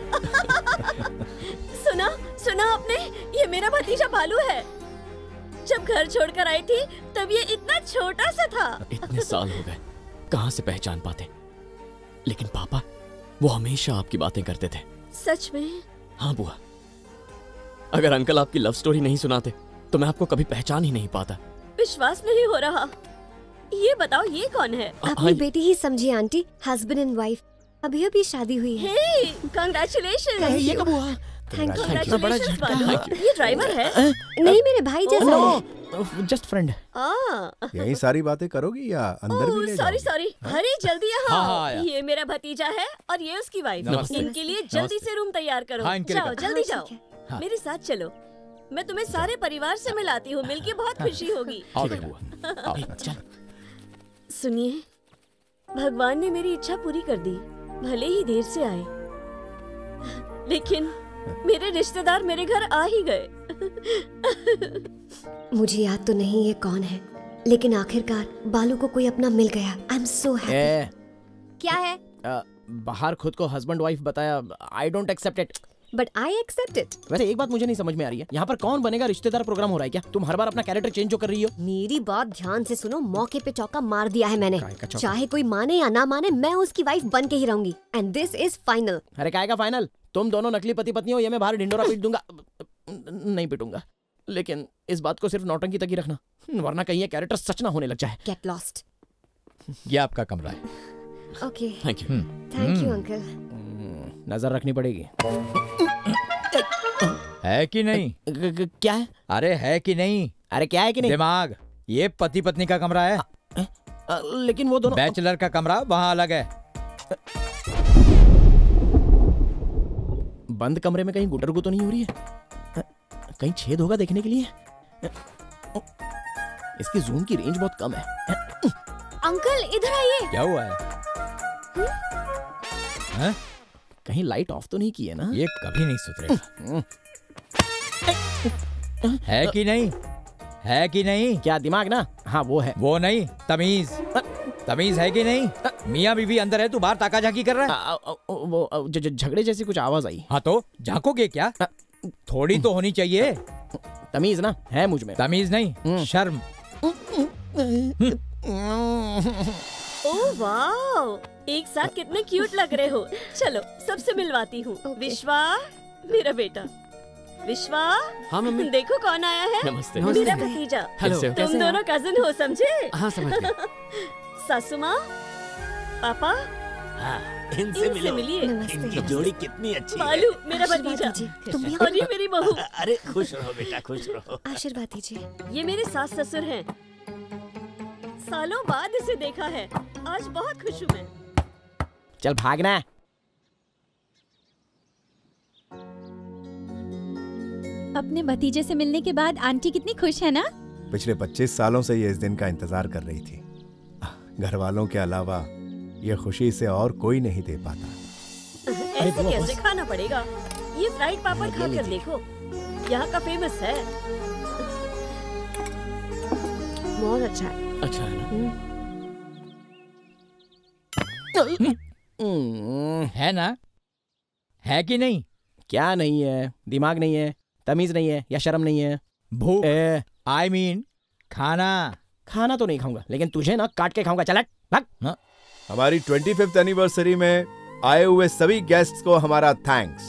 A: सुना आपने? ये मेरा भतीजा भालू है। जब घर छोड़कर आई थी तब ये इतना छोटा सा था।
B: इतने साल हो गए, कहाँ से पहचान पाते। लेकिन पापा वो हमेशा आपकी बातें करते थे।
A: सच में?
B: हाँ बुआ, अगर अंकल आपकी लव स्टोरी नहीं सुनाते तो मैं आपको कभी पहचान ही नहीं पाता।
A: विश्वास नहीं हो रहा। ये बताओ ये कौन है?
H: अपनी बेटी ही समझिए आंटी, हस्बैंड एंड वाइफ। अभी अभी शादी हुई है।
A: हे, कांग्रेचुलेशन।
H: ये कब हुआ?
A: Thank you.
H: Congratulations, बालू।
A: ये ड्राइवर है?
H: नहीं, मेरे भाई जैसा है।
L: Just friend. यही सारी बातें करोगी या अंदर भी ले
A: सॉरी
L: जाओगी?
A: सॉरी, अरे जल्दी
L: हाँ,
A: यहाँ।
L: आया।
A: ये मेरा भतीजा है और ये उसकी वाइफ।
L: नमस्ते।
A: इनके लिए जल्दी से रूम तैयार करो।
L: हाँ, इनके लिए
A: जाओ
L: कर-
A: जल्दी
L: हाँ,
A: जाओ।
L: ठीक है। हाँ।
A: मेरे साथ चलो, मैं तुम्हें सारे परिवार से मिलाती हूँ। मिलके बहुत खुशी होगी। सुनिए, भगवान ने मेरी इच्छा पूरी कर दी। भले ही देर से आए, लेकिन मेरे रिश्तेदार मेरे घर आ ही गए।
H: मुझे याद तो नहीं ये कौन है, लेकिन आखिरकार बालू को कोई अपना मिल गया। I am so happy. क्या है?
I: बाहर खुद को हस्बैंड वाइफ बताया। I don't accept it.
H: But I accept it.
I: वैसे एक बात मुझे नहीं समझ में आ रही है, यहाँ पर कौन बनेगा रिश्तेदार प्रोग्राम हो रहा है क्या? तुम हर बार अपना कैरेक्टर चेंज जो कर रही हो।
H: मेरी बात ध्यान से सुनो, मौके पे चौका मार दिया है मैंने।
I: चौका?
H: चाहे कोई माने या ना माने, मैं उसकी वाइफ बन के ही रहूंगी। And this is final.
I: अरे काय का फाइनल? तुम दोनों नकली पति पत्नी हो, ये मैं बाहर ढिंडोरा पीट दूंगा। नहीं पीटूंगा, लेकिन इस बात को सिर्फ नौटंकी तक ही रखना, वरना कहीं ये कैरेक्टर सच ना होने लग जाए।
H: Get lost.
M: ये आपका कमरा है।
H: Okay,
B: thank you.
H: Thank you uncle.
I: नजर रखनी पड़ेगी।
M: है कि नहीं?
I: क्या है?
M: अरे है कि नहीं?
I: अरे क्या है कि नहीं?
M: दिमाग। ये पति पत्नी का कमरा है।
I: लेकिन वो दोनों
M: बैचलर का कमरा वहाँ अलग है।
I: बंद कमरे में कहीं गुटरगु तो नहीं हो रही है? कहीं छेद होगा देखने के लिए। इसकी जूम की रेंज बहुत कम है।
A: अंकल इधर आइए।
M: क्या हुआ है? हाँ?
I: कहीं लाइट ऑफ तो नहीं की है ना?
M: ये कभी नहीं सुधरेगा। है कि नहीं? है कि नहीं?
I: क्या दिमाग ना? हाँ वो है।
M: वो नहीं, तमीज। तमीज है कि नहीं? मियाँ बीवी अंदर है, तू बाहर ताका झाकी कर रहा है।
I: वो झगड़े जैसी कुछ आवाज आई।
M: हाँ तो झांकोगे क्या? थोड़ी तो होनी चाहिए।
I: तमीज ना है मुझ में।
M: तमीज नहीं, शर्म।
A: ओह वाओ, एक साथ कितने क्यूट लग रहे हो। चलो सबसे मिलवाती हूँ। विश्वा, मेरा बेटा। विश्वा।
B: हाँ मम्मी।
A: देखो कौन आया है।
B: नमस्ते।
A: मेरा भतीजा।
B: हेलो।
A: तुम दोनों कजिन हो, समझे?
B: हाँ समझ गया।
A: सासू माँ, पापा,
N: इनसे
A: मिलिए।
N: इनकी जोड़ी कितनी अच्छी है।
A: बालू, मेरा भतीजा।
H: तुम भी
A: और ये मेरी बहू।
N: अरे खुश रहो बेटा, खुश रहो।
H: आशीर्वाद दीजिए।
A: ये मेरे सास ससुर हैं। सालों बाद इसे देखा है, आज बहुत खुश हूँ मैं।
I: चल भागना।
Q: अपने भतीजे से मिलने के बाद आंटी कितनी खुश है ना?
L: पिछले 25 सालों से ये इस दिन का इंतजार कर रही थी। घर वालों के अलावा ये खुशी से और कोई नहीं दे पाता।
A: ऐसे कैसे खाना पड़ेगा? ये फ्राइड पापड़ खाकर देखो, यहाँ का फेमस है।
H: बहुत अच्छा है।
B: अच्छा है
M: ना? है ना? है कि नहीं?
I: क्या नहीं है? दिमाग नहीं है, तमीज नहीं है, या शर्म नहीं है?
M: भूख। आई मीन खाना।
I: खाना तो नहीं खाऊंगा, लेकिन तुझे ना काट के खाऊंगा। चल भाग।
L: हमारी 25th एनिवर्सरी में आए हुए सभी गेस्ट्स को हमारा थैंक्स।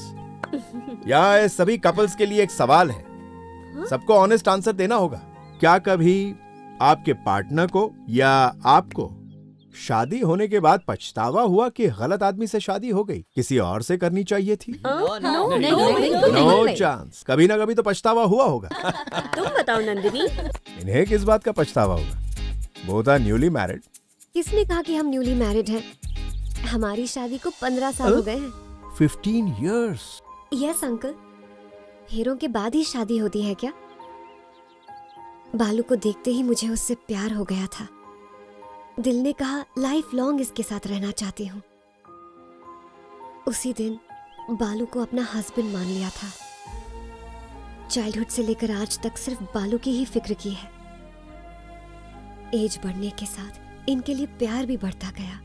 L: यहाँ आए सभी कपल्स के लिए एक सवाल है, सबको ऑनेस्ट आंसर देना होगा। क्या कभी आपके पार्टनर को या आपको शादी होने के बाद पछतावा हुआ कि गलत आदमी से शादी हो गई, किसी और से करनी चाहिए थी? No chance. कभी ना कभी तो पछतावा हुआ होगा।
A: तुम बताओ नंदिनी।
L: इन्हें किस बात का पछतावा होगा? Both are newly married.
H: किसने कहा कि हम न्यूली मैरिड हैं? हमारी शादी को 15 साल हो गए हैं।
L: 15 years।
H: Yes uncle. फेरों के बाद ही शादी होती है क्या? बालू को देखते ही मुझे उससे प्यार हो गया था। दिल ने कहा लाइफ लॉन्ग इसके साथ रहना चाहती हूँ। उसी दिन बालू को अपना हस्बैंड मान लिया था। चाइल्डहुड से लेकर आज तक सिर्फ बालू की ही फिक्र की है। एज बढ़ने के साथ इनके लिए प्यार भी बढ़ता गया।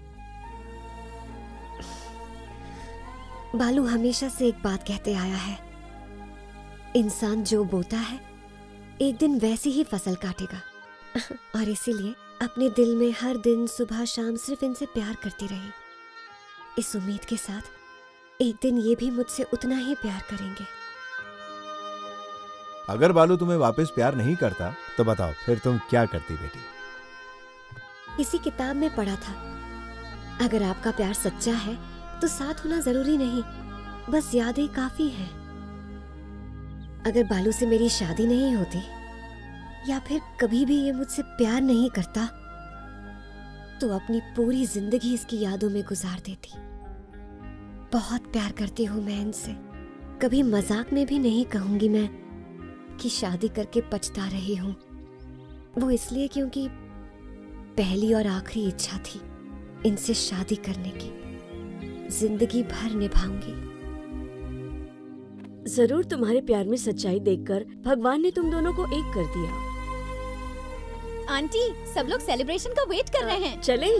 H: बालू हमेशा से एक बात कहते आया है, इंसान जो बोता है एक दिन वैसी ही फसल काटेगा। और इसीलिए अपने दिल में हर दिन सुबह शाम सिर्फ इनसे प्यार करती रही, इस उम्मीद के साथ एक दिन ये भी मुझसे उतना ही प्यार करेंगे।
L: अगर बालू तुम्हें वापस प्यार नहीं करता तो बताओ फिर तुम क्या करती बेटी?
H: इसी किताब में पढ़ा था, अगर आपका प्यार सच्चा है तो साथ होना जरूरी नहीं, बस यादें काफी हैं। अगर बालू से मेरी शादी नहीं होती या फिर कभी भी ये मुझसे प्यार नहीं करता तो अपनी पूरी जिंदगी इसकी यादों में गुजार देती। बहुत प्यार करती हूँ मैं इनसे, कभी मजाक में भी नहीं कहूंगी मैं कि शादी करके पछता रही हूँ। वो इसलिए क्योंकि पहली और आखिरी इच्छा थी इनसे शादी करने की, जिंदगी भर निभाऊंगी।
D: जरूर तुम्हारे प्यार में सच्चाई देखकर भगवान ने तुम दोनों को एक कर दिया।
A: आंटी, सब लोग सेलिब्रेशन का वेट कर रहे हैं।
D: चले?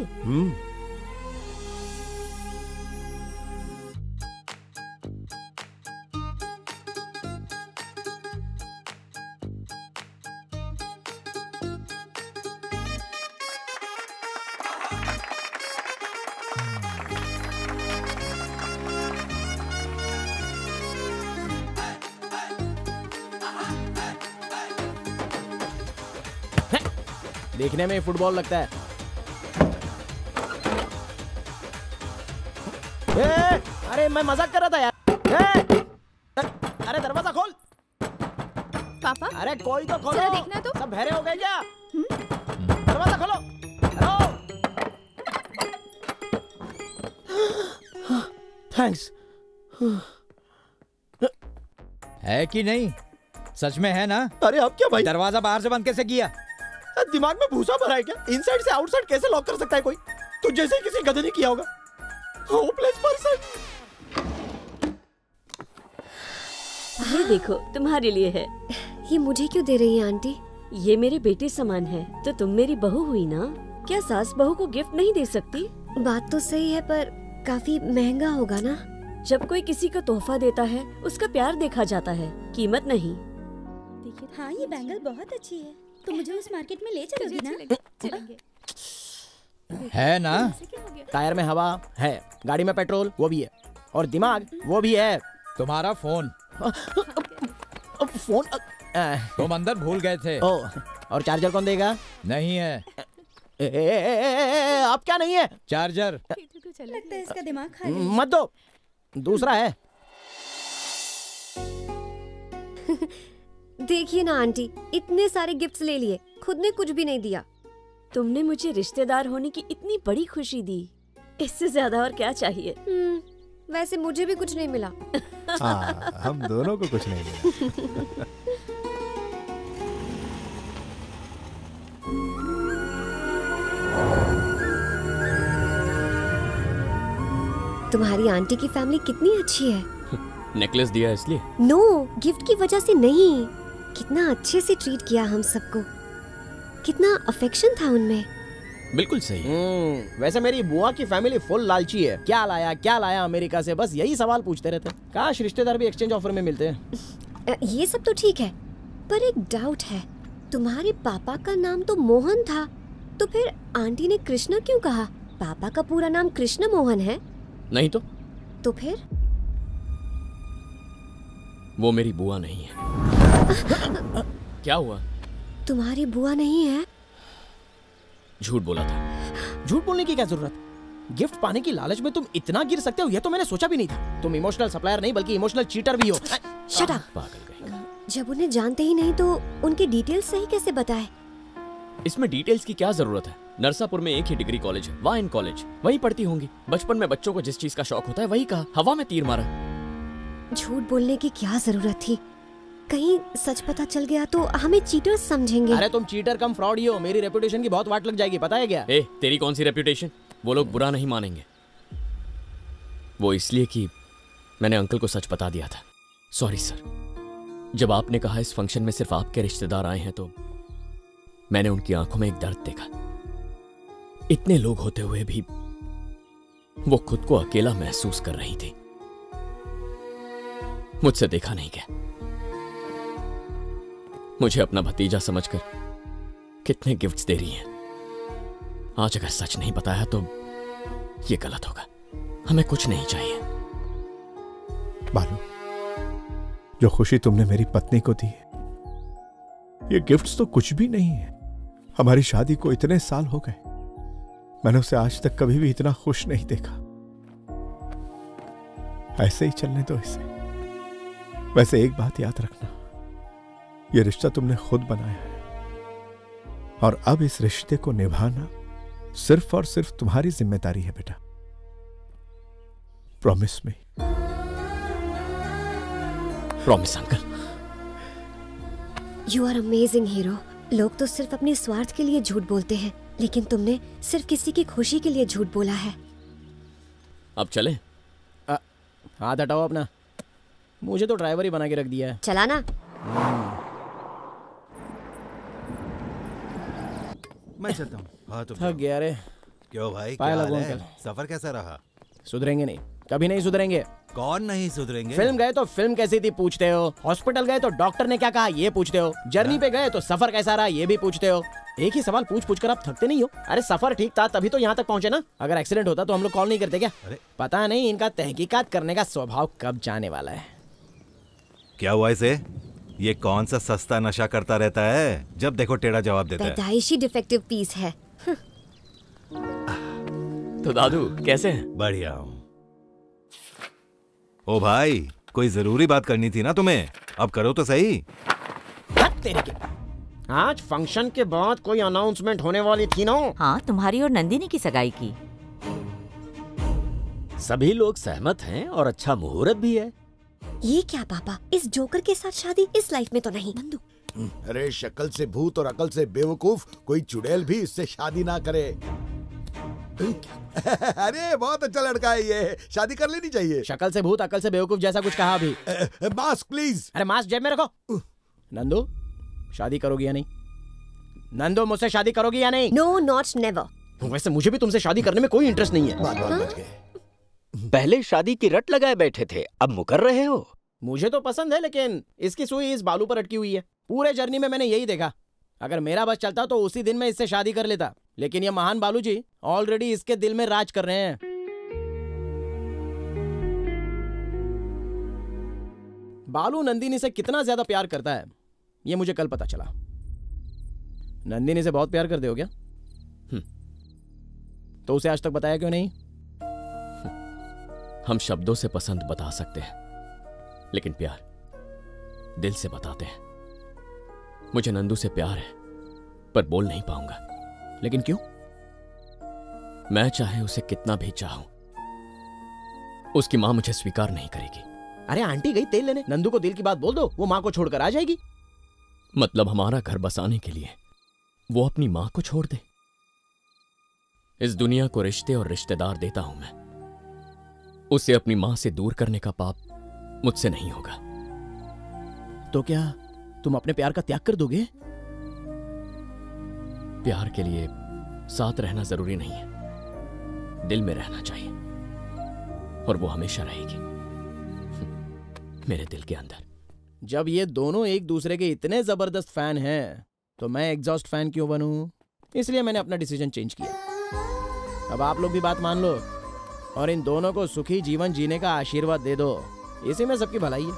S: देखने में फुटबॉल लगता है। अरे मैं मजाक कर रहा था यार। अरे दरवाजा खोल।
A: पापा,
S: अरे कोई तो खोलो।
A: जरा देखना तो।
S: सब बहरे हो गए क्या? दरवाजा खोलो। हेलो। थैंक्स।
M: है कि नहीं? सच में है ना?
S: अरे अब क्या भाई?
M: दरवाजा बाहर से बंद कैसे किया?
S: दिमाग में भूसा भरा है क्या? इनसाइड से आउटसाइड कैसे लॉक कर सकता है कोई? तो जैसे ही किसी गधे ने किया होगा। Hopeless person.
D: ये देखो तुम्हारे लिए है।
H: ये मुझे क्यों दे रही है आंटी?
D: ये मेरे बेटे समान है, तो तुम मेरी बहू हुई ना। क्या सास बहू को गिफ्ट नहीं दे सकती?
H: बात तो सही है पर काफी महंगा होगा ना।
D: जब कोई किसी को तोहफा देता है उसका प्यार देखा जाता है, कीमत नहीं।
Q: देखिए, हाँ ये बैंगल बहुत अच्छी है, तो मुझे उस मार्केट में ले चलोगी ना?
A: चलेंगे।
M: है ना?
S: टायर में हवा है, गाड़ी में पेट्रोल वो भी है, और दिमाग वो भी है।
M: तुम्हारा फोन।
S: फोन
M: तुम अंदर भूल गए थे।
S: और चार्जर कौन देगा?
M: नहीं है।
S: आप क्या नहीं है?
M: चार्जर।
Q: लगता है इसका दिमाग खाली।
S: मत दो, दूसरा है।
H: देखिए ना आंटी, इतने सारे गिफ्ट्स ले लिए, खुद ने कुछ भी नहीं दिया।
D: तुमने मुझे रिश्तेदार होने की इतनी बड़ी खुशी दी, इससे ज्यादा और क्या चाहिए?
H: वैसे मुझे भी कुछ नहीं मिला।
L: हम दोनों को कुछ नहीं मिला।
H: तुम्हारी आंटी की फैमिली कितनी अच्छी है।
B: नेकलेस दिया इसलिए?
H: नो, गिफ्ट की वजह से नहीं। कितना अच्छे से ट्रीट किया हम सबको, कितना अफेक्शन था उनमें।
B: बिल्कुल सही।
S: वैसे मेरी बुआ की फैमिली फुल लालची है। क्या लाया अमेरिका से, बस यही सवाल पूछते रहते। काश रिश्तेदार भी एक्सचेंज ऑफर में मिलते हैं।
H: ये सब तो ठीक है, पर एक डाउट है। तुम्हारे पापा का नाम तो मोहन था, तो फिर आंटी ने कृष्णा क्यों कहा? पापा का पूरा नाम कृष्ण मोहन है।
B: नहीं तो
H: फिर?
B: वो मेरी बुआ नहीं है। क्या हुआ?
H: तुम्हारी बुआ नहीं है?
B: झूठ बोला था।
S: झूठ बोलने की क्या जरूरत? गिफ्ट पाने की लालच में तुम इतना गिर सकते हो, यह तो मैंने सोचा भी नहीं था। तुम इमोशनल सप्लायर नहीं बल्कि इमोशनल चीटर भी हो।
H: Shut up. जब उन्हें जानते ही नहीं तो उनकी डिटेल्स सही कैसे बताए?
B: इसमें डिटेल्स की क्या जरूरत है? नरसापुर में एक ही डिग्री कॉलेज है, वाइन कॉलेज, वही पढ़ती होंगी। बचपन में बच्चों को जिस चीज का शौक होता है वही कहा, हवा में तीर मारा।
H: झूठ बोलने की क्या जरूरत थी? कहीं सच पता चल गया तो हमें चीटर्स समझेंगे।
S: अरे तुम चीटर कम फ्रॉड ही हो, मेरी रेपुटेशन की बहुत वाट लग जाएगी, पता है क्या?
B: तेरी कौन सी रेपुटेशन? वो लोग बुरा नहीं मानेंगे। वो इसलिए कि मैंने अंकल को सच बता दिया था। Sorry sir. जब आपने कहा इस फंक्शन में सिर्फ आपके रिश्तेदार आए हैं तो मैंने उनकी आंखों में एक दर्द देखा। इतने लोग होते हुए भी वो खुद को अकेला महसूस कर रही थी। मुझसे देखा नहीं गया। मुझे अपना भतीजा समझकर कितने गिफ्ट्स दे रही हैं। आज अगर सच नहीं बताया तो ये गलत होगा। हमें कुछ नहीं चाहिए।
L: बालू, जो खुशी तुमने मेरी पत्नी को दी है, ये गिफ्ट्स तो कुछ भी नहीं है। हमारी शादी को इतने साल हो गए, मैंने उसे आज तक कभी भी इतना खुश नहीं देखा। ऐसे ही चलने दो इसे। वैसे एक बात याद रखना, ये रिश्ता तुमने खुद बनाया है और अब इस रिश्ते को निभाना सिर्फ और सिर्फ तुम्हारी जिम्मेदारी है बेटा। Promise me.
B: Promise uncle.
H: You are amazing hero. लोग तो सिर्फ अपने स्वार्थ के लिए झूठ बोलते हैं, लेकिन तुमने सिर्फ किसी की खुशी के लिए झूठ बोला है।
B: अब चले?
S: हाथ हटाओ अपना। मुझे तो ड्राइवर ही बना के रख दिया है।
H: चला ना।
F: मैं चलता हूँ। हाँ तो
S: थक गया रे।
F: क्यों भाई,
S: पाया
F: क्या
S: लगो
F: हाल है?
S: अंकल।
F: सफर कैसा रहा?
S: सुधरेंगे नहीं, कभी नहीं सुधरेंगे।
F: कौन नहीं सुधरेंगे?
S: फिल्म गए तो फिल्म कैसी थी पूछते हो, हॉस्पिटल गए तो डॉक्टर ने क्या कहा ये पूछते हो, जर्नी पे गए तो सफर कैसा रहा ये भी पूछते हो। एक ही सवाल पूछ पूछ कर आप थकते नहीं हो? अरे सफर ठीक था तभी तो यहाँ तक पहुँचे ना। अगर एक्सीडेंट होता तो हम लोग कॉल नहीं करते क्या? पता नहीं इनका तहकीकात करने का स्वभाव कब जाने वाला है।
F: क्या हुआ इसे? ये कौन सा सस्ता नशा करता रहता है? जब देखो टेढ़ा जवाब देता है।
H: पैदाइशी डिफेक्टिव पीस है।
B: तो दादू कैसे हैं?
F: बढ़िया हूँ। ओ भाई, कोई जरूरी बात करनी थी ना तुम्हें, अब करो तो सही।
S: तेरे के आज फंक्शन के बाद कोई अनाउंसमेंट होने वाली थी ना?
K: हाँ, तुम्हारी और नंदिनी की सगाई की।
N: सभी लोग सहमत हैं और अच्छा मुहूर्त भी है।
H: ये क्या पापा, इस जोकर के साथ शादी इस लाइफ में तो नहीं। नंदू,
V: अरे शक्ल से भूत और अकल से बेवकूफ कोई चुड़ैल भी इससे शादी ना करे। अरे बहुत अच्छा लड़का है ये, शादी कर लेनी चाहिए।
S: शक्ल से भूत अकल से बेवकूफ जैसा कुछ कहा अभी।
V: Mask please.
S: अरे मास्क जेब में रखो। नंदू, शादी करोगी या नहीं? नंदू, मुझसे शादी करोगी या नहीं?
H: No not never.
S: वैसे मुझे भी तुमसे शादी करने में कोई इंटरेस्ट नहीं है।
V: बच गए।
N: पहले शादी की रट लगाए बैठे थे, अब मुकर रहे हो।
S: मुझे तो पसंद है, लेकिन इसकी सुई इस बालू पर अटकी हुई है। पूरे जर्नी में मैंने यही देखा। अगर मेरा बस चलता तो उसी दिन मैं इससे शादी कर लेता, लेकिन ये महान बालू जी ऑलरेडी इसके दिल में राज कर रहे हैं। बालू नंदिनी से कितना ज्यादा प्यार करता है ये मुझे कल पता चला। नंदिनी से बहुत प्यार करते हो क्या? तो उसे आज तक बताया क्यों नहीं?
B: हम शब्दों से पसंद बता सकते हैं, लेकिन प्यार दिल से बताते हैं। मुझे नंदू से प्यार है, पर बोल नहीं पाऊंगा।
S: लेकिन क्यों?
B: मैं चाहे उसे कितना भी चाहूं, उसकी मां मुझे स्वीकार नहीं करेगी।
S: अरे आंटी गई तेल लेने, नंदू को दिल की बात बोल दो, वो मां को छोड़कर आ जाएगी।
B: मतलब हमारा घर बसाने के लिए वो अपनी मां को छोड़ दे? इस दुनिया को रिश्ते और रिश्तेदार देता हूं मैं। उसे अपनी मां से दूर करने का पाप मुझसे नहीं होगा।
S: तो क्या तुम अपने प्यार का त्याग कर दोगे?
B: प्यार के लिए साथ रहना जरूरी नहीं है, दिल में रहना चाहिए, और वो हमेशा रहेगी मेरे दिल के अंदर।
S: जब ये दोनों एक दूसरे के इतने जबरदस्त फैन हैं, तो मैं एग्जॉस्ट फैन क्यों बनूं? इसलिए मैंने अपना डिसीजन चेंज किया। अब आप लोग भी बात मान लो और इन दोनों को सुखी जीवन जीने का आशीर्वाद दे दो। इसी में सबकी भलाई है।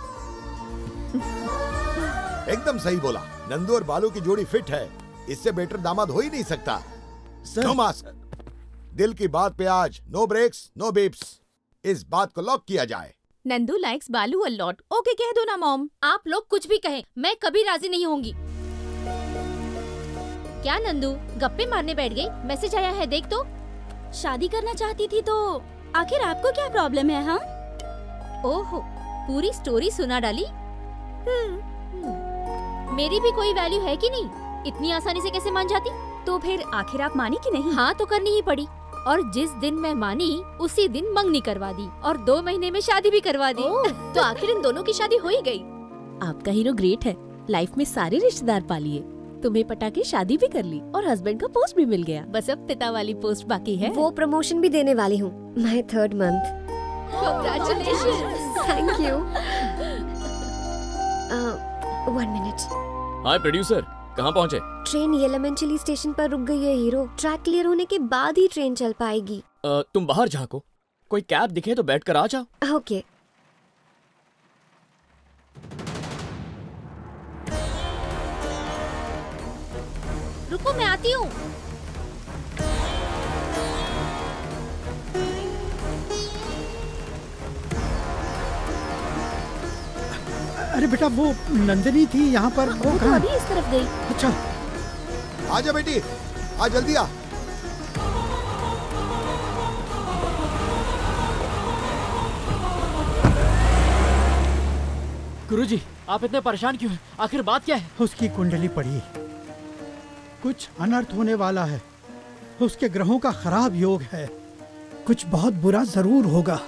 V: एकदम सही बोला। नंदू और बालू की जोड़ी फिट है, इससे बेटर दामाद हो ही नहीं सकता। No mask. दिल की बात पे आज नो ब्रेक्स नो बीप्स। इस बात को लॉक किया जाए।
A: नंदू लाइक्स बालू अ लॉट। ओके कह दो ना मॉम। आप लोग कुछ भी कहें, मैं कभी राजी नहीं होंगी। क्या नंदू गप्पे मारने बैठ गई? मैसेज आया है देख तो।
Q: शादी करना चाहती थी तो आखिर आपको क्या प्रॉब्लम है? हाँ,
A: ओहो, पूरी स्टोरी सुना डाली। मेरी भी कोई वैल्यू है कि नहीं? इतनी आसानी से कैसे मान जाती?
Q: तो फिर आखिर आप मानी कि नहीं?
A: हाँ तो करनी ही पड़ी, और जिस दिन मैं मानी उसी दिन मंगनी करवा दी और 2 महीने में शादी भी करवा दी।
Q: तो आखिर इन दोनों की शादी हो ही गई। आपका हीरो ग्रेट है, लाइफ में सारे रिश्तेदार पा लिए, तुम्हें पटा के शादी भी कर ली और हस्बैंड का पोस्ट भी मिल गया। बस अब पिता वाली पोस्ट बाकी है।
H: वो प्रमोशन भी देने वाली हूँ। My 3rd month।
A: Congratulations.
H: Thank you. 1 minute.
B: Hi producer, कहाँ पहुँचे?
H: ट्रेन येलमेंचिली स्टेशन पर रुक गई है हीरो। ट्रैक क्लियर होने के बाद ही ट्रेन चल पाएगी।
B: तुम बाहर झांको, कोई कैब दिखे तो बैठ कर आ जाओ।
H: ओके।
A: रुको, मैं आती हूँ।
T: अरे बेटा, वो नंदिनी थी यहाँ पर। वो
A: तो अभी इस तरफ गई।
T: अच्छा,
V: आजा बेटी, आ जल्दी आ।
U: गुरुजी, आप इतने परेशान क्यों हैं? आखिर बात क्या है?
T: उसकी कुंडली पड़ी, कुछ अनर्थ होने वाला है। उसके ग्रहों का खराब योग है, कुछ बहुत बुरा जरूर होगा।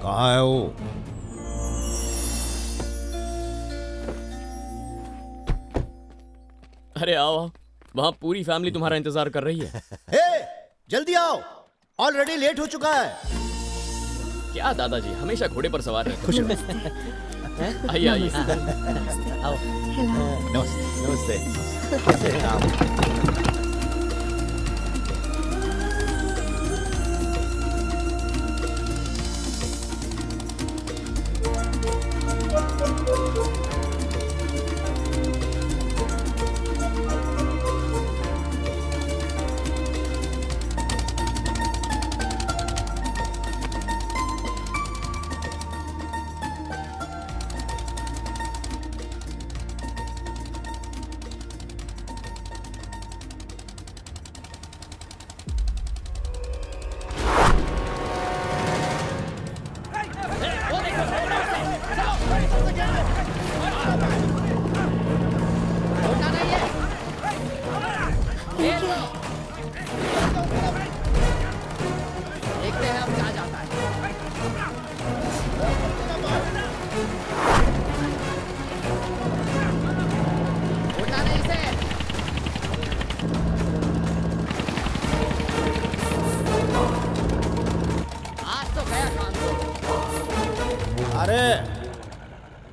J: कहाँ है वो?
B: अरे आओ आओ, वहाँ पूरी फैमिली तुम्हारा इंतजार कर रही है।
V: जल्दी आओ, ऑलरेडी लेट हो चुका है।
B: क्या दादाजी, हमेशा घोड़े पर सवार रहते हैं। आइए आइए।
V: आओ। नमस्ते। कैसे हैं आप?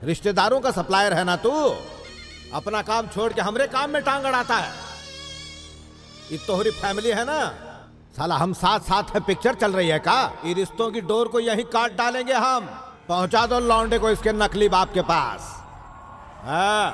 J: रिश्तेदारों का सप्लायर है ना तू? अपना काम छोड़ के हमरे काम में टांग अड़ाता है। ये तोहरी फैमिली है ना? साला हम साथ साथ है, पिक्चर चल रही है का? ये रिश्तों की डोर को यहीं काट डालेंगे हम। पहुंचा दो लौंडे को इसके नकली बाप के पास। हाँ।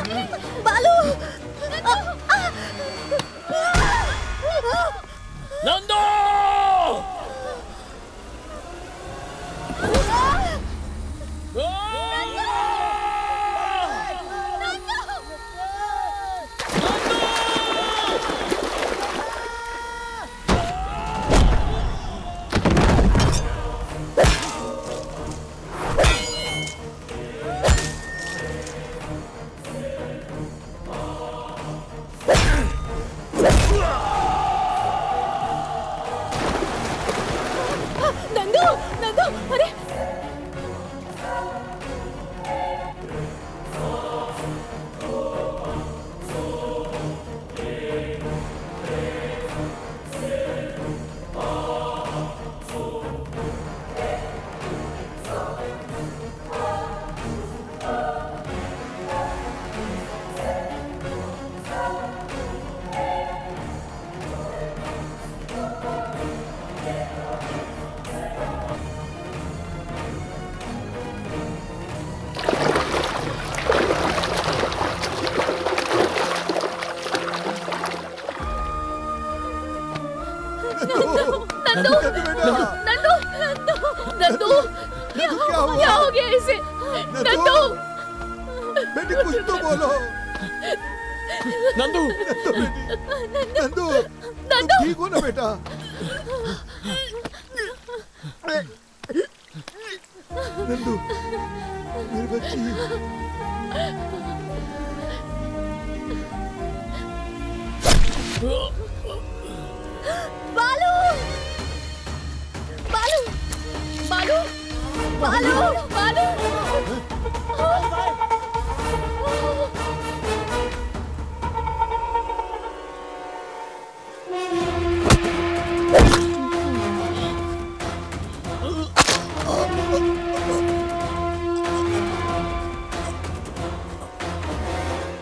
H: बालू
B: नंदू!
A: नंदू क्या हो गया इसे? नंदू
V: बेटी कुछ तो बोलो।
B: नंदू
V: नंदू तुम ठीक हो ना बेटा? नंदू मेरी बच्ची।
H: बालू बालू बालू बालू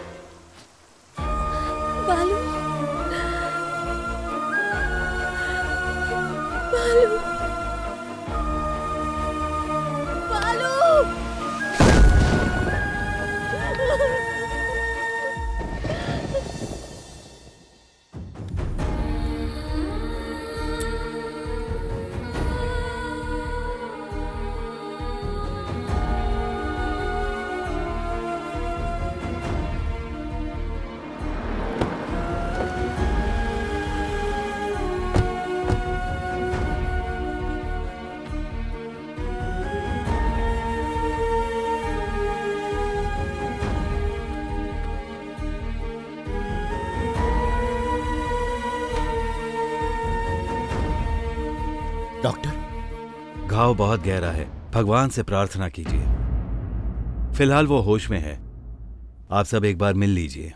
H: बालू बालू बालू
F: डॉक्टर घाव बहुत गहरा है, भगवान से प्रार्थना कीजिए। फिलहाल वो होश में है, आप सब एक बार मिल लीजिए।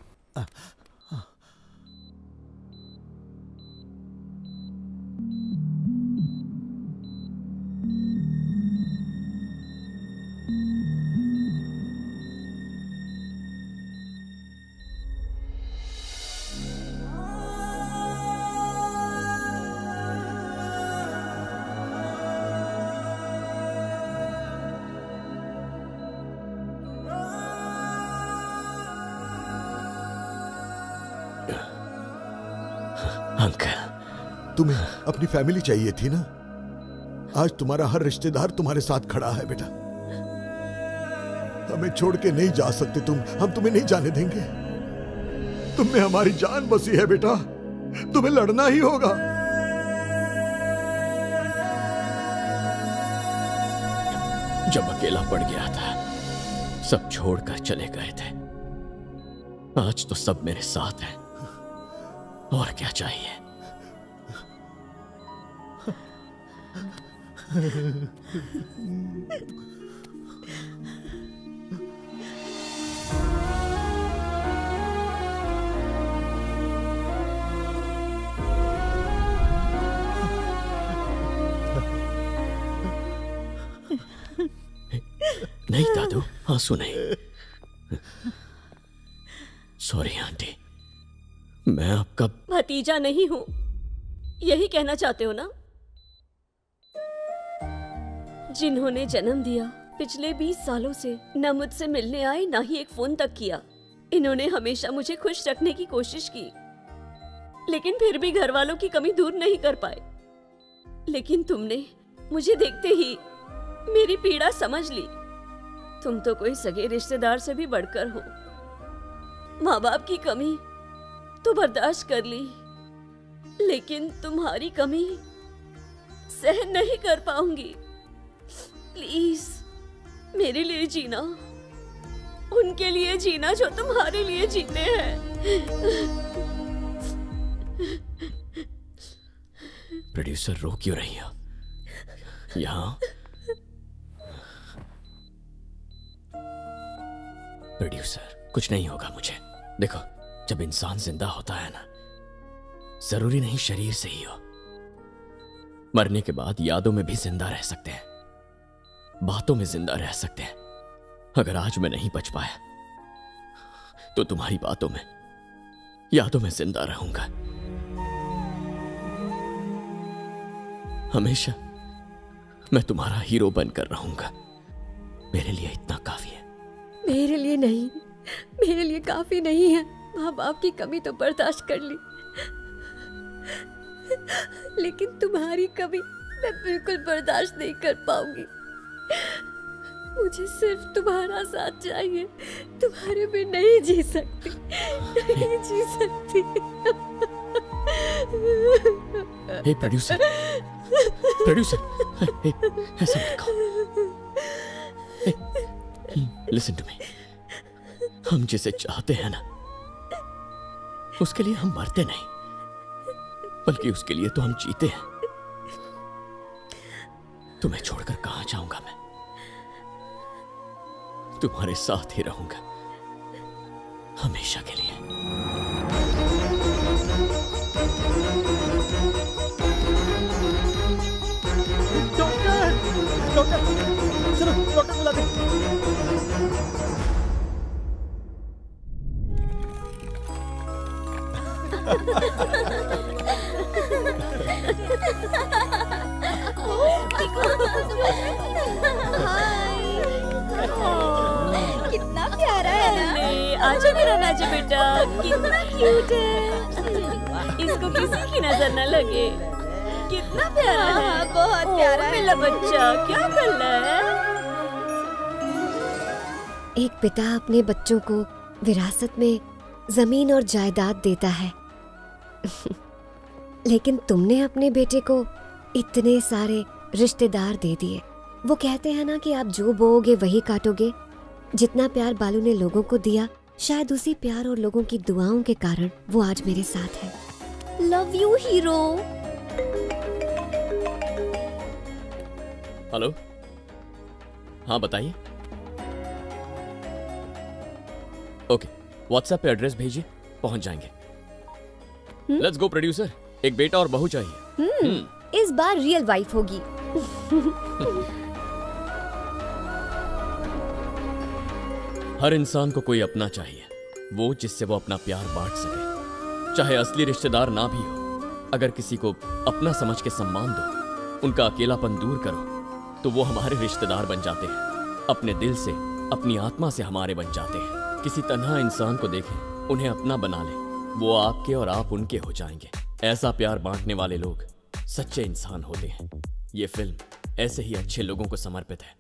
V: तुम्हें अपनी फैमिली चाहिए थी ना? आज तुम्हारा हर रिश्तेदार तुम्हारे साथ खड़ा है बेटा। हमें छोड़ के नहीं जा सकते तुम, हम तुम्हें नहीं जाने देंगे। तुम में हमारी जान बसी है बेटा, तुम्हें लड़ना ही होगा।
B: जब अकेला पड़ गया था, सब छोड़कर चले गए थे। आज तो सब मेरे साथ हैं, और क्या चाहिए? नहीं दादू, आंसू नहीं। सॉरी आंटी, मैं आपका
D: भतीजा नहीं हूं, यही कहना चाहते हो ना? जिन्होंने जन्म दिया, पिछले 20 सालों से न मुझसे मिलने आए, ना ही एक फोन तक किया। इन्होंने हमेशा मुझे खुश रखने की कोशिश की, लेकिन फिर भी घर वालों की कमी दूर नहीं कर पाए। लेकिन तुमने मुझे देखते ही मेरी पीड़ा समझ ली। तुम तो कोई सगे रिश्तेदार से भी बढ़कर हो। माँ बाप की कमी तो बर्दाश्त कर ली, लेकिन तुम्हारी कमी सहन नहीं कर पाऊंगी। प्लीज मेरे लिए जीना, उनके लिए जीना जो तुम्हारे लिए जीते हैं।
B: प्रोड्यूसर रो क्यों रही हो? यहाँ प्रोड्यूसर कुछ नहीं होगा मुझे। देखो, जब इंसान जिंदा होता है ना, जरूरी नहीं शरीर से ही हो, मरने के बाद यादों में भी जिंदा रह सकते हैं, बातों में जिंदा रह सकते हैं। अगर आज मैं नहीं बच पाया तो तुम्हारी बातों में, यादों में जिंदा रहूंगा। हमेशा मैं तुम्हारा हीरो बनकर रहूंगा। मेरे लिए इतना काफी है।
D: मेरे लिए नहीं, मेरे लिए काफी नहीं है। माँ बाप की कमी तो बर्दाश्त कर ली, लेकिन तुम्हारी कमी मैं बिल्कुल बर्दाश्त नहीं कर पाऊंगी। मुझे सिर्फ तुम्हारा साथ चाहिए। तुम्हारे बिन नहीं जी सकती, नहीं जी सकती।
B: हे प्रोड्यूसर, प्रोड्यूसर, ऐसा मत कहो। Listen to me. हम जिसे चाहते हैं ना, उसके लिए हम मरते नहीं, बल्कि उसके लिए तो हम जीते हैं। तुम्हें छोड़कर कहां जाऊंगा मैं? तुम्हारे साथ ही रहूंगा हमेशा के लिए।
I: डॉक्टर, डॉक्टर, चलो डॉक्टर बुला दे।
D: कितना प्यारा है ना। आजा मेरा नाजा बेटा, कितना क्यूट है। इसको किसी की नजर न लगे। कितना प्यारा है, बहुत प्यारा है मेरा बच्चा। क्या कर रहा है?
H: एक पिता अपने बच्चों को विरासत में जमीन और जायदाद देता है, लेकिन तुमने अपने बेटे को इतने सारे रिश्तेदार दे दिए। वो कहते हैं ना कि आप जो बोओगे वही काटोगे। जितना प्यार बालू ने लोगों को दिया, शायद उसी प्यार और लोगों की दुआओं के कारण वो आज मेरे साथ है। Love you hero.
B: हेलो, हाँ बताइए। ओके, व्हाट्सएप पे एड्रेस भेजिए, पहुंच जाएंगे। लेट्स गो प्रोड्यूसर, एक बेटा और बहू चाहिए।
H: इस बार रियल वाइफ होगी।
B: हर इंसान को कोई अपना चाहिए, वो जिससे वो अपना प्यार बांट सके, चाहे असली रिश्तेदार ना भी हो। अगर किसी को अपना समझ के सम्मान दो, उनका अकेलापन दूर करो, तो वो हमारे रिश्तेदार बन जाते हैं। अपने दिल से, अपनी आत्मा से हमारे बन जाते हैं। किसी तन्हा इंसान को देखें, उन्हें अपना बना लें, वो आपके और आप उनके हो जाएंगे। ऐसा प्यार बांटने वाले लोग सच्चे इंसान होते हैं। ये फिल्म ऐसे ही अच्छे लोगों को समर्पित है।